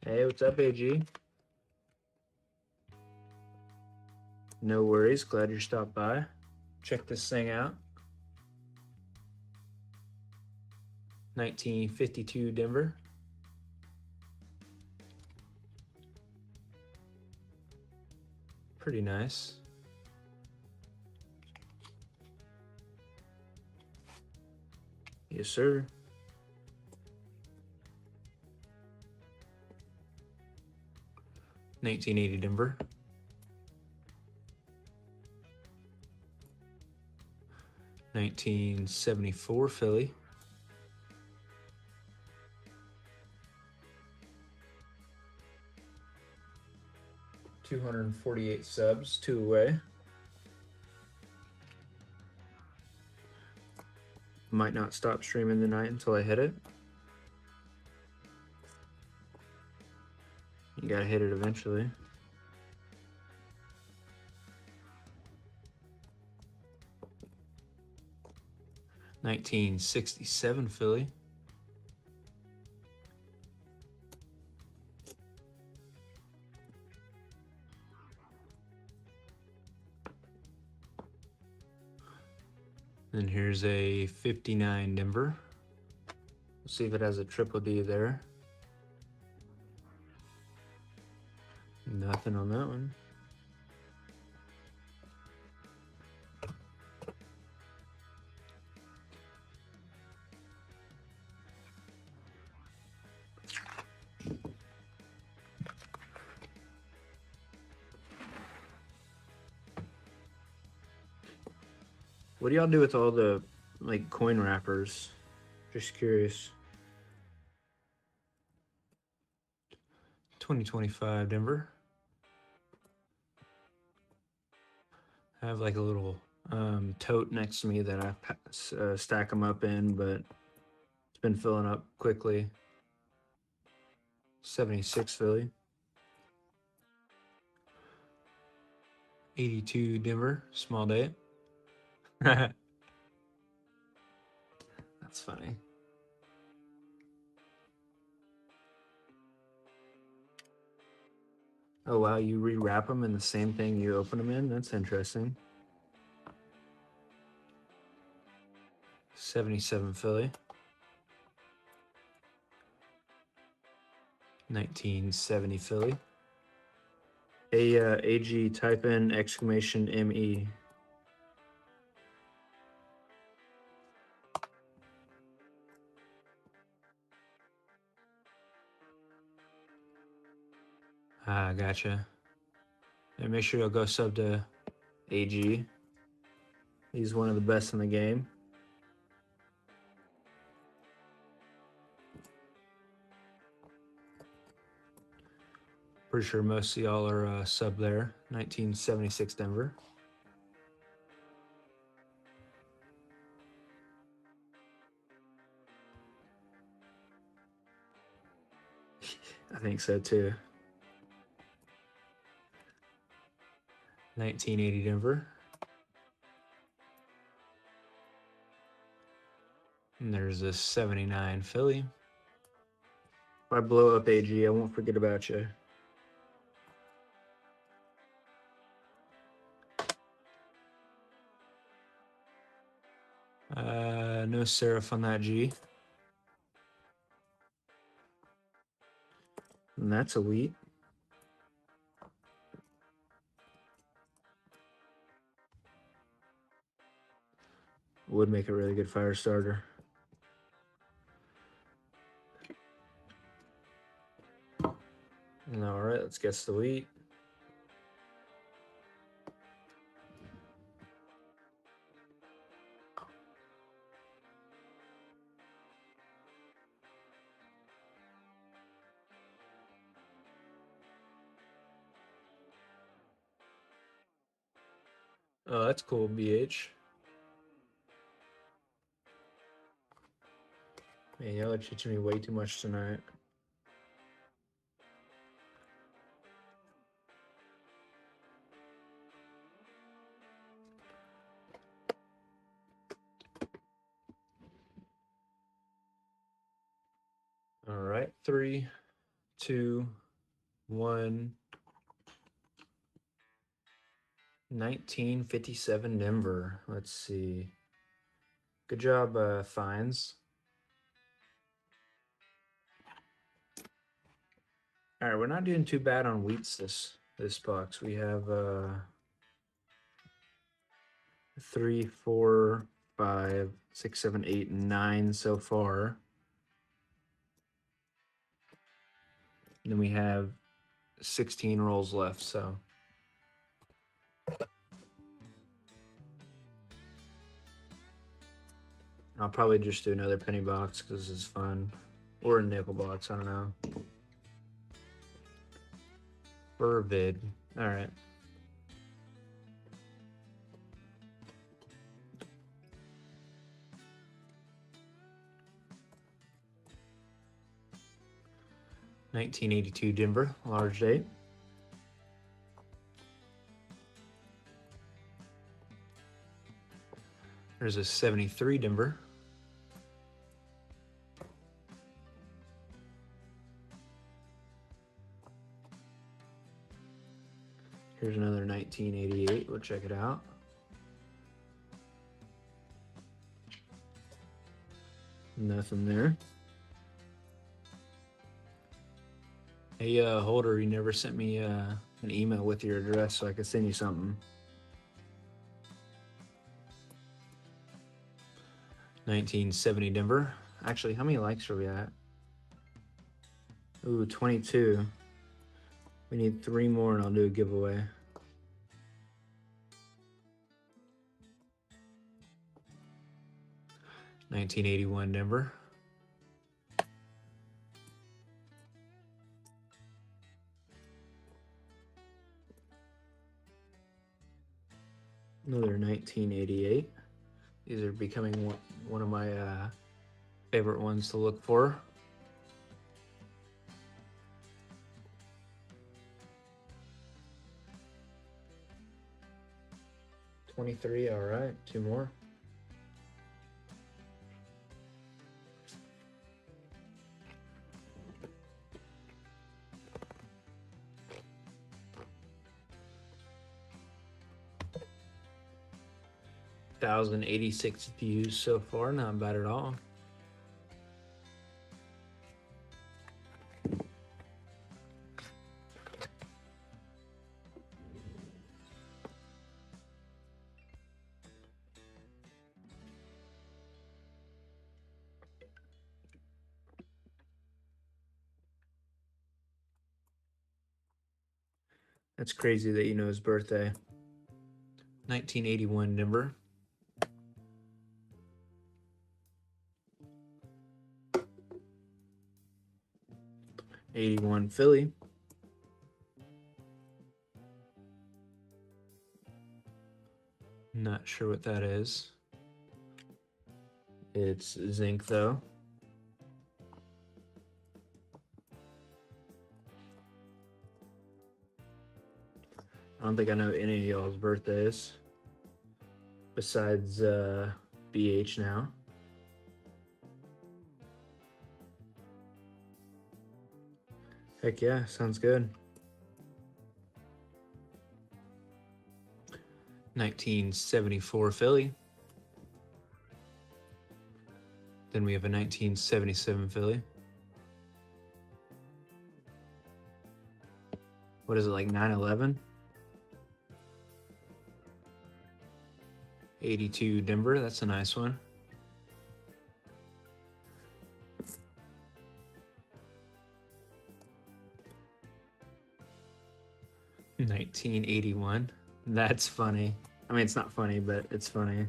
Hey, what's up, AG? No worries. Glad you stopped by. Check this thing out. 1952 Denver. Pretty nice. Yes, sir. $19.80 Denver. $19.74 Philly. $248 subs, 2 away. Might not stop streaming tonight until I hit it. You gotta hit it eventually. $19.67 Philly. Then here's a 59 Denver. Let's see if it has a triple D there. Nothing on that one. What do y'all do with all the like coin wrappers? Just curious. 2025 Denver. I have like a little tote next to me that I stack them up in, but it's been filling up quickly. 76 Philly. 82 Denver, small day. That's funny. Oh wow, you rewrap them in the same thing you open them in? That's interesting. 77 Philly. 1970 Philly. Hey, AG, type in exclamation ME. Ah, gotcha. And make sure you'll go sub to AG. He's one of the best in the game. Pretty sure most of y'all are sub there. 1976 Denver. I think so too. 1980 Denver. And there's a 79 Philly. If I blow up AG, I won't forget about you. No serif on that G. And that's a wheat. Would make a really good fire starter. All right, let's guess the wheat. Oh, that's cool, BH. Man, y'all are teaching me way too much tonight. All right, 3, 2, 1. 1957 Denver. Let's see. Good job, Fines. All right, we're not doing too bad on wheats this box. We have 3, 4, 5, 6, 7, 8, 9 so far. And then we have 16 rolls left, so. I'll probably just do another penny box because this is fun. Or a nickel box, I don't know. Or a vid. All right. $19.82 Denver, large date. There's a 73 Denver. Here's another 1988. We'll check it out. Nothing there. Hey, Holder, you never sent me an email with your address so I could send you something. 1970 Denver. Actually, how many likes are we at? Ooh, 22. We need 3 more and I'll do a giveaway. $19.81 Denver. Another 1988. These are becoming one of my favorite ones to look for. $23, all right, 2 more. $1,086 views so far, not bad at all. That's crazy that you know his birthday. 1981 Denver. '81 Philly. Not sure what that is. It's zinc though. I don't think I know any of y'all's birthdays besides BH now. Heck yeah, sounds good. 1974 Philly. Then we have a 1977 Philly. What is it, like 9/11? 82 Denver, that's a nice one. $19.81. That's funny. I mean, it's not funny, but it's funny.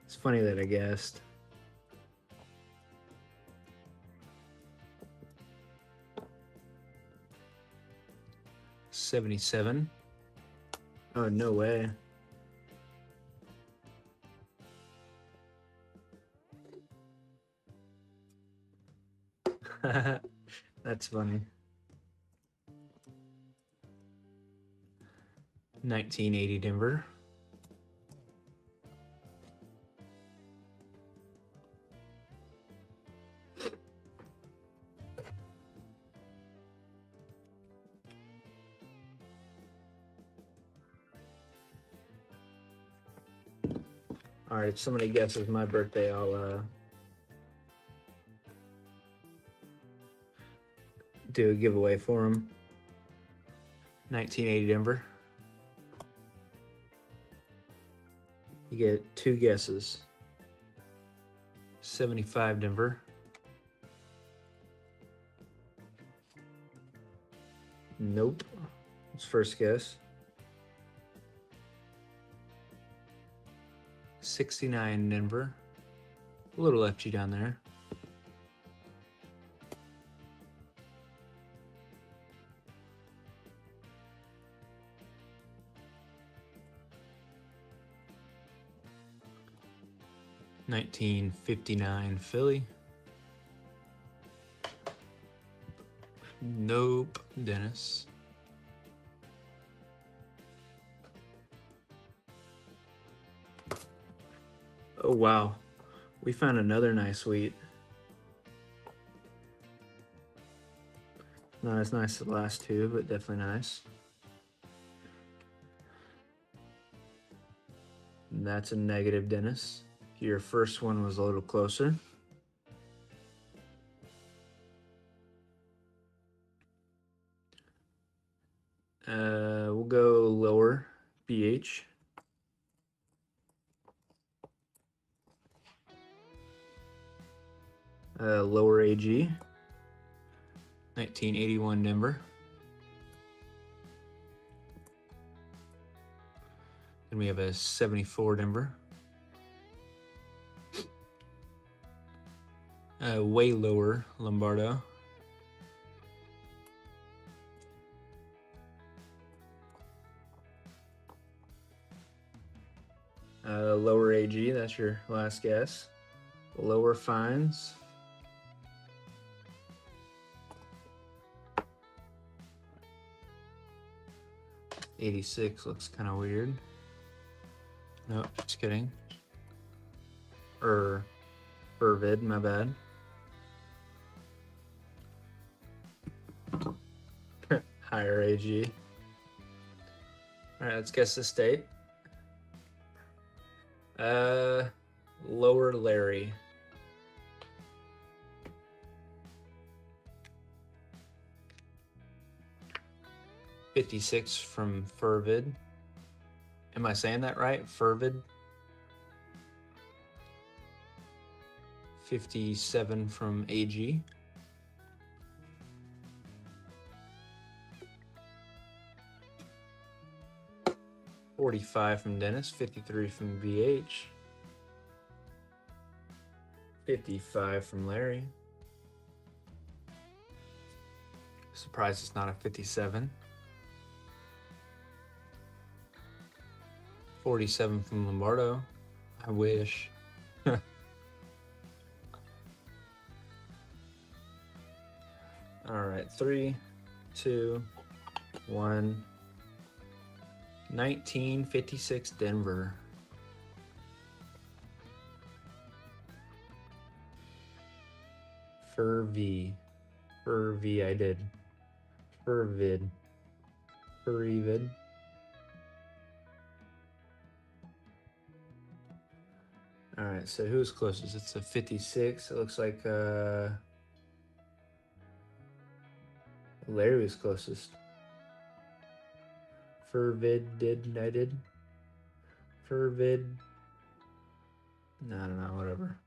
It's funny that I guessed. $77. Oh, no way. That's funny. 1980 Denver. All right, if somebody guesses my birthday, I'll do a giveaway for them. 1980 Denver. You get 2 guesses. 75 Denver. Nope. It's first guess. 69 Denver. A little FG down there. $19.59 Philly. Nope, Dennis. Oh wow, we found another nice wheat. Not as nice as the last 2, but definitely nice. And that's a negative, Dennis. Your first one was a little closer. We'll go lower, BH. Lower AG. 1981 Denver. Then we have a 74 Denver. Way lower Lombardo. Lower AG, that's your last guess. Lower fines. '86 looks kind of weird. Nope, just kidding. Vid, my bad. Higher AG. All right, let's guess the state. Lower Larry. $56 from Furvid. Am I saying that right? Furvid. 57 from AG. $45 from Dennis. 53 from BH. 55 from Larry. Surprised it's not a 57. 47 from Lombardo. I wish. All right, 3, 2, 1. 1956 Denver. Furv. I did. Furvid. Furvid. All right, so who's closest? It's a 56. It looks like Larry was closest. Furvid I did. Furvid. No, I don't know, whatever.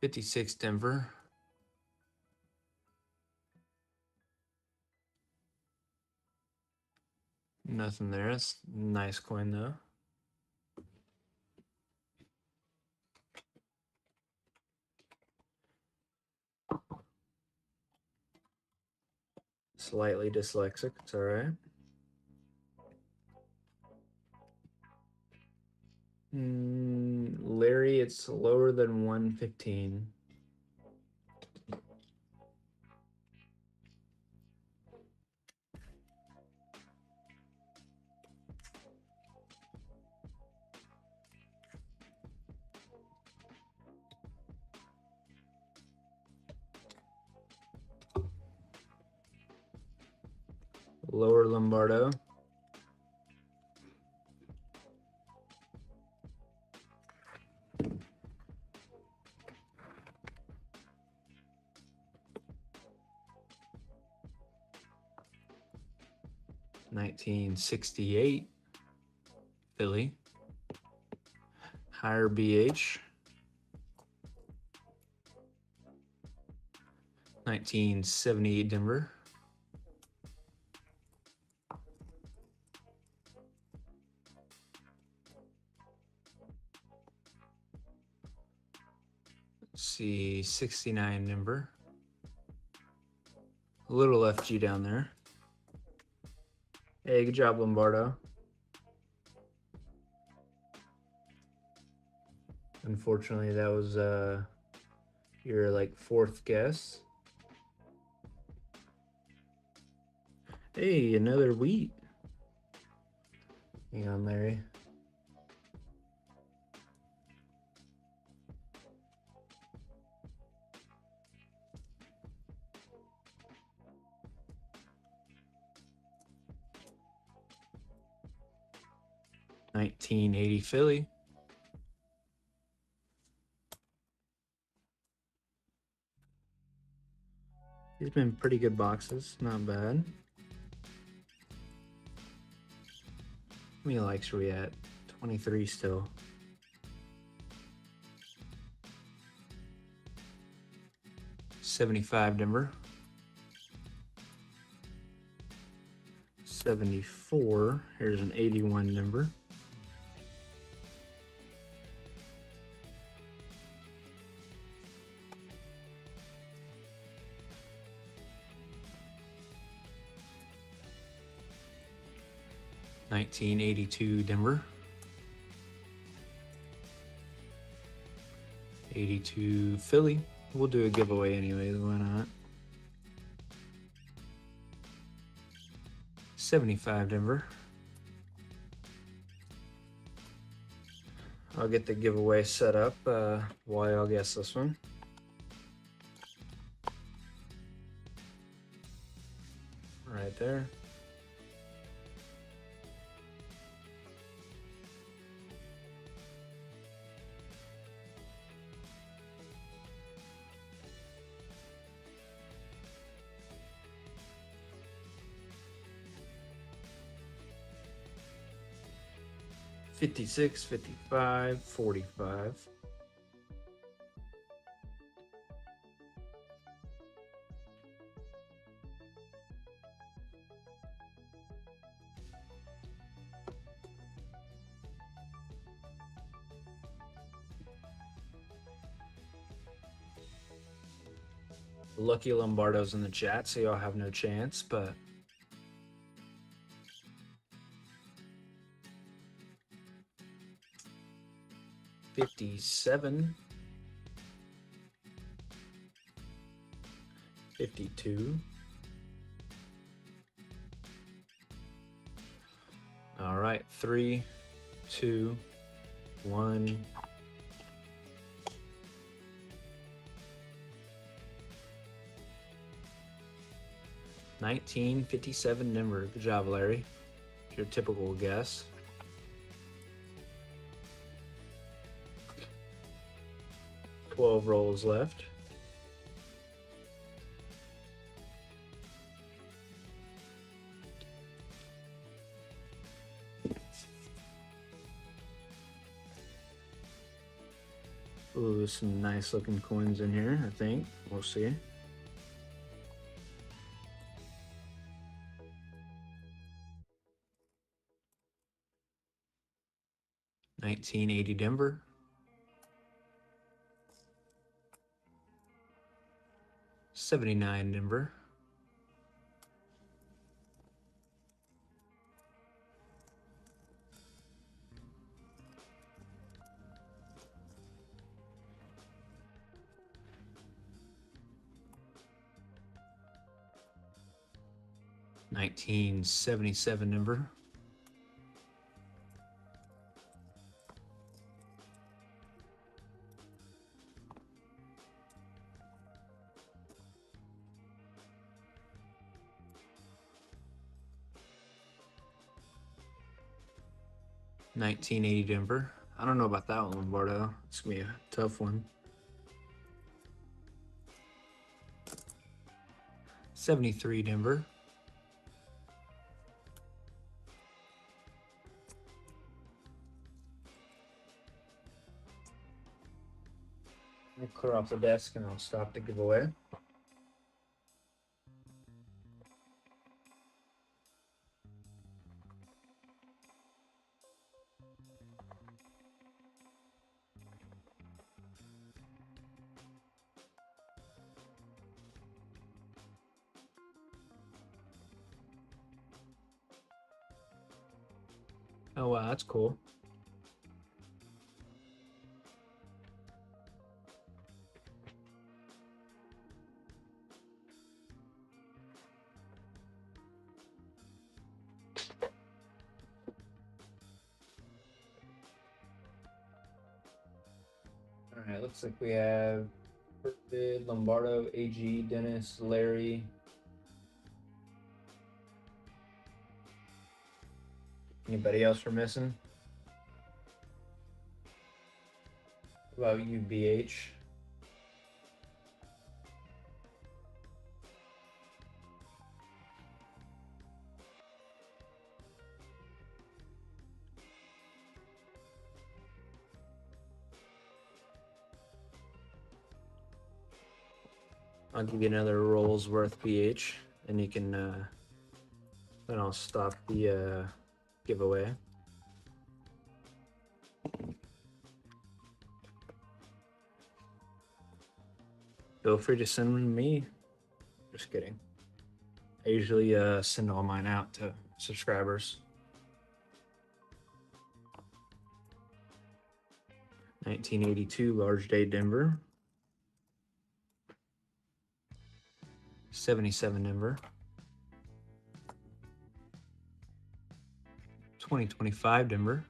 $56 Denver. Nothing there. It's a nice coin though. Slightly dyslexic, it's all right. Larry, it's lower than 115. Lower Lombardo. 1968 Philly. Higher BH. 1978 Denver. Let's see, 69 Denver. A little FG down there. Hey, good job, Lombardo. Unfortunately, that was your like fourth guess. Hey, another wheat. Hang on, Larry. $19.80 Philly. These have been pretty good boxes, not bad. How many likes are we at? 23 still. $75 Denver. 74. Here's an 81 Denver. $19.82 Denver. 82 Philly. We'll do a giveaway anyways, why not? 75 Denver. I'll get the giveaway set up while y'all guess this one. Right there. $56, $55, $45. Lucky Lombardo's in the chat, so y'all have no chance, but $57, $52. All right, 3, 2, 1. $19.57 Denver. Good job, Larry. Your typical guess. $12 rolls left. Ooh, some nice looking coins in here, I think. We'll see. $19.80 Denver. $79 Denver. $19.77 Denver. $19.80 Denver. I don't know about that one, Lombardo. It's gonna be a tough one. $73 Denver. I'll clear off the desk and I'll stop the giveaway. Oh wow, that's cool. All right, looks like we have Perfid, Lombardo, AG, Dennis, Larry. Anybody else we're missing? What about you, BH? I'll give you another roll's worth, BH, and you can then I'll stop the giveaway. Feel free to send me. Just kidding. I usually send all mine out to subscribers. 1982 large day Denver. 77 Denver. 2025 Denver.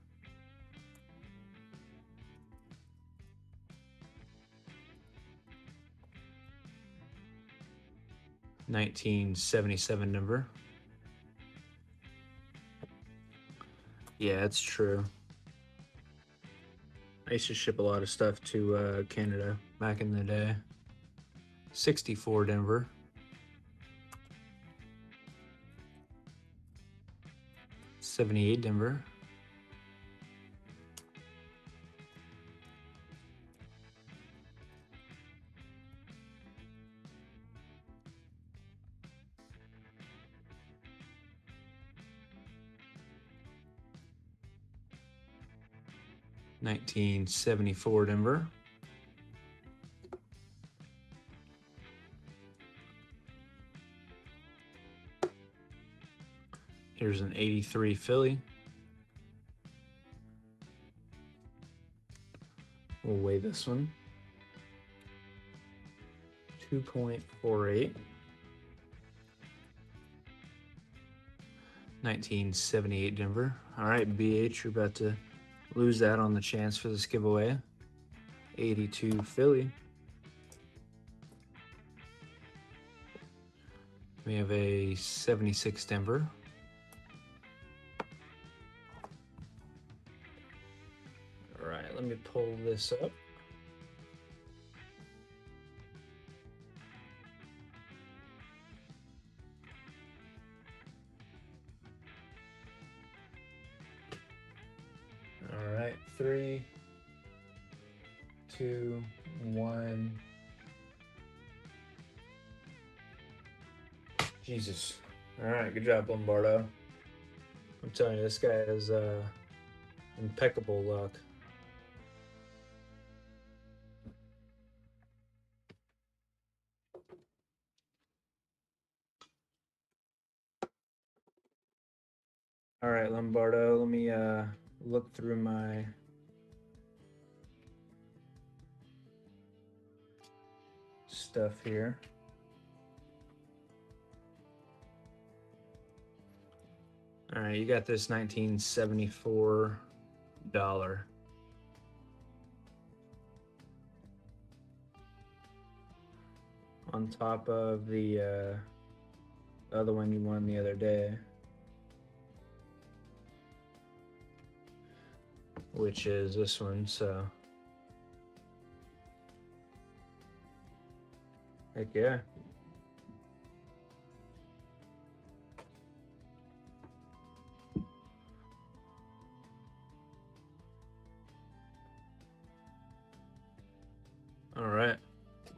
1977 Denver. Yeah, it's true. I used to ship a lot of stuff to Canada back in the day. 64 Denver. 78 Denver. 1974 Denver. Here's an 83 Philly. We'll weigh this one. 2.48. 1978 Denver. All right, BH, you're about to lose that on the chance for this giveaway. 82 Philly. We have a 76 Denver. All right, let me pull this up. All right, 3, 2, 1. Jesus. All right, good job, Lombardo. I'm telling you, this guy has impeccable luck. All right, Lombardo, let me look through my stuff here. All right, you got this 1974 dollar. On top of the other one you won the other day, which is this one. So heck yeah. All right.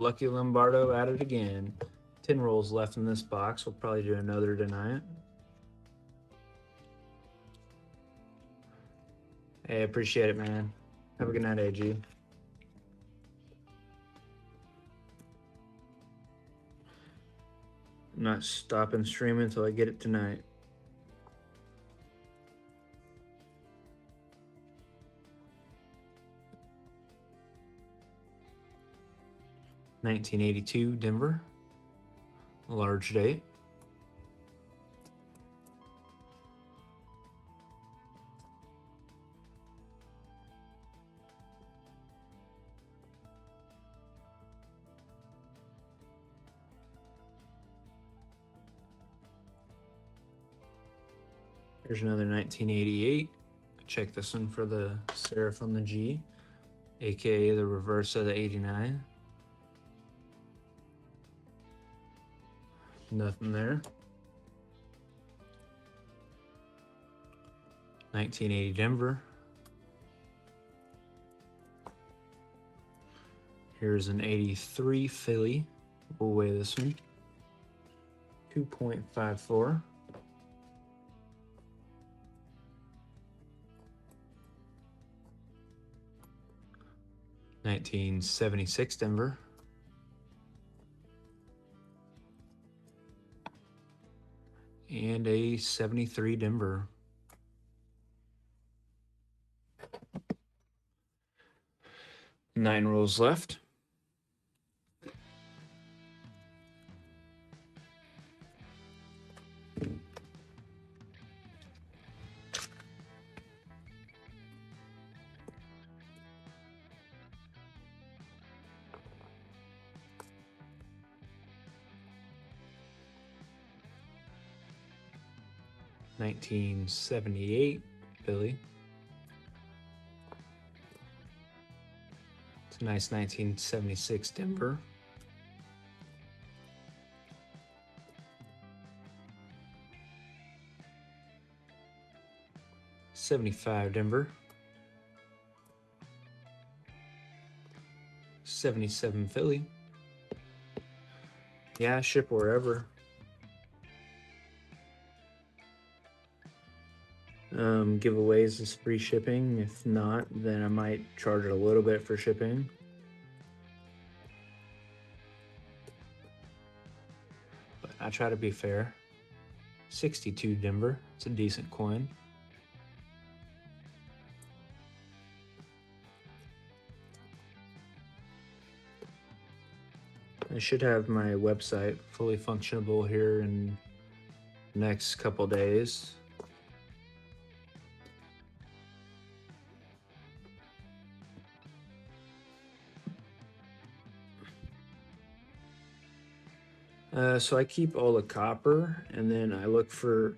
Lucky Lombardo at it again. 10 rolls left in this box. We'll probably do another tonight. Hey, appreciate it, man. Have a good night, AG. I'm not stopping streaming until I get it tonight. $19.82 Denver. Large date. Here's another 1988. Check this one for the serif on the G, aka the reverse of the 89. Nothing there. 1980 Denver. Here's an 83 Philly. We'll weigh this one. 2.54. $19.76 Denver. And a 73 Denver. Nine rolls left. $19.78 Philly. It's a nice 1976 Denver. $75 Denver. 77 Philly. Yeah, ship wherever. Giveaways is free shipping. If not, then I might charge it a little bit for shipping. But I try to be fair. 62 Denver. It's a decent coin. I should have my website fully functionable here in the next couple days. So I keep all the copper, and then I look for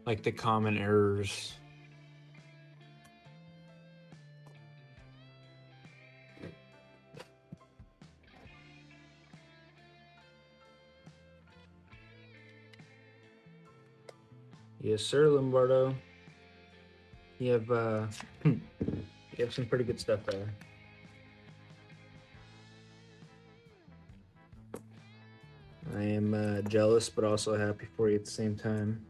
like the common errors. Yes, sir, Lombardo. You have some pretty good stuff there. I am jealous, but also happy for you at the same time.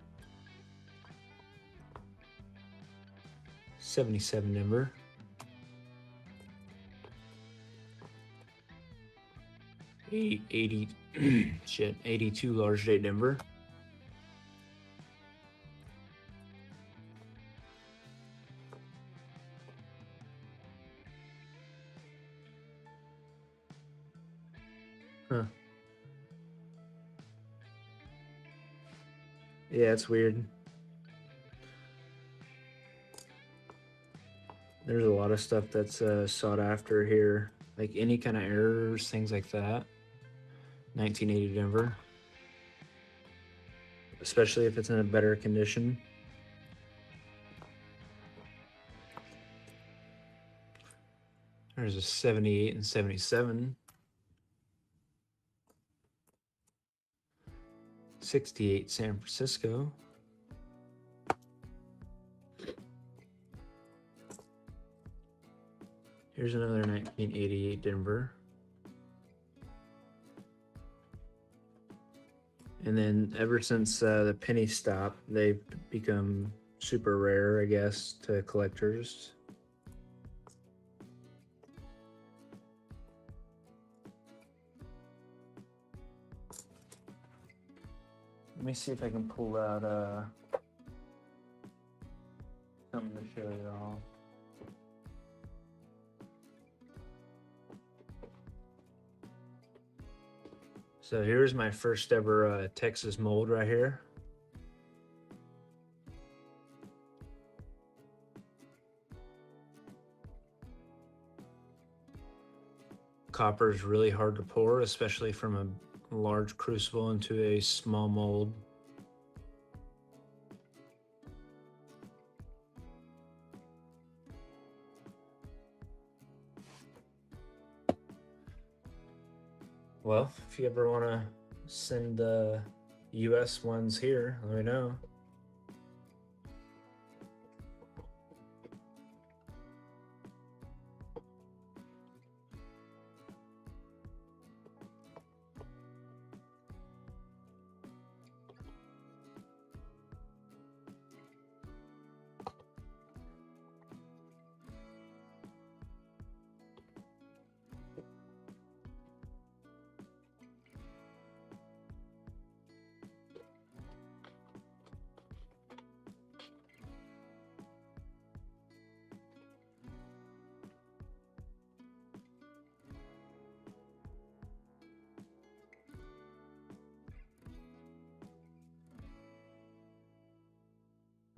77 Denver. Shit, 82 large date Denver. Huh. Yeah, it's weird. There's a lot of stuff that's sought after here, like any kind of errors, things like that. 1980 Denver, especially if it's in a better condition. There's a 78 and 77. 68 San Francisco. Here's another 1988 Denver. And then ever since the penny stop, they've become super rare, I guess, to collectors. Let me see if I can pull out something to show you all. So here's my first ever Texas mold right here. Copper is really hard to pour, especially from a large crucible into a small mold. Well, if you ever want to send the US ones here, let me know.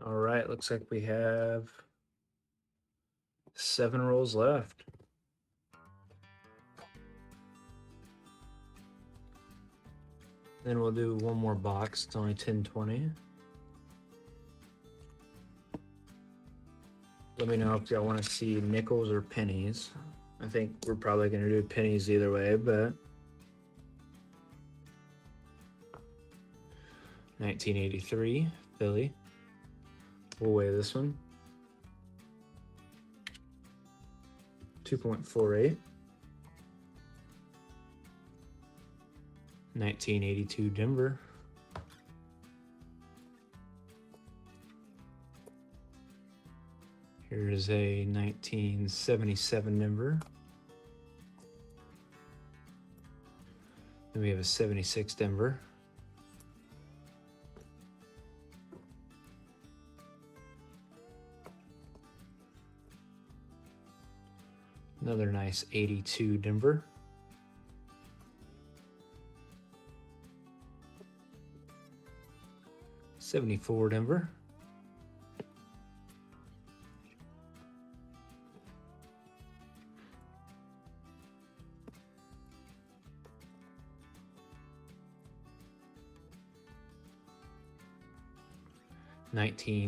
All right, looks like we have 7 rolls left. Then we'll do one more box. It's only 1020. Let me know if y'all want to see nickels or pennies. I think we're probably going to do pennies either way, but 1983 Philly. We'll weigh this one. 2.48. 1982 Denver. Here's a 1977 Denver. Then we have a 76 Denver. Another nice 82 Denver. '74 Denver.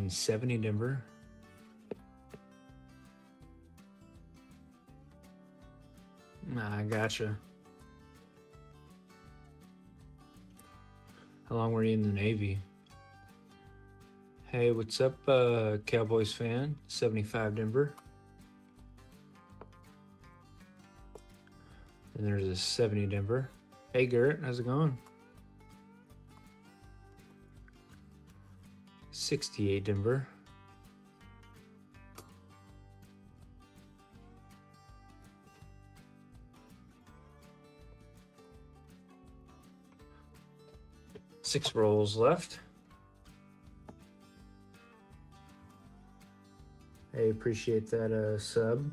'70 Denver. I gotcha. How long were you in the Navy? Hey, what's up, Cowboys fan? 75 Denver. And there's a 70 Denver. Hey, Garrett, how's it going? 68 Denver. Six rolls left. Hey, appreciate that sub.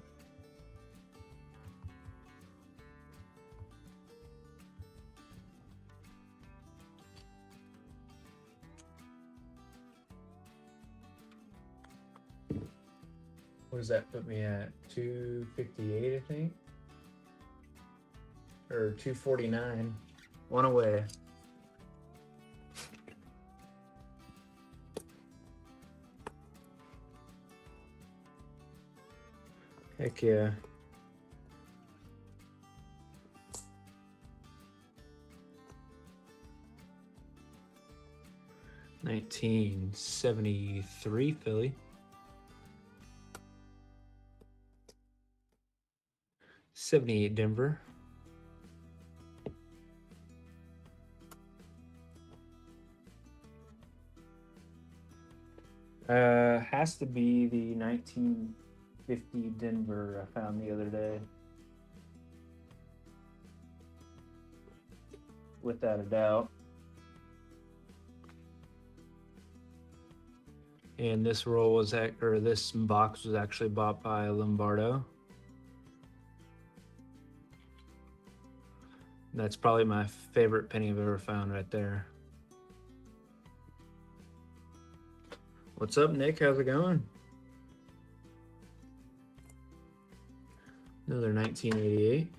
What does that put me at? 258, I think? Or 249. One away. Heck yeah. '73 Philly. 78 Denver. Has to be the 1950 Denver I found the other day. Without a doubt. And this roll was this box was actually bought by Lombardo. That's probably my favorite penny I've ever found right there. What's up, Nick? How's it going? Another 1988.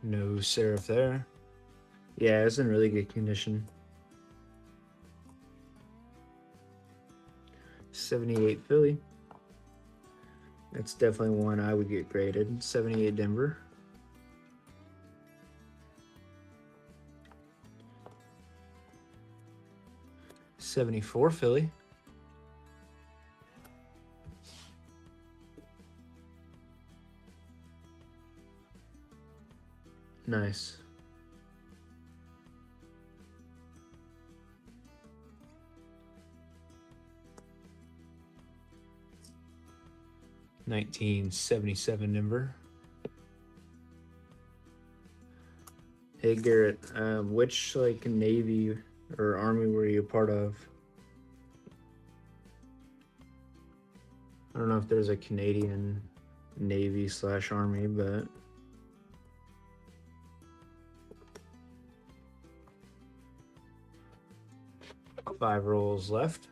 No serif there. Yeah, it's in really good condition. 78 Philly. That's definitely one I would get graded. 78 Denver. '74 Philly. Nice. '77 Denver. Hey Garrett, which like Navy or Army were you a part of? I don't know if there's a Canadian Navy / Army, but 5 rolls left.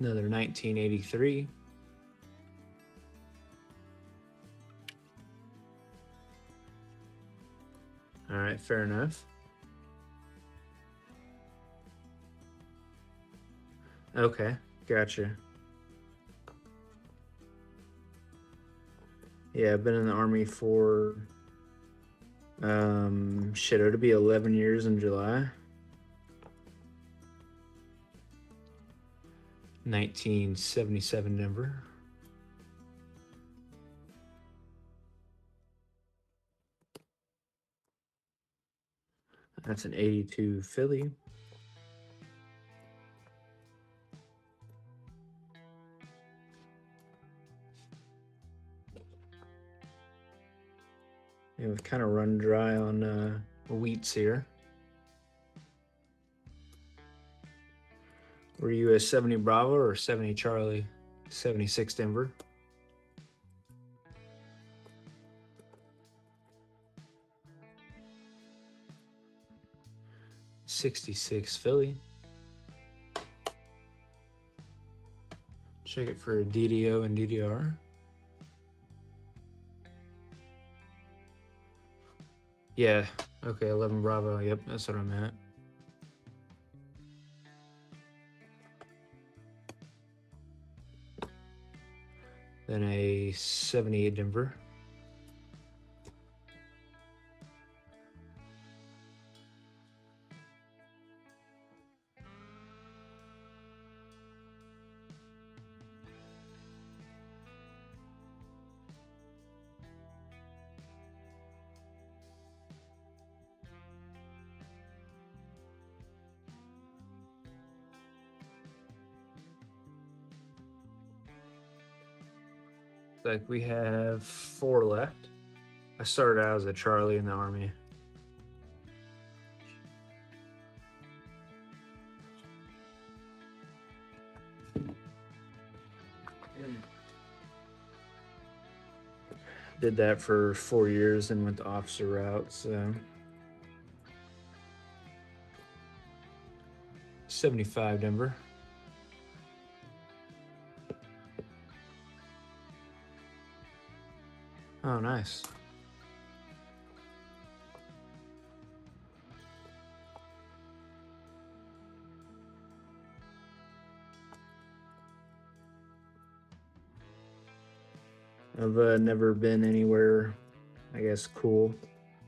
Another 1983. All right, fair enough. Okay, gotcha. Yeah, I've been in the Army for it'll be 11 years in July. 1977 Denver. That's an 82 Philly. Yeah, we've kind of run dry on wheats here. Were you a 70 Bravo or 70 Charlie? 76 Denver. '66 Philly. Check it for DDO and DDR. Yeah, okay, 11 Bravo. Yep, that's what I'm at. Then a 78 Denver. Like we have 4 left. I started out as a Charlie in the Army. Did that for 4 years and went the officer route, so 75 Denver. Oh, nice. I've never been anywhere, I guess, cool.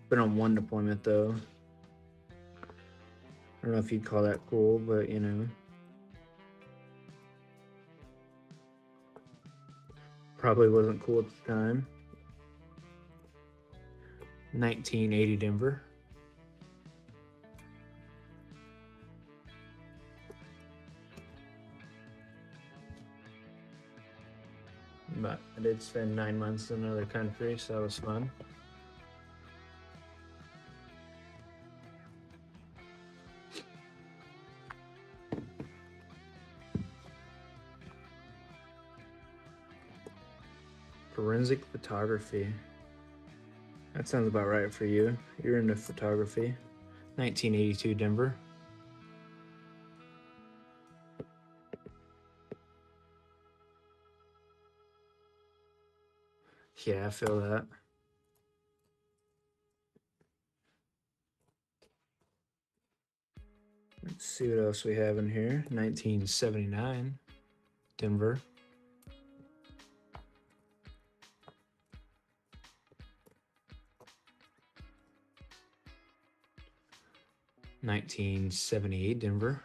Been on 1 deployment, though. I don't know if you'd call that cool, but you know. Probably wasn't cool at the time. 1980 Denver. But I did spend 9 months in another country, so that was fun. Forensic photography. That sounds about right for you. You're into photography. 1982 Denver. Yeah, I feel that. Let's see what else we have in here. 1979 Denver. $1978 Denver.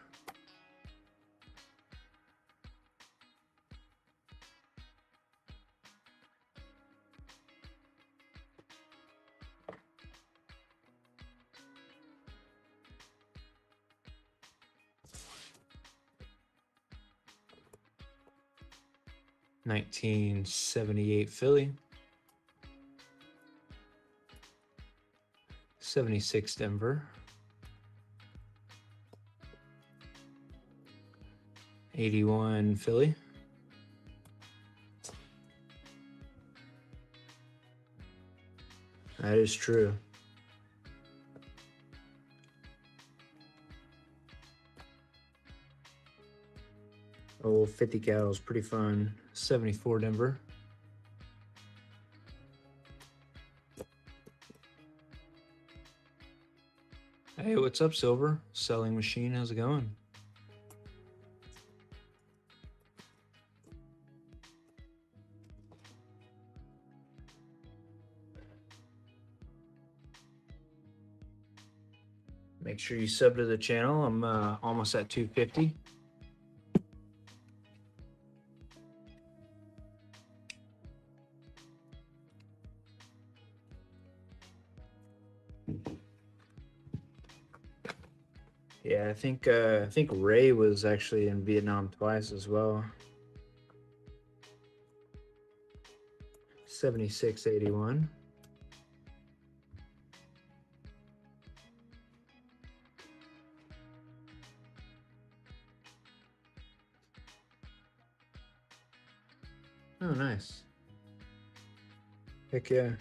$1978 Philly. 76 Denver. 81 Philly. That is true. Oh, 50 cal is pretty fun. 74 Denver. Hey, what's up, Silver? Selling machine, how's it going? Make sure you sub to the channel. I'm almost at 250. Yeah, I think Ray was actually in Vietnam twice as well. 7681. Oh, nice. Heck yeah.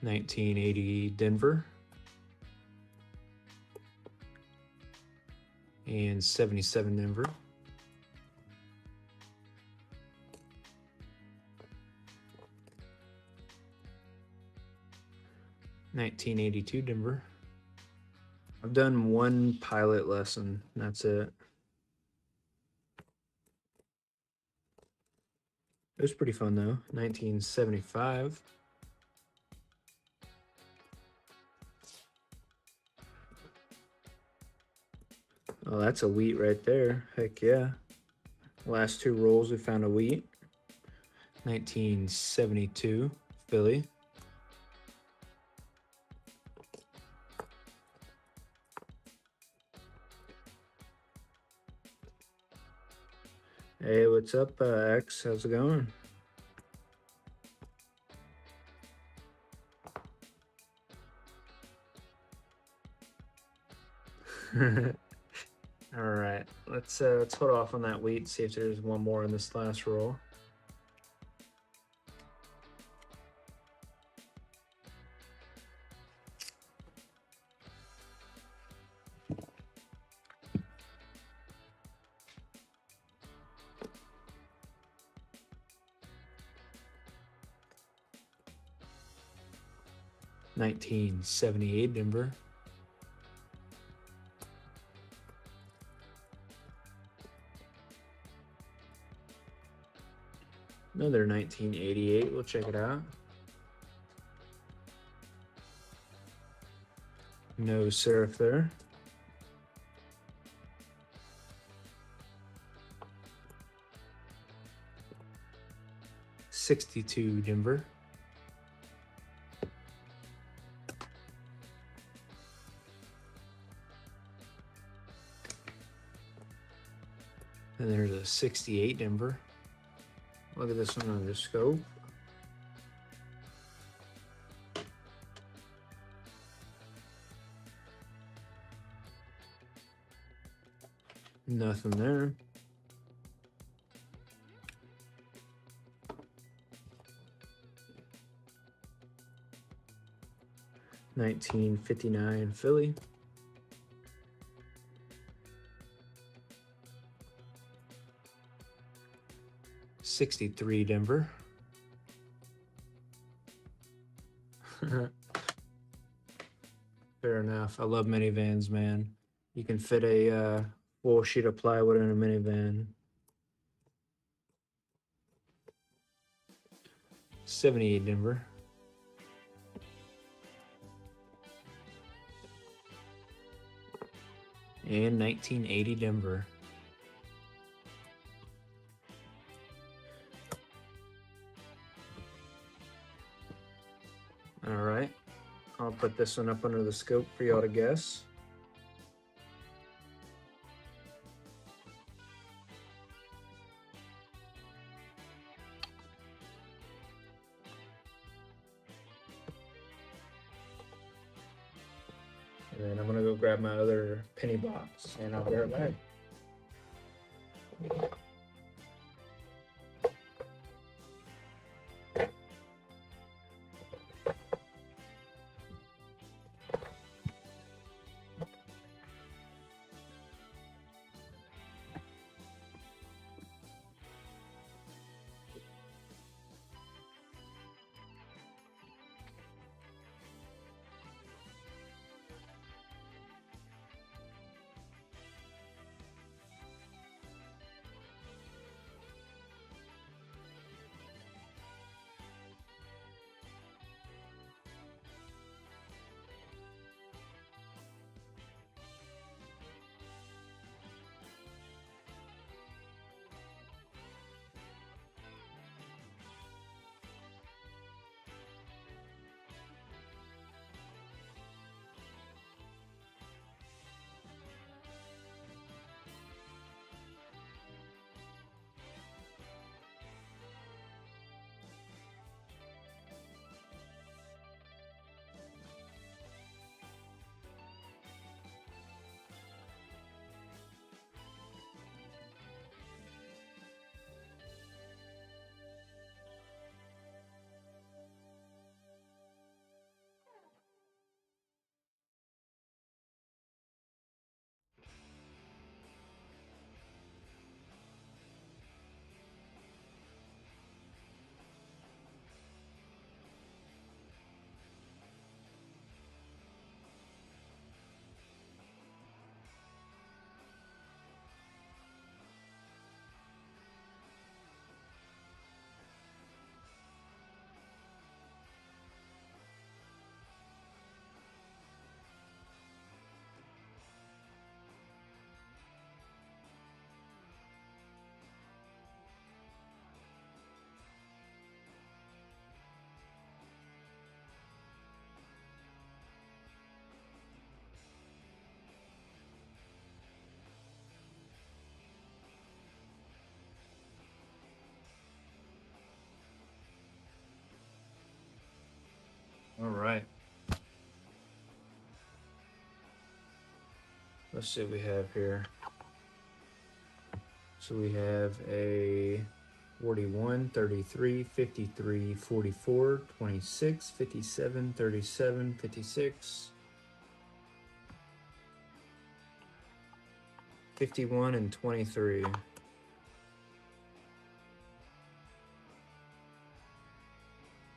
1980 Denver. And 77 Denver. $1982 Denver. I've done one pilot lesson. That's it. It was pretty fun though. 1975. Oh, that's a wheat right there. Heck yeah. Last two rolls we found a wheat. 1972 Philly. Hey, what's up, X? How's it going? All right, let's hold off on that wheat. See if there's one more in this last roll. $1978 Denver. Another 1988. We'll check it out. No serif there. $62 Denver. And there's a 68 Denver. Look at this one under the scope. Nothing there. $19.59 Philly. $63 Denver. Fair enough. I love minivans, man. You can fit a full sheet of plywood in a minivan. 78 Denver. And 1980 Denver. All right. I'll put this one up under the scope for y'all to guess. And then I'm gonna go grab my other penny box and I'll be right back. All right. Let's see what we have here. So we have a 41, 33, 53, 44, 26, 57, 37, 56, 51, and 23.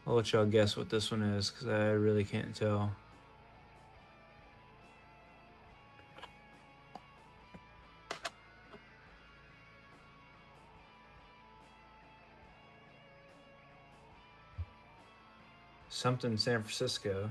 I'll let y'all guess what this one is because I really can't tell. Something San Francisco.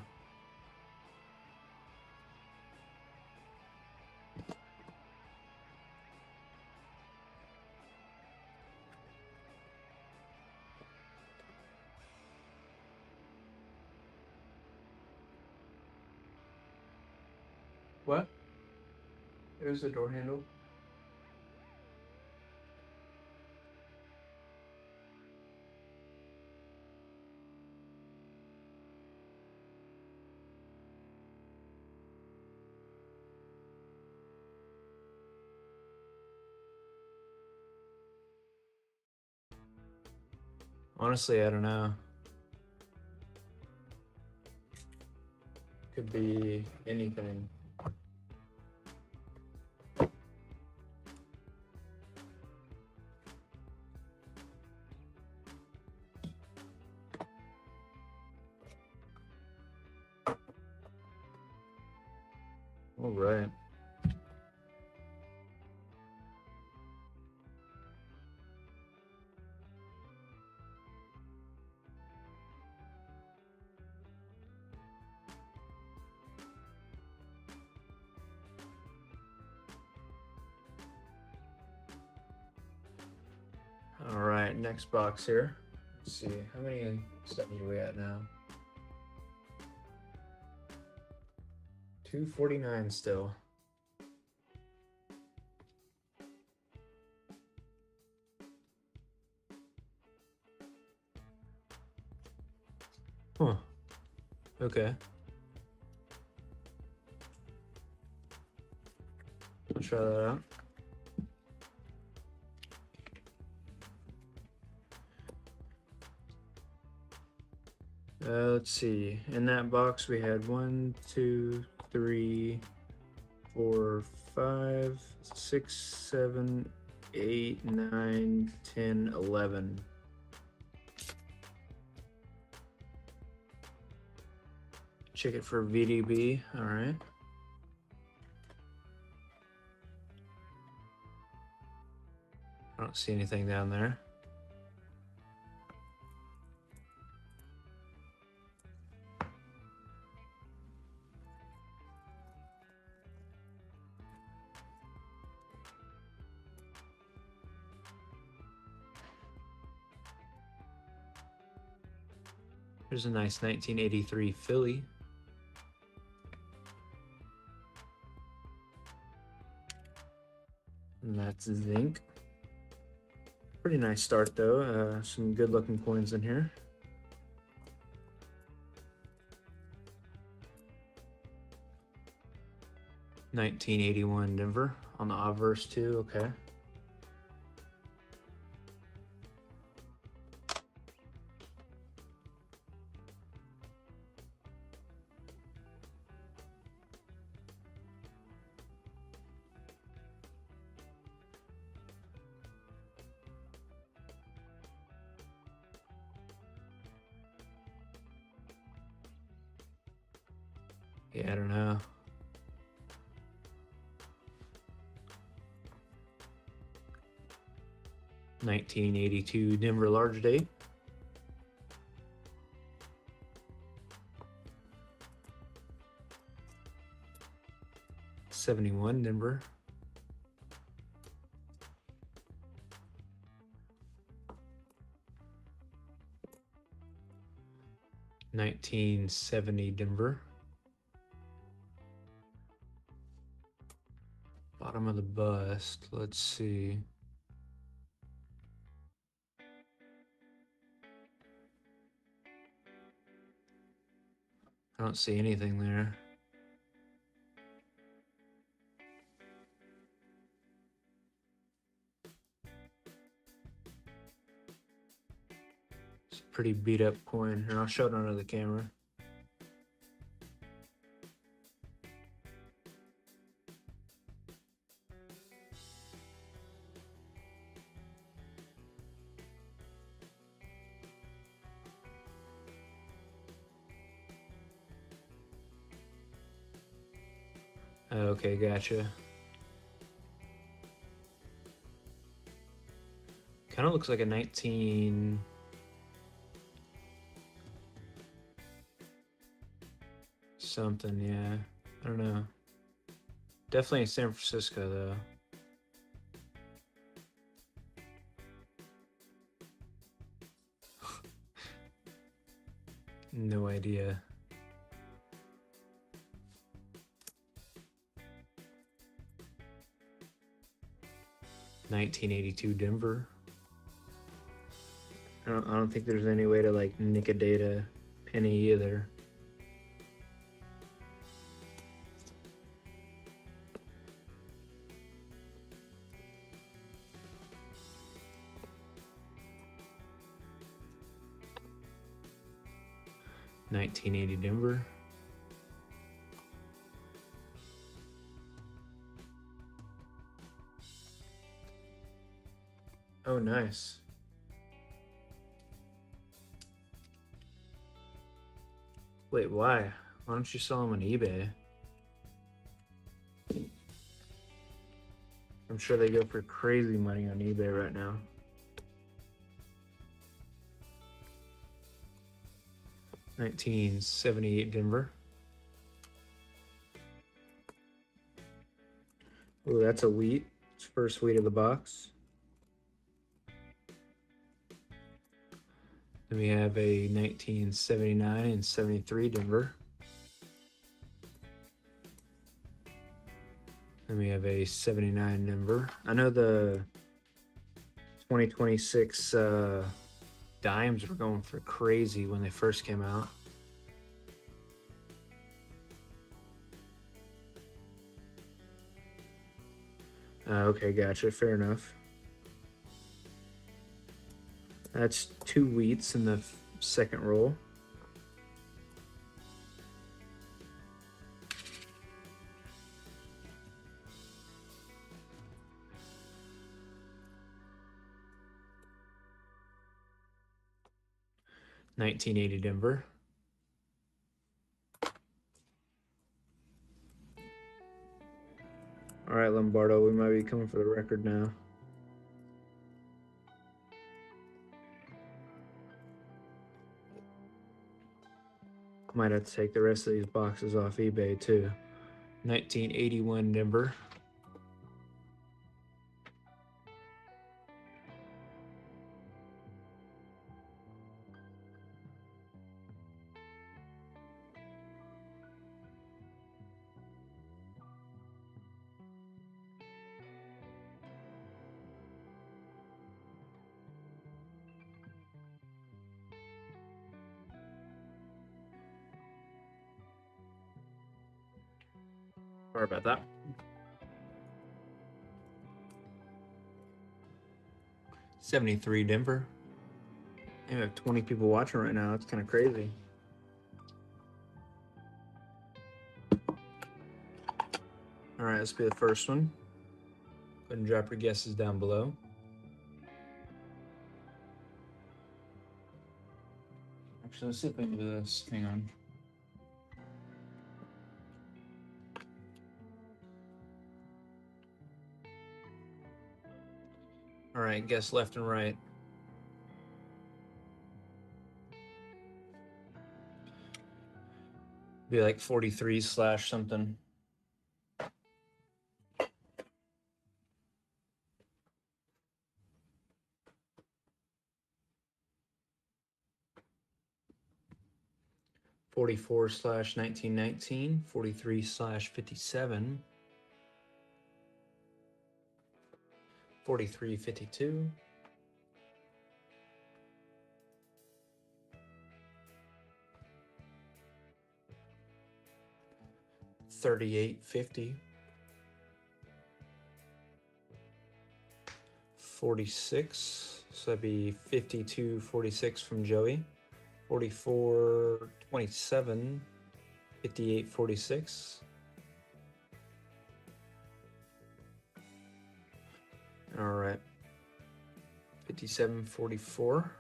What? There's the door handle. Honestly, I don't know. Could be anything. All right. All right, next box here. Let's see, how many seconds are we at now? 249 still. Huh. Okay. I'll try that out. Let's see. In that box, we had 1, 2, 3, 4, 5, 6, 7, 8, 9, 10, 11. Check it for VDB. All right. I don't see anything down there. There's a nice 1983 Philly. And that's zinc. Pretty nice start though. Some good looking coins in here. $19.81 Denver on the obverse too. Okay. Yeah, I don't know. $19.82 Denver large date. $71 Denver. $19.70 Denver. Bottom of the bust. Let's see. I don't see anything there. It's a pretty beat up coin. Here, I'll show it under the camera. Okay, gotcha. Kind of looks like a 19 something, yeah. I don't know. Definitely San Francisco though. No idea. 1982 Denver. I don't think there's any way to like nick a data penny either. $19.80 Denver. Oh, nice. Wait, why? Why don't you sell them on eBay? I'm sure they go for crazy money on eBay right now. $19.78 Denver. Oh, that's a wheat. It's first wheat of the box. Then we have a 1979 and 73 Denver. Then we have a 79 Denver. I know the 2026 dimes were going for crazy when they first came out. Okay, gotcha. Fair enough. That's 2 wheats in the second roll. $19.80 Denver. All right, Lombardo, we might be coming for the record now. Might have to take the rest of these boxes off eBay too. 1981 Denver. Sorry about that. $73 Denver. We have 20 people watching right now. It's kind of crazy. All right, let's be the first one. Go ahead and drop your guesses down below. Actually, let's see if I can do this. Hang on. All right, guess left and right. Be like 43 slash something. (44/1919), 43/57, 43/52, 38/50, 46. So that'd be 52/46 from Joey. 44/27, 58/46. All right. 57/44.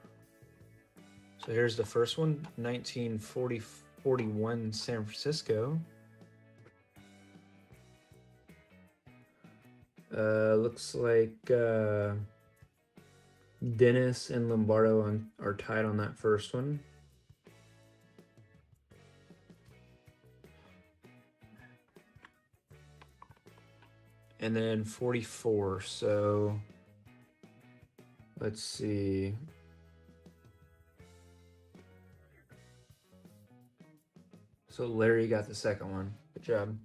So here's the first one, 1941 San Francisco. Looks like Dennis and Lombardo are tied on that first one. And then 44, so let's see. So Larry got the second one. Good job.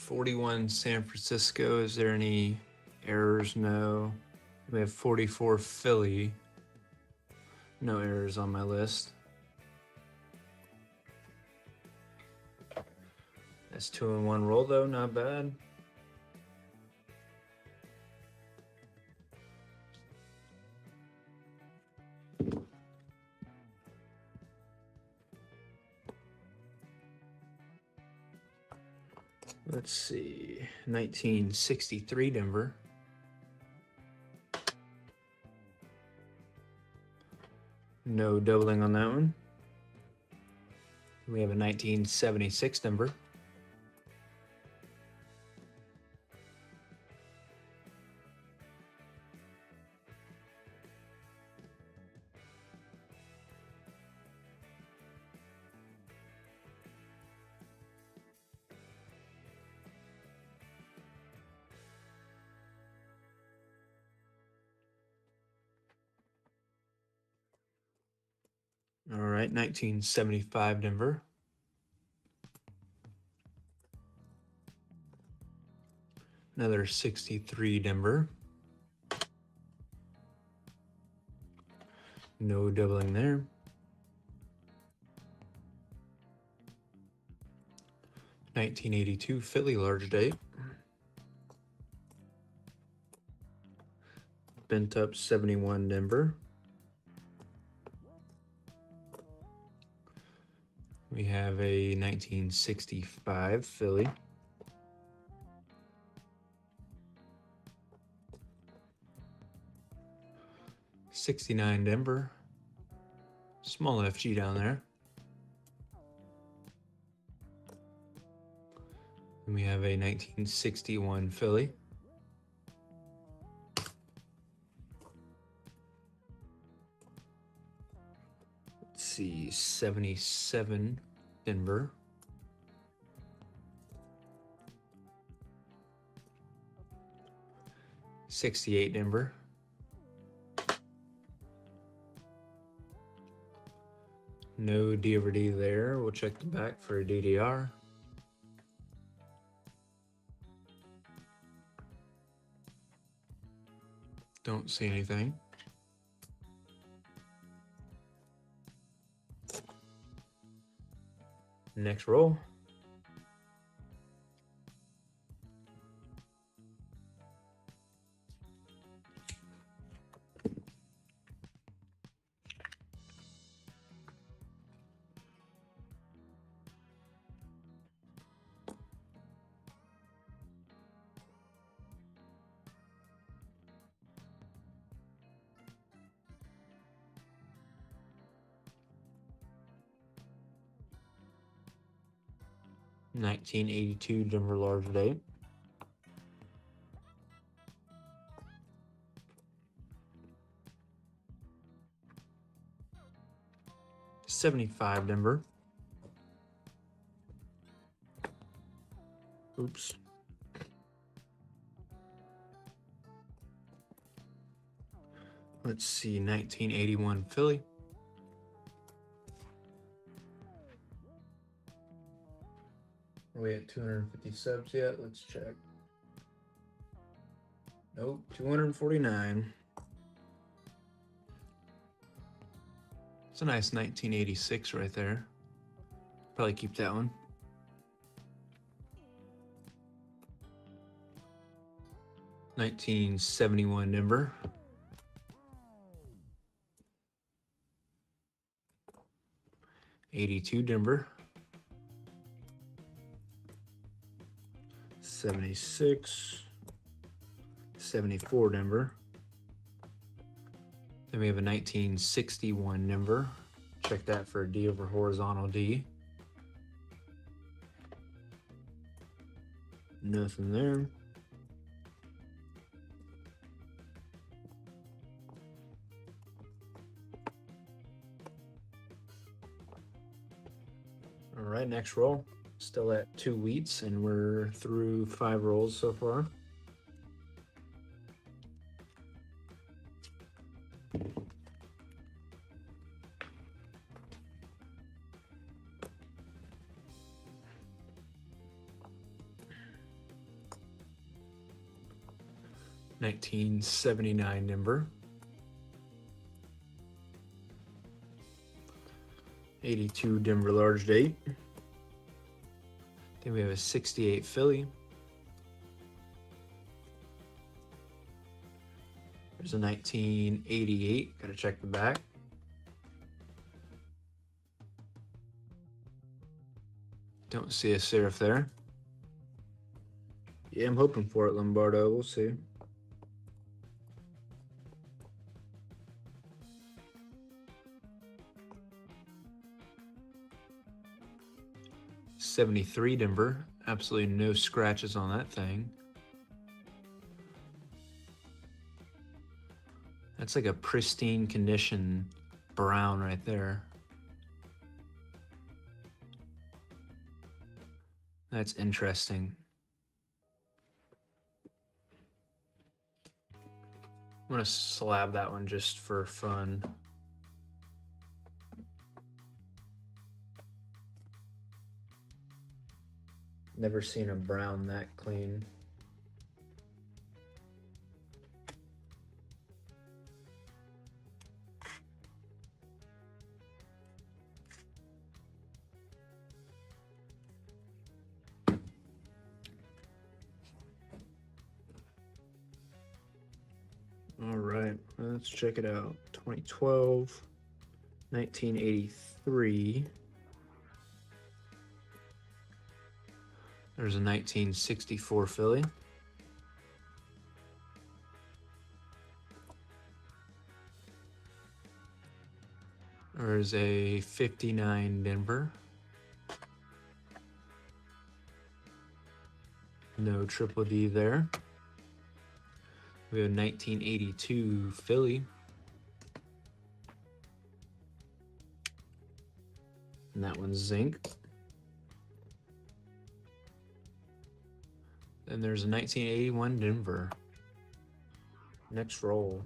41 San Francisco. Is there any errors? No. We have 44 Philly. No errors on my list. That's 2-in-1 roll though, not bad. Let's see, 1963 Denver. No doubling on that one. We have a 1976 Denver. All right, 1975 Denver. Another 63 Denver. No doubling there. 1982 Philly large date. Bent up 71 Denver. We have a 1965 Philly. '69 Denver. Small FG down there. And we have a 1961 Philly. Let's see, 77 Denver. '68 Denver. No D over D there. We'll check the back for a DDR. Don't see anything. Next roll. '82 Denver large date. '75 Denver. Oops. Let's see, 1981 Philly. Are we at 250 subs yet? Let's check. Nope, 249. It's a nice 1986 right there. Probably keep that one. '71 Denver. '82 Denver. '76. '74 Denver. Then we have a 1961 Denver. Check that for a D over horizontal D. Nothing there. All right, next roll. Still at 2 wheats, and we're through 5 rolls so far. 1979 Denver. 82 Denver large date. Then we have a 68 Philly. There's a 1988. Gotta check the back. Don't see a serif there. Yeah, I'm hoping for it, Lombardo. We'll see. '73 Denver. Absolutely no scratches on that thing. That's like a pristine condition brown right there. That's interesting. I'm gonna slab that one just for fun. Never seen a brown that clean. All right, let's check it out. 2012, 1983. There's a 1964 Philly. There's a 59 Denver. No triple D there. We have a 1982 Philly. And that one's zinc. Then there's a 1981 Denver. Next roll.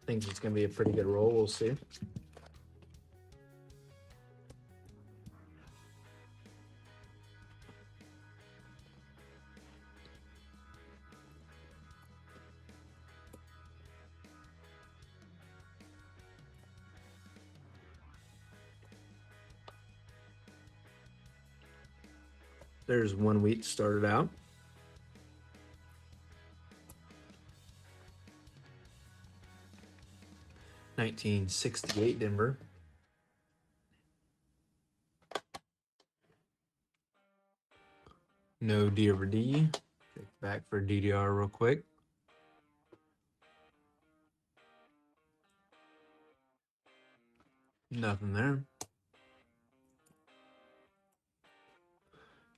I think it's going to be a pretty good roll. We'll see. There's one wheat started out. '68 Denver. No D over D. Check back for DDR real quick. Nothing there.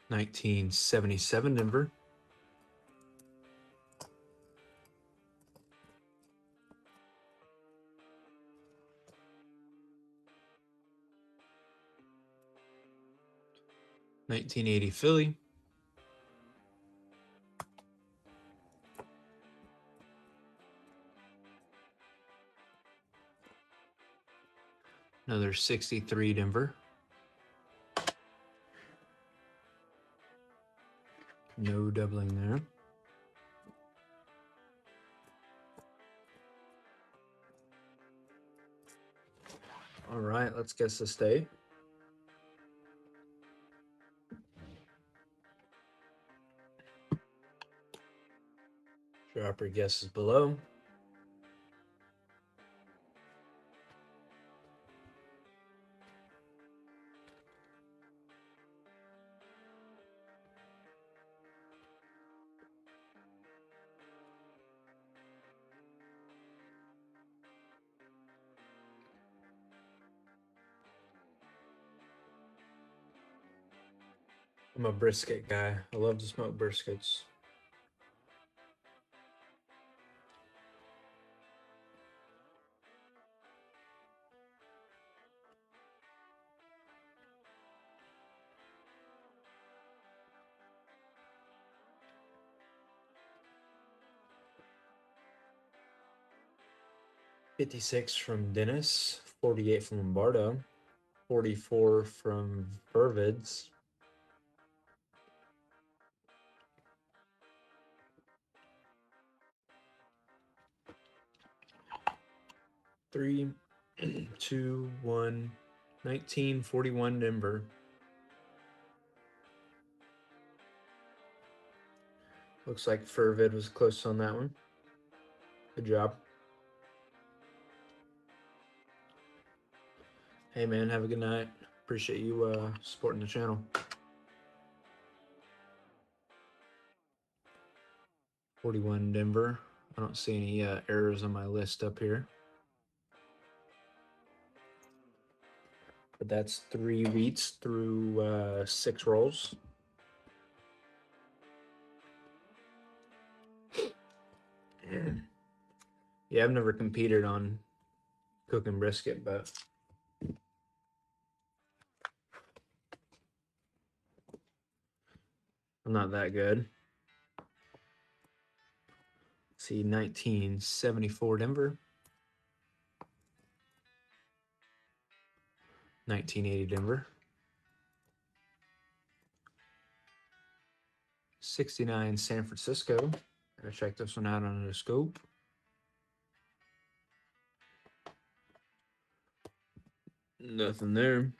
1977 Denver. '80 Philly. Another 63 Denver. No doubling there. All right, let's guess the state. Drop your guesses below. I'm a brisket guy. I love to smoke briskets. '56 from Dennis, 48 from Lombardo, 44 from Burvids, 3, 2, 1. 1941 Denver. Looks like Furvid was close on that one. Good job. Hey man, have a good night. Appreciate you supporting the channel. 41 Denver. I don't see any errors on my list up here. But that's 3 wheats through 6 rolls. Yeah, I've never competed on cooking brisket, but I'm not that good. See, 1974 Denver. 1980 Denver. 69 San Francisco. Gotta check this one out on the scope. Nothing there.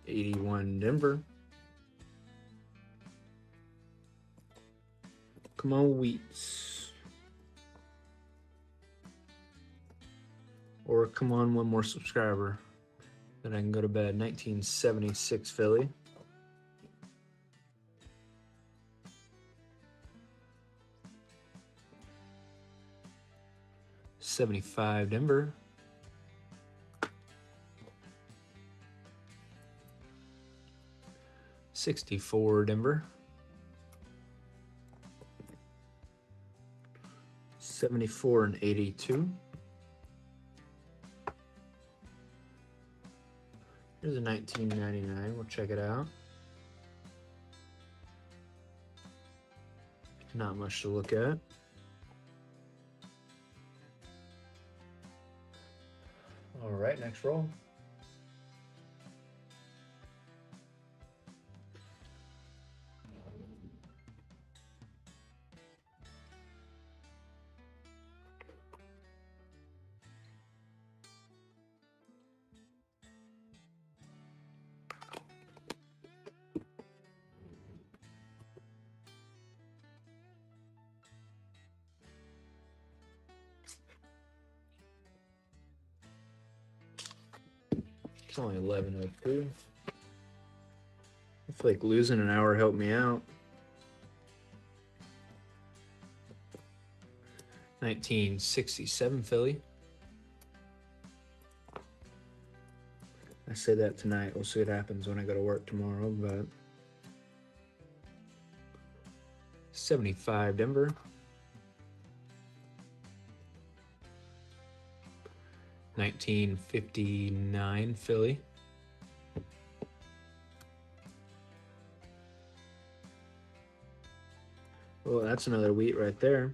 '81 Denver. Come on, wheats. Or come on, one more subscriber. Then I can go to bed. 1976 Philly. '75 Denver. 64 Denver. 74 and 82. Here's a 1999. We'll check it out. Not much to look at. All right, next roll. It's only 11:02. I feel like losing an hour helped me out. 1967 Philly. I say that tonight. We'll see what happens when I go to work tomorrow, but 75 Denver. 1959 Philly. Well, that's another wheat right there.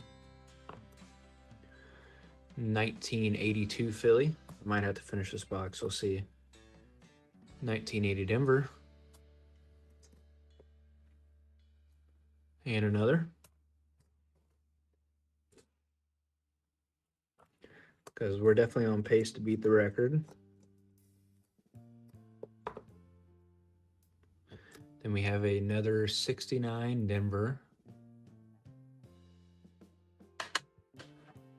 1982 Philly. Might have to finish this box. We'll see. 1980 Denver. And another. Because we're definitely on pace to beat the record. Then we have another 69 Denver.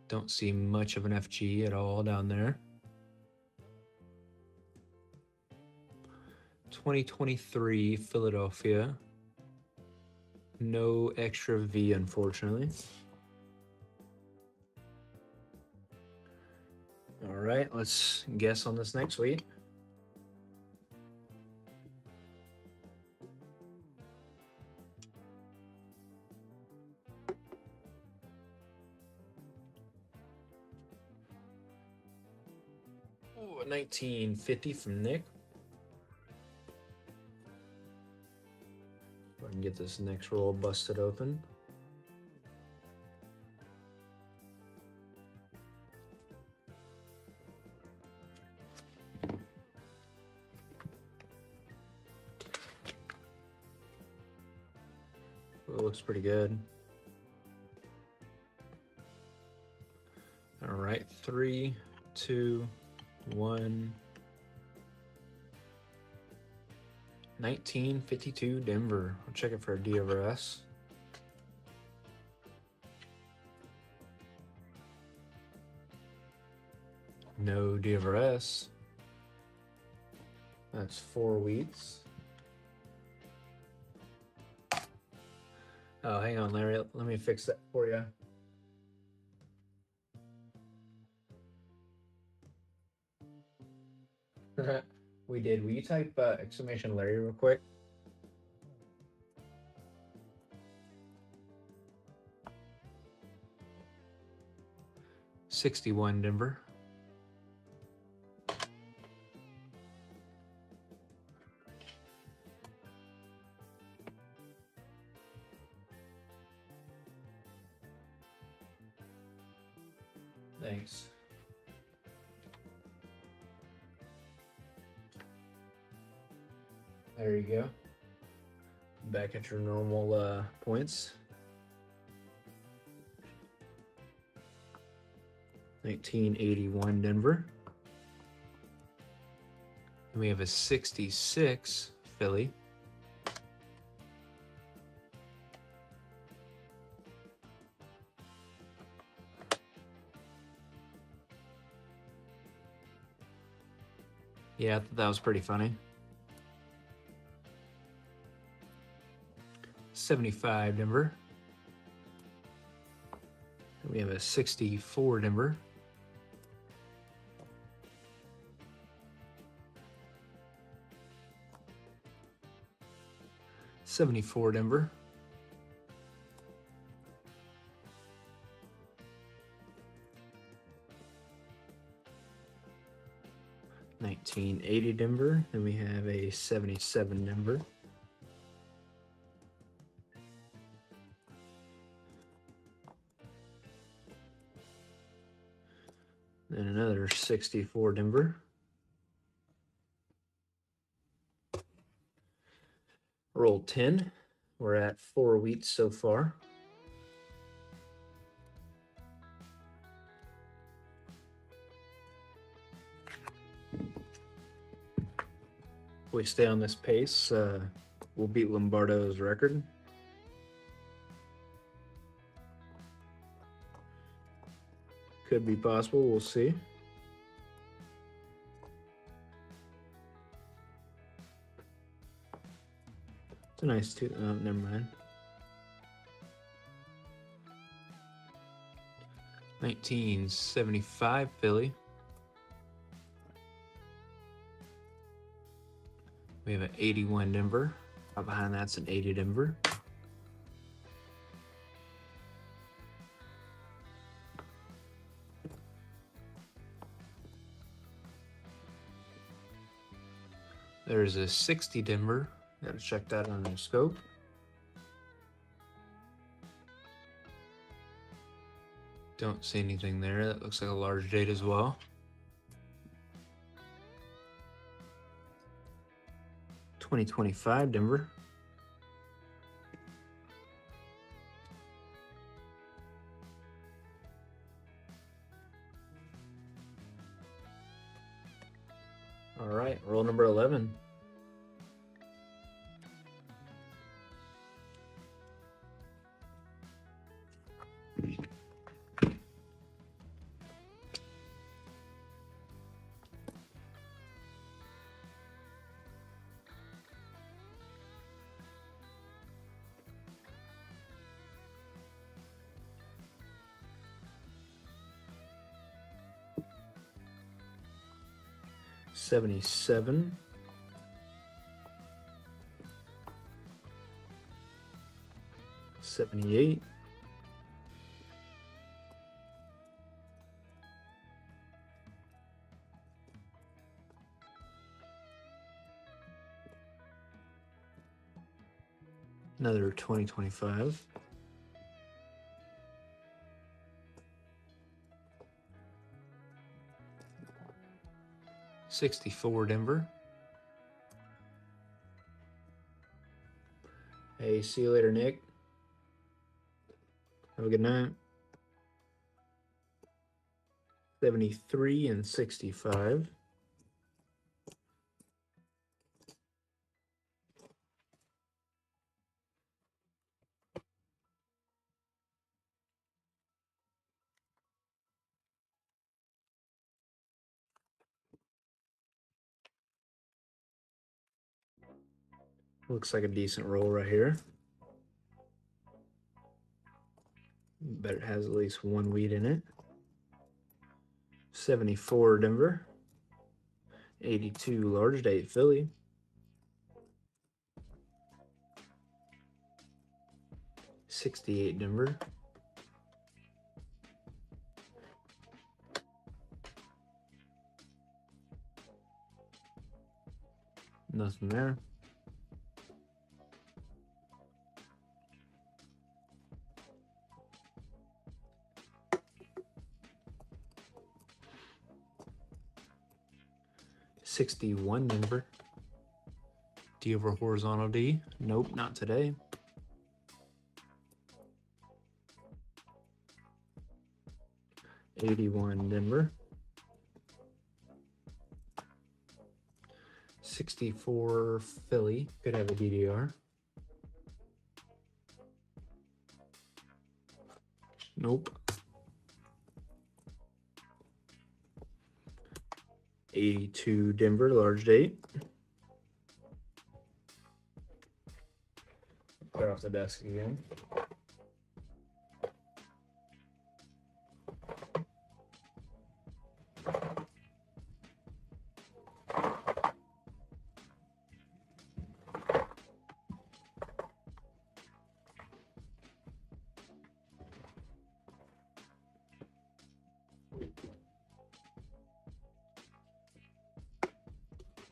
Don't see much of an FG at all down there. 2023 Philadelphia. No extra V, unfortunately. All right, let's guess on this next week. Ooh, 1950 from Nick. Go ahead and get this next roll busted open. looks pretty good. All right, 3, 2, 1. 1952 Denver. I'll check it for a D over S. No D over S. That's 4 wheats. Oh, hang on, Larry. Let me fix that for you. We did. Will you type exclamation Larry real quick? $61 Denver. Thanks. There you go. Back at your normal points. 1981 Denver. And we have a 66 Philly. Yeah, I thought that was pretty funny. 75 Denver. And we have a 64 Denver. $74 Denver. $19.80 Denver. Then we have a 77 Denver. Then another 64 Denver. Roll 10. We're at 4 wheats so far. If we stay on this pace, we'll beat Lombardo's record. Could be possible, we'll see. It's a nice two. Oh, never mind. 1975 Philly. We have an 81 Denver. Right behind that's an 80 Denver. There's a 60 Denver. Gotta check that on the scope. Don't see anything there. That looks like a large date as well. $20.25 Denver. All right, roll number 11. $77. $78. Another 2025. $64 Denver. Hey, see you later, Nick. Have a good night. 73 and 65. Looks like a decent roll right here. Bet it has at least one wheat in it. 74 Denver. 82 large date Philly. 68 Denver. Nothing there. 61 Denver. D over horizontal D. Nope, not today. 81 Denver. 64 Philly. Could have a DDR. Nope. 82 Denver, large date. Clear off the desk again.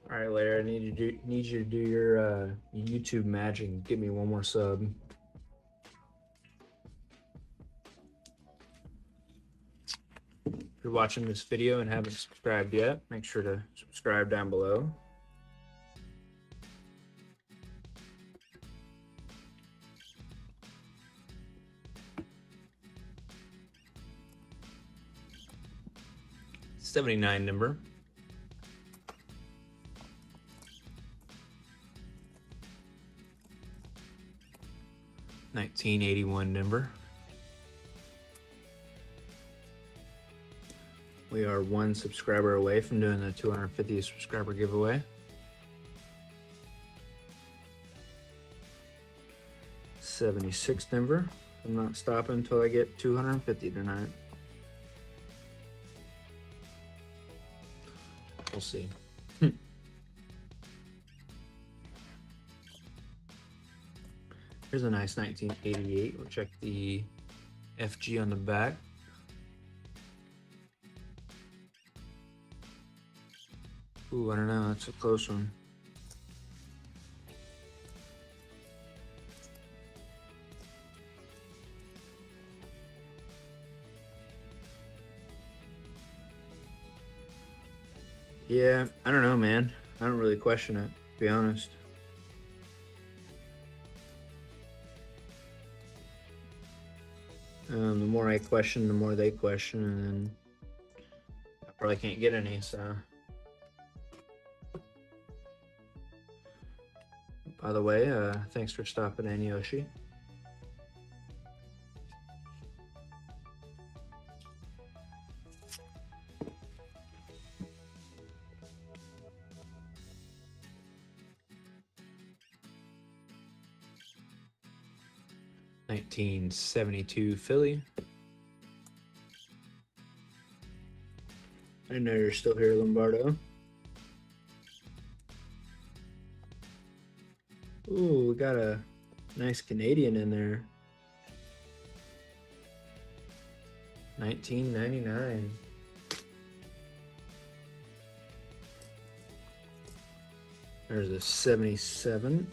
All right, Larry, I need you to do your YouTube magic and give me one more sub. If you're watching this video and haven't subscribed yet, make sure to subscribe down below. $79 number. 1981 Denver. We are one subscriber away from doing the 250 subscriber giveaway. 76 Denver. I'm not stopping until I get 250 tonight. We'll see. Here's a nice 1988. We'll check the FG on the back. Ooh, I don't know. That's a close one. Yeah, I don't know, man. I don't really question it, to be honest. The more I question, the more they question, and then I probably can't get any, so. By the way, thanks for stopping in, Yoshi. $1972 Philly. I know you're still here, Lombardo. Ooh, we got a nice Canadian in there. 1999. There's a 77.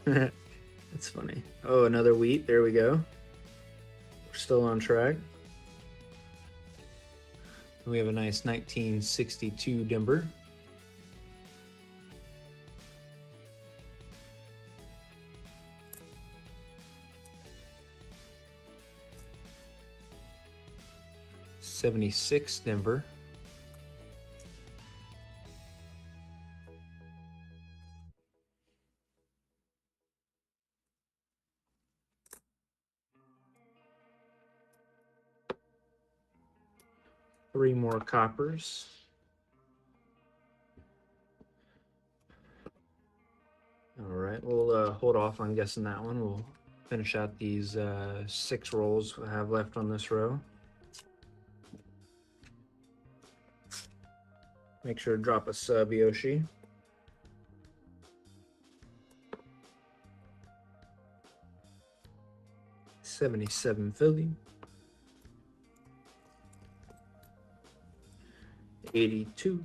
That's funny. Oh, another wheat. There we go. We're still on track. We have a nice 1962 Denver. 76 Denver. Three more coppers. All right, we'll hold off on guessing that one. We'll finish out these 6 rolls we have left on this row. Make sure to drop a sub, Yoshi. $77 Philly. 82.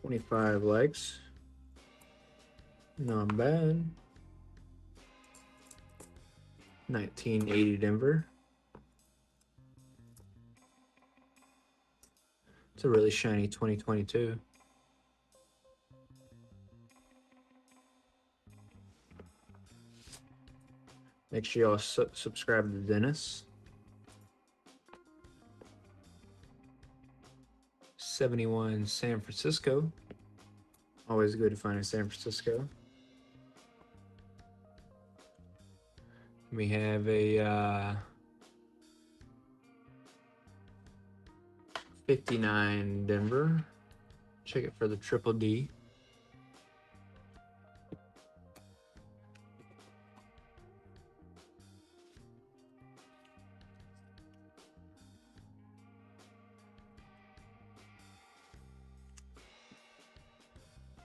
$25 likes. Not bad. 1980 Denver. It's a really shiny 2022. Make sure y'all subscribe to Dennis. 71 San Francisco. Always good to find in San Francisco. We have a 59 Denver. Check it for the triple D.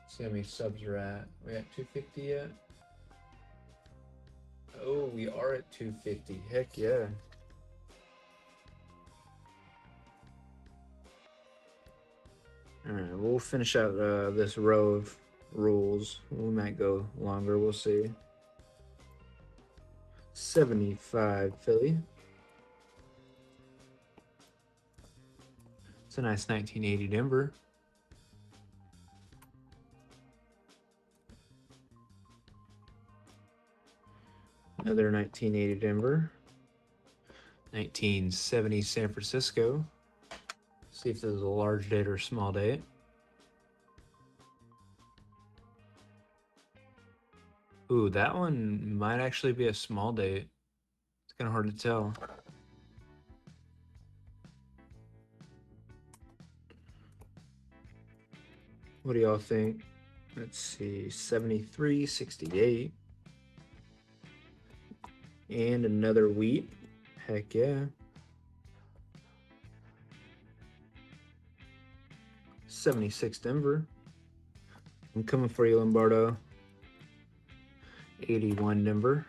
See how many subs are at. We at 250 yet? Oh, we are at 250. Heck yeah. All right, we'll finish out this row of rules. We might go longer, we'll see. 75 Philly. It's a nice 1980 Denver. Another 1980 Denver. 1970 San Francisco. See if this is a large date or a small date. Ooh, that one might actually be a small date. It's kind of hard to tell. What do y'all think? Let's see, 73, 68. And another wheat. Heck yeah. 76 Denver. I'm coming for you, Lombardo. 81 Denver.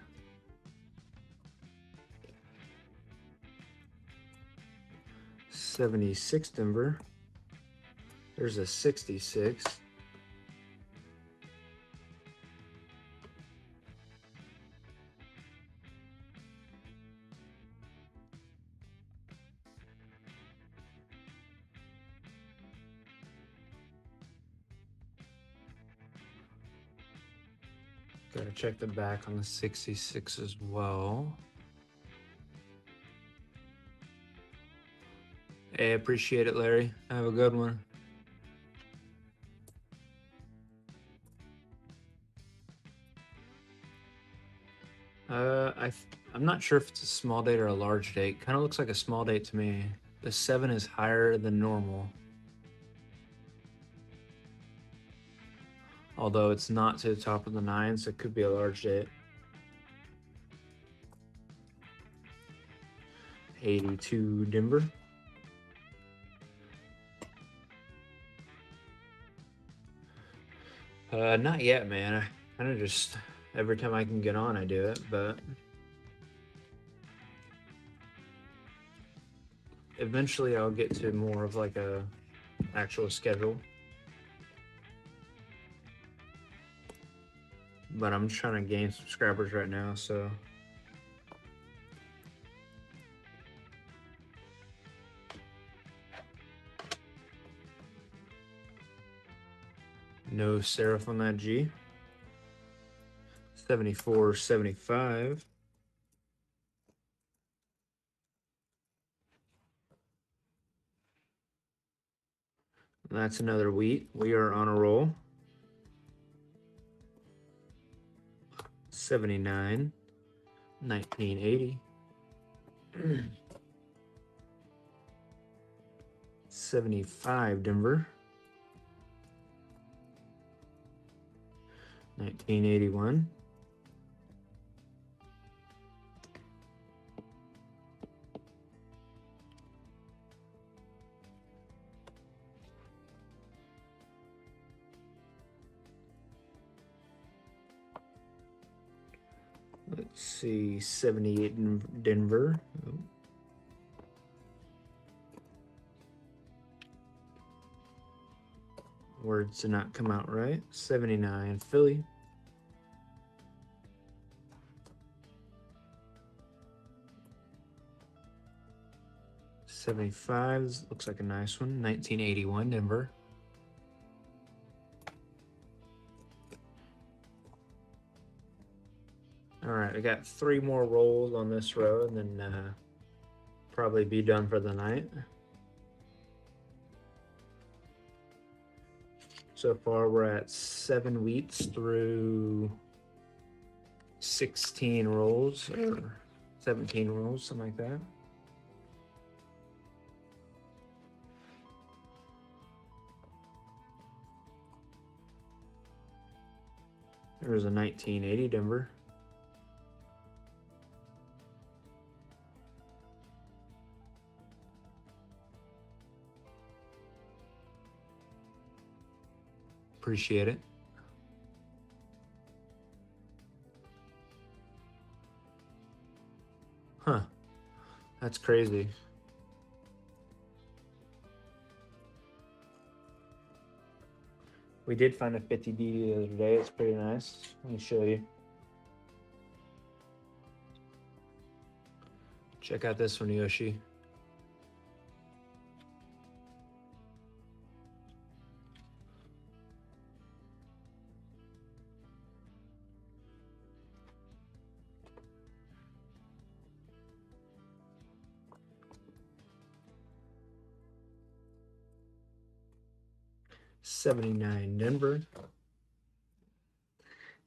76 Denver. There's a 66. Gotta check the back on the 66 as well. Hey, appreciate it, Larry. Have a good one. I'm not sure if it's a small date or a large date. Kind of looks like a small date to me. The 7 is higher than normal. Although it's not to the top of the 9, so it could be a large date. 82 Denver. Not yet, man. I kind of just, every time I can get on, I do it, but eventually I'll get to more of like a actual schedule. But I'm trying to gain subscribers right now, so No serif on that G. 74.75. That's another wheat. We are on a roll. 79. 1980. 75 Denver. 1981. Let's see, 78 in Denver. Oh. Words did not come out right. 79 Philly. '75 looks like a nice one. 1981 Denver. All right, I got 3 more rolls on this row, and then probably be done for the night. So far, we're at 7 wheats through 16 rolls, or 17 rolls, something like that. There's a 1980 Denver. Appreciate it. Huh. That's crazy. We did find a 50D the other day. It's pretty nice. Let me show you. Check out this one, Yoshi. '79 Denver.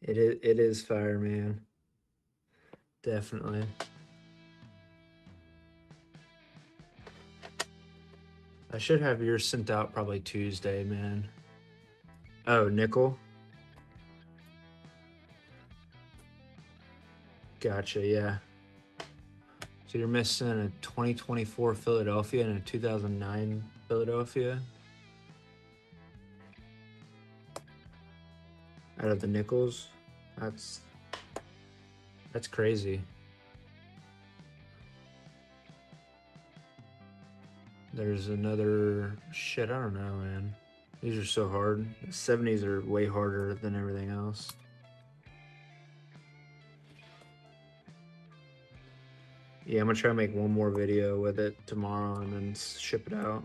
It is fire, man. Definitely. I should have yours sent out probably Tuesday, man. Oh, nickel. Gotcha, yeah. So you're missing a 2024 Philadelphia and a 2009 Philadelphia out of the nickels. That's crazy. There's another shit. I don't know, man. These are so hard. The 70s are way harder than everything else. Yeah, I'm gonna try to make one more video with it tomorrow and then ship it out.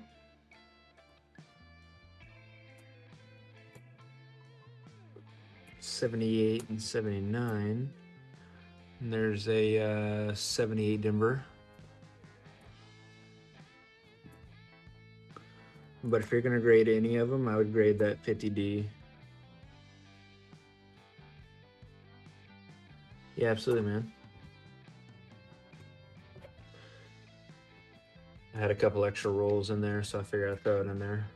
'78 and '79. And there's a 78 Denver. But if you're gonna grade any of them, I would grade that 50D. Yeah, absolutely, man. I had a couple extra rolls in there, so I figured I'd throw it in there.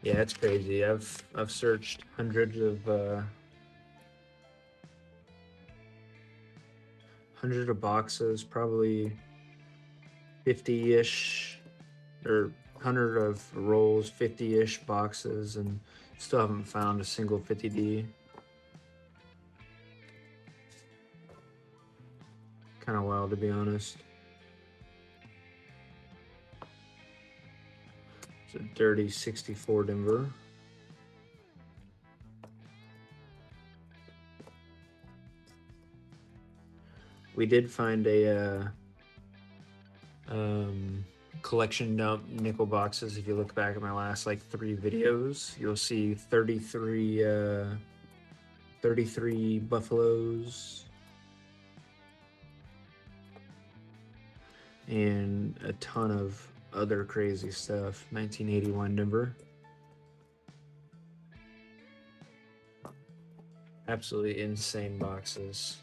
Yeah, it's crazy. I've searched hundreds of boxes, probably 50-ish or 100 of rolls, 50-ish boxes, and still haven't found a single 50D. Kind of wild, to be honest. It's a dirty 64 Denver. We did find a collection dump nickel boxes. If you look back at my last like 3 videos, you'll see 33 buffaloes and a ton of other crazy stuff. 1981 Denver. Absolutely insane boxes.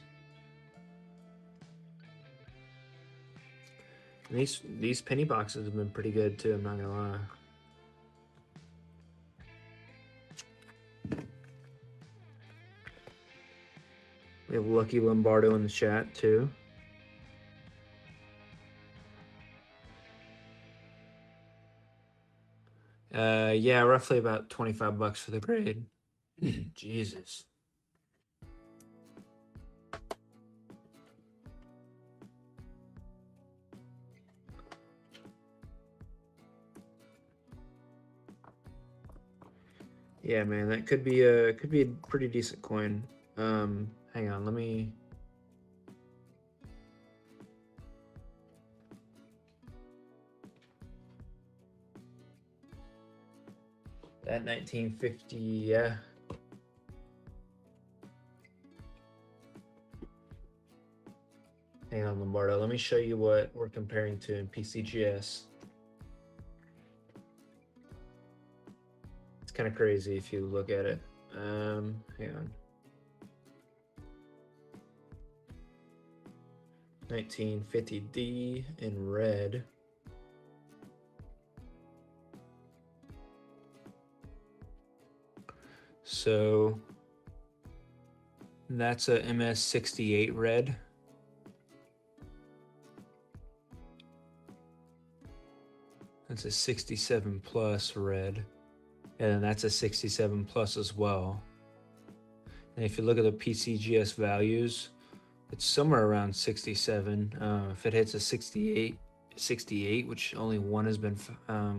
These penny boxes have been pretty good too, I'm not gonna lie. We have Lucky Lombardo in the chat too. Yeah, roughly about 25 bucks for the grade. Jesus. Yeah, man, that could be a pretty decent coin. Hang on, let me. That 1950, yeah. Hang on, Lombardo. Let me show you what we're comparing to in PCGS. It's kind of crazy if you look at it. Hang on. 1950D in red. So that's a MS68 red. That's a 67 plus red. And that's a 67 plus as well. And if you look at the PCGS values, it's somewhere around 67. If it hits a 68, which only one has been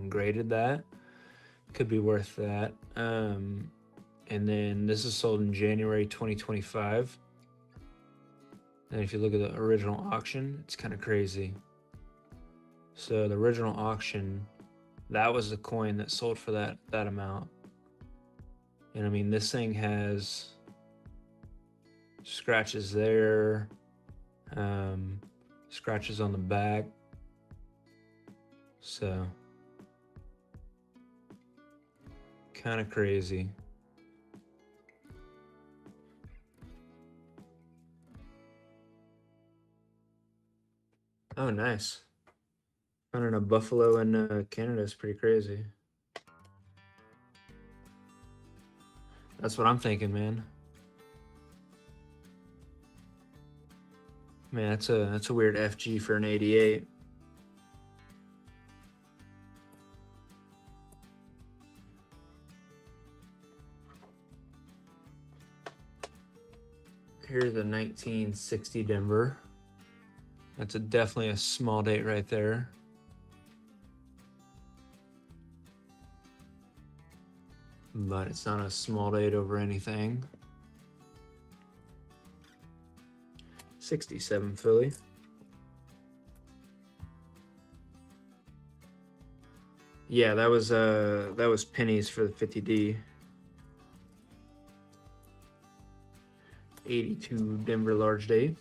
graded that, could be worth that. And then this is sold in January 2025. And if you look at the original auction, it's kind of crazy. So the original auction, that was the coin that sold for that amount. And I mean, this thing has scratches there, scratches on the back. So kind of crazy. Oh, nice. Finding a buffalo in Canada is pretty crazy. That's what I'm thinking, man. Man, that's a weird FG for an 88. Here's a 1960 Denver. That's definitely a small date right there. But it's not a small date over anything. 67 Philly. Yeah, that was pennies for the 50D. 82 Denver large date.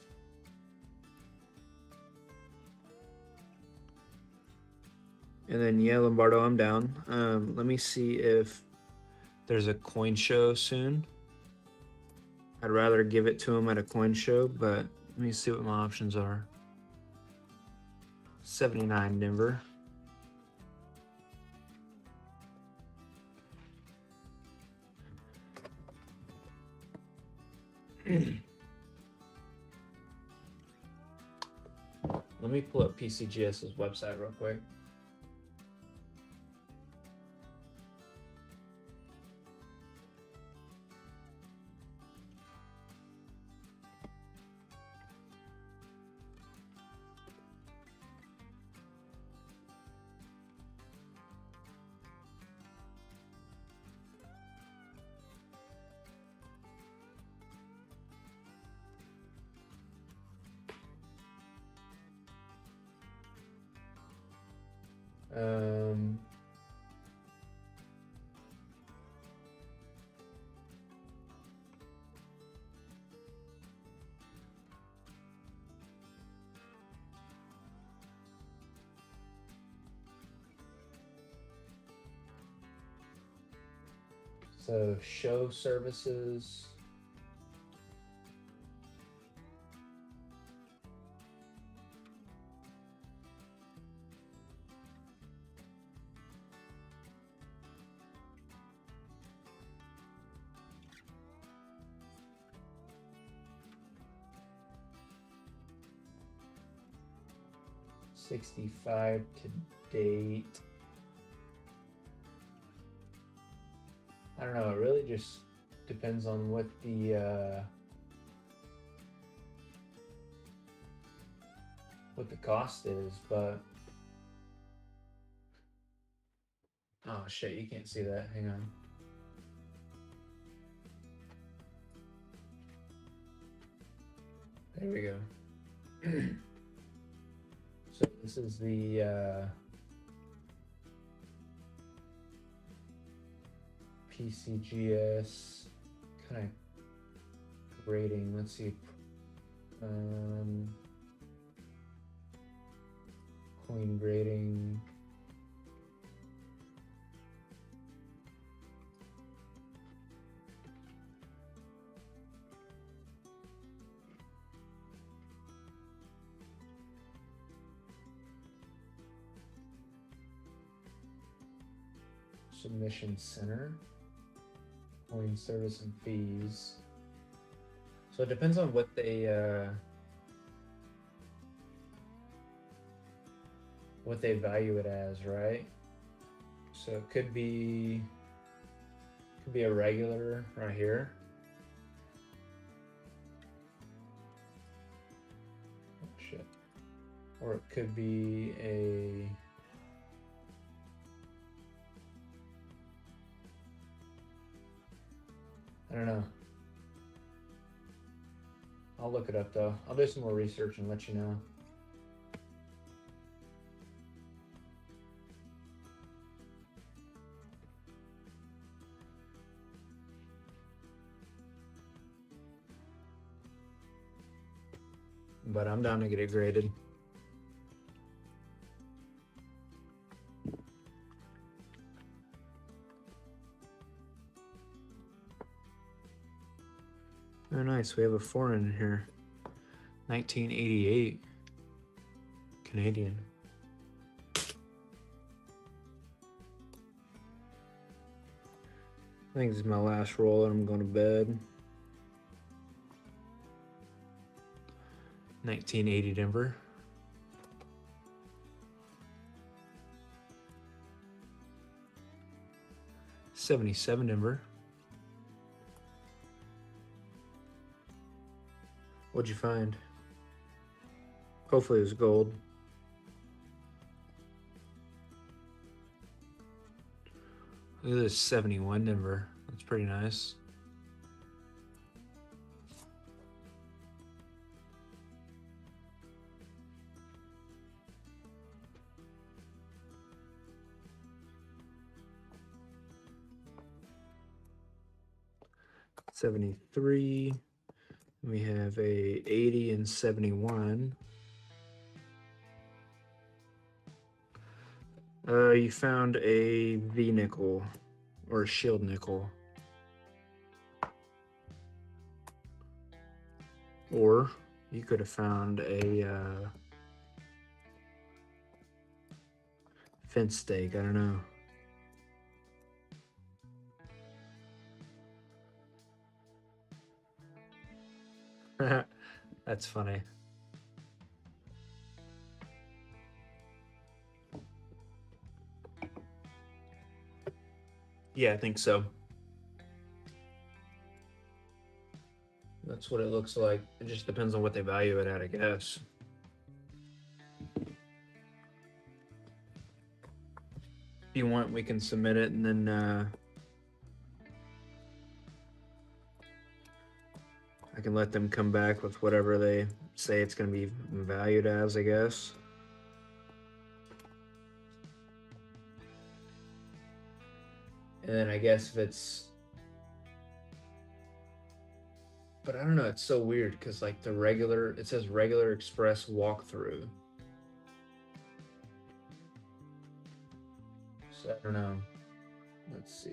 And then yeah, Lombardo, I'm down. Let me see if there's a coin show soon. I'd rather give it to him at a coin show, but let me see what my options are. 79 Denver. Let me pull up PCGS's website real quick. Um, so show services. $65 to date. I don't know, it really just depends on what the cost is, but oh shit, you can't see that. Hang on. There we go. So this is the PCGS kind of grading. Let's see. Coin grading. Submission center, coin service and fees. So it depends on what they value it as, right? So it could be a regular right here. Oh shit. Or it could be a I don't know. I'll look it up though. I'll do some more research and let you know. But I'm down to get it graded. Oh, nice. We have a foreign in here. 1988. Canadian. I think this is my last roll and I'm going to bed. 1980 Denver. '77 Denver. What'd you find? Hopefully it was gold. Look at this 71 Denver. That's pretty nice. '73. We have a 80 and 71. You found a V nickel or a shield nickel. Or you could have found a fence stake. I don't know. That's funny. Yeah, I think so. That's what it looks like. It just depends on what they value it at, I guess. If you want, we can submit it and then I can let them come back with whatever they say it's going to be valued as, I guess. And then I guess if it's, but I don't know, it's so weird because like the regular, it says regular express walkthrough. So I don't know. Let's see.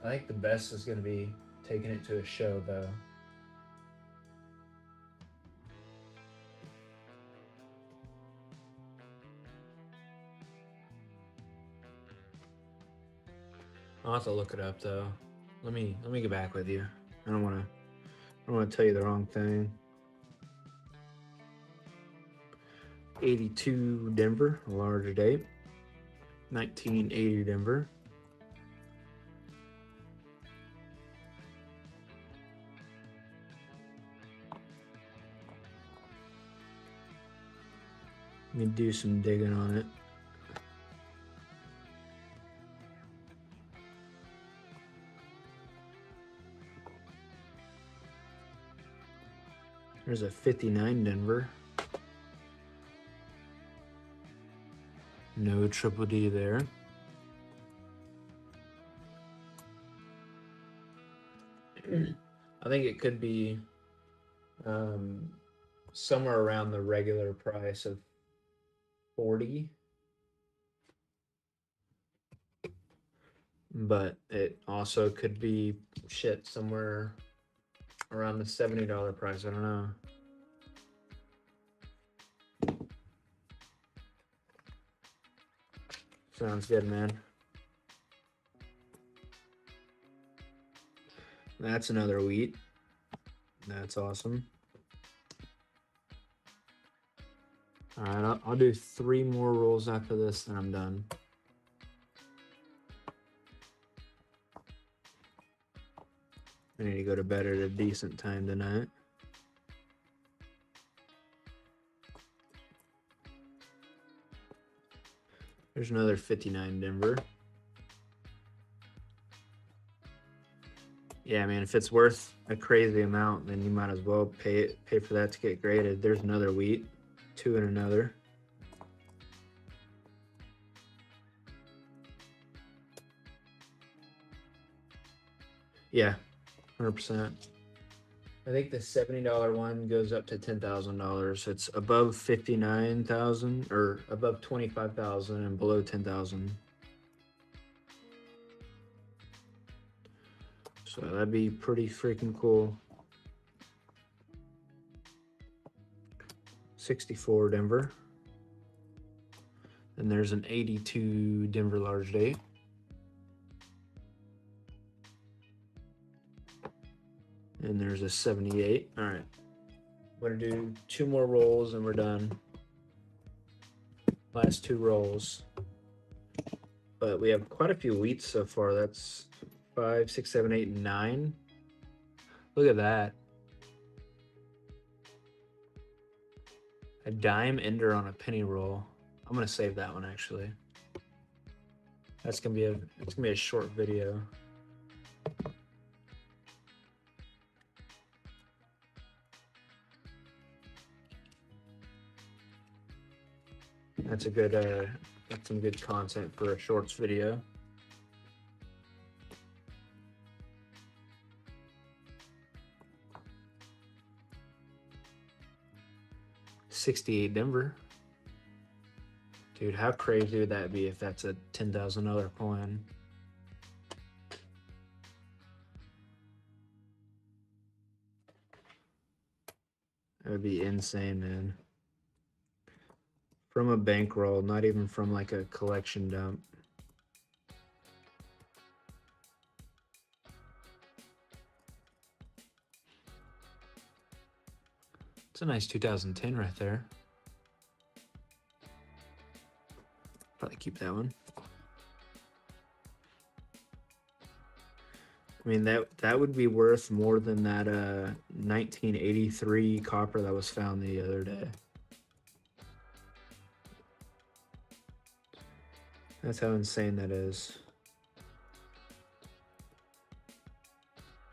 I think the best is going to be taking it to a show, though. I'll have to look it up, though. Let me get back with you. I don't want to tell you the wrong thing. 82 Denver, a larger date. 1980 Denver. Let me do some digging on it. There's a 59 Denver. No triple D there. I think it could be somewhere around the regular price of 40. But it also could be shit somewhere around the $70 price. I don't know. Sounds good, man. That's another wheat. That's awesome. All right, I'll do 3 more rolls after this, and I'm done. I need to go to bed at a decent time tonight. There's another 59 Denver. Yeah, man, if it's worth a crazy amount, then you might as well pay for that to get graded. There's another wheat, 2 and another. Yeah, 100%. I think the $70 one goes up to $10,000. It's above 59,000 or above 25,000 and below 10,000. So that'd be pretty freaking cool. 64 Denver. And there's an 82 Denver large date. And there's a 78. All right. I'm gonna do 2 more rolls and we're done. Last 2 rolls. But we have quite a few wheats so far. That's 5, 6, 7, 8, 9. Look at that. A dime ender on a penny roll. I'm gonna save that one actually. It's gonna be a short video. That's a good that's some good content for a shorts video. $68 Denver. Dude, how crazy would that be if that's a $10,000 coin? That would be insane, man. From a bankroll, not even from like a collection dump. It's It's a nice 2010 right there. Probably keep that one. I mean, that would be worth more than that 1983 copper that was found the other day. That's how insane that is.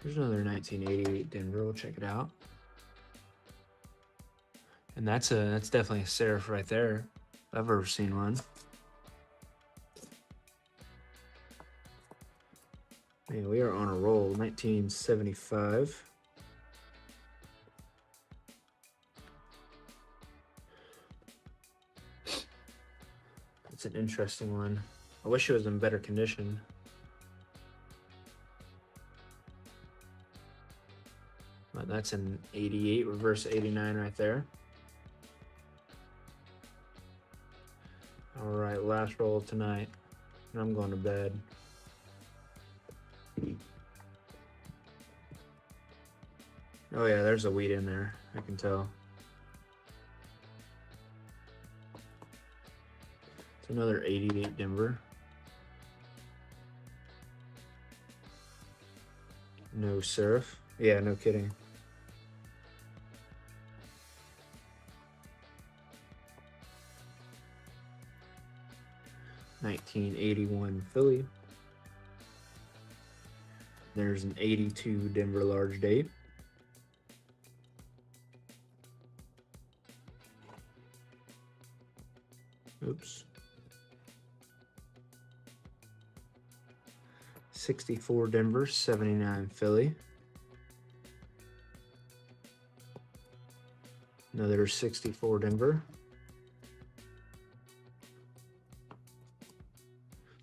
There's another 1988 Denver. We'll check it out. And that's definitely a Seraph right there. If I've ever seen one. Man, we are on a roll. 1975. It's an interesting one. I wish it was in better condition. But that's an 88, reverse 89 right there. All right, last roll of tonight. And I'm going to bed. Oh yeah, there's a wheat in there. I can tell. It's another 88 Denver. No Seraph. Yeah, no kidding. $1981 Philly. There's an 82 Denver large date. Oops. 64 Denver, 79 Philly. Another 64 Denver.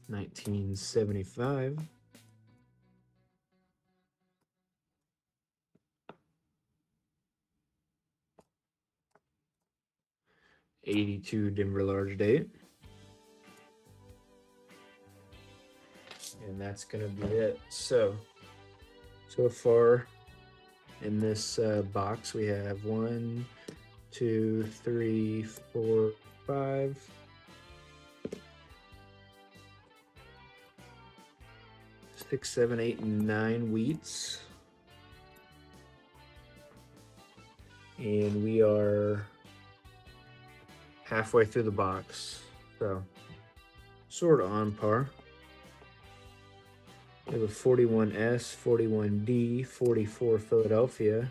1975. '82 Denver large date. And that's gonna be it. So far in this box we have 1, 2, 3, 4, 5. 6, 7, 8, and 9 wheats. And we are halfway through the box. So sort of on par. We have a 41S, 41D, 44 Philadelphia,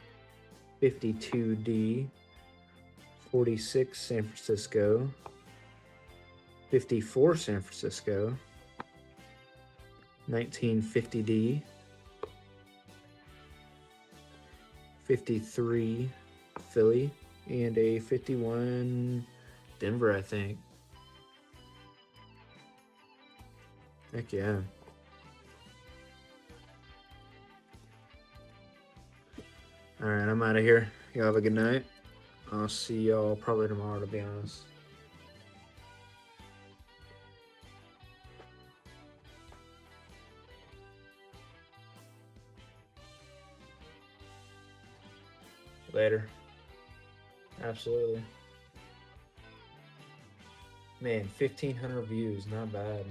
52D, 46 San Francisco, 54 San Francisco, 1950D, 53 Philly, and a 51 Denver, I think. Heck yeah. All right, I'm out of here. Y'all have a good night. I'll see y'all probably tomorrow, to be honest. Later. Absolutely. Man, 1,500 views, not bad.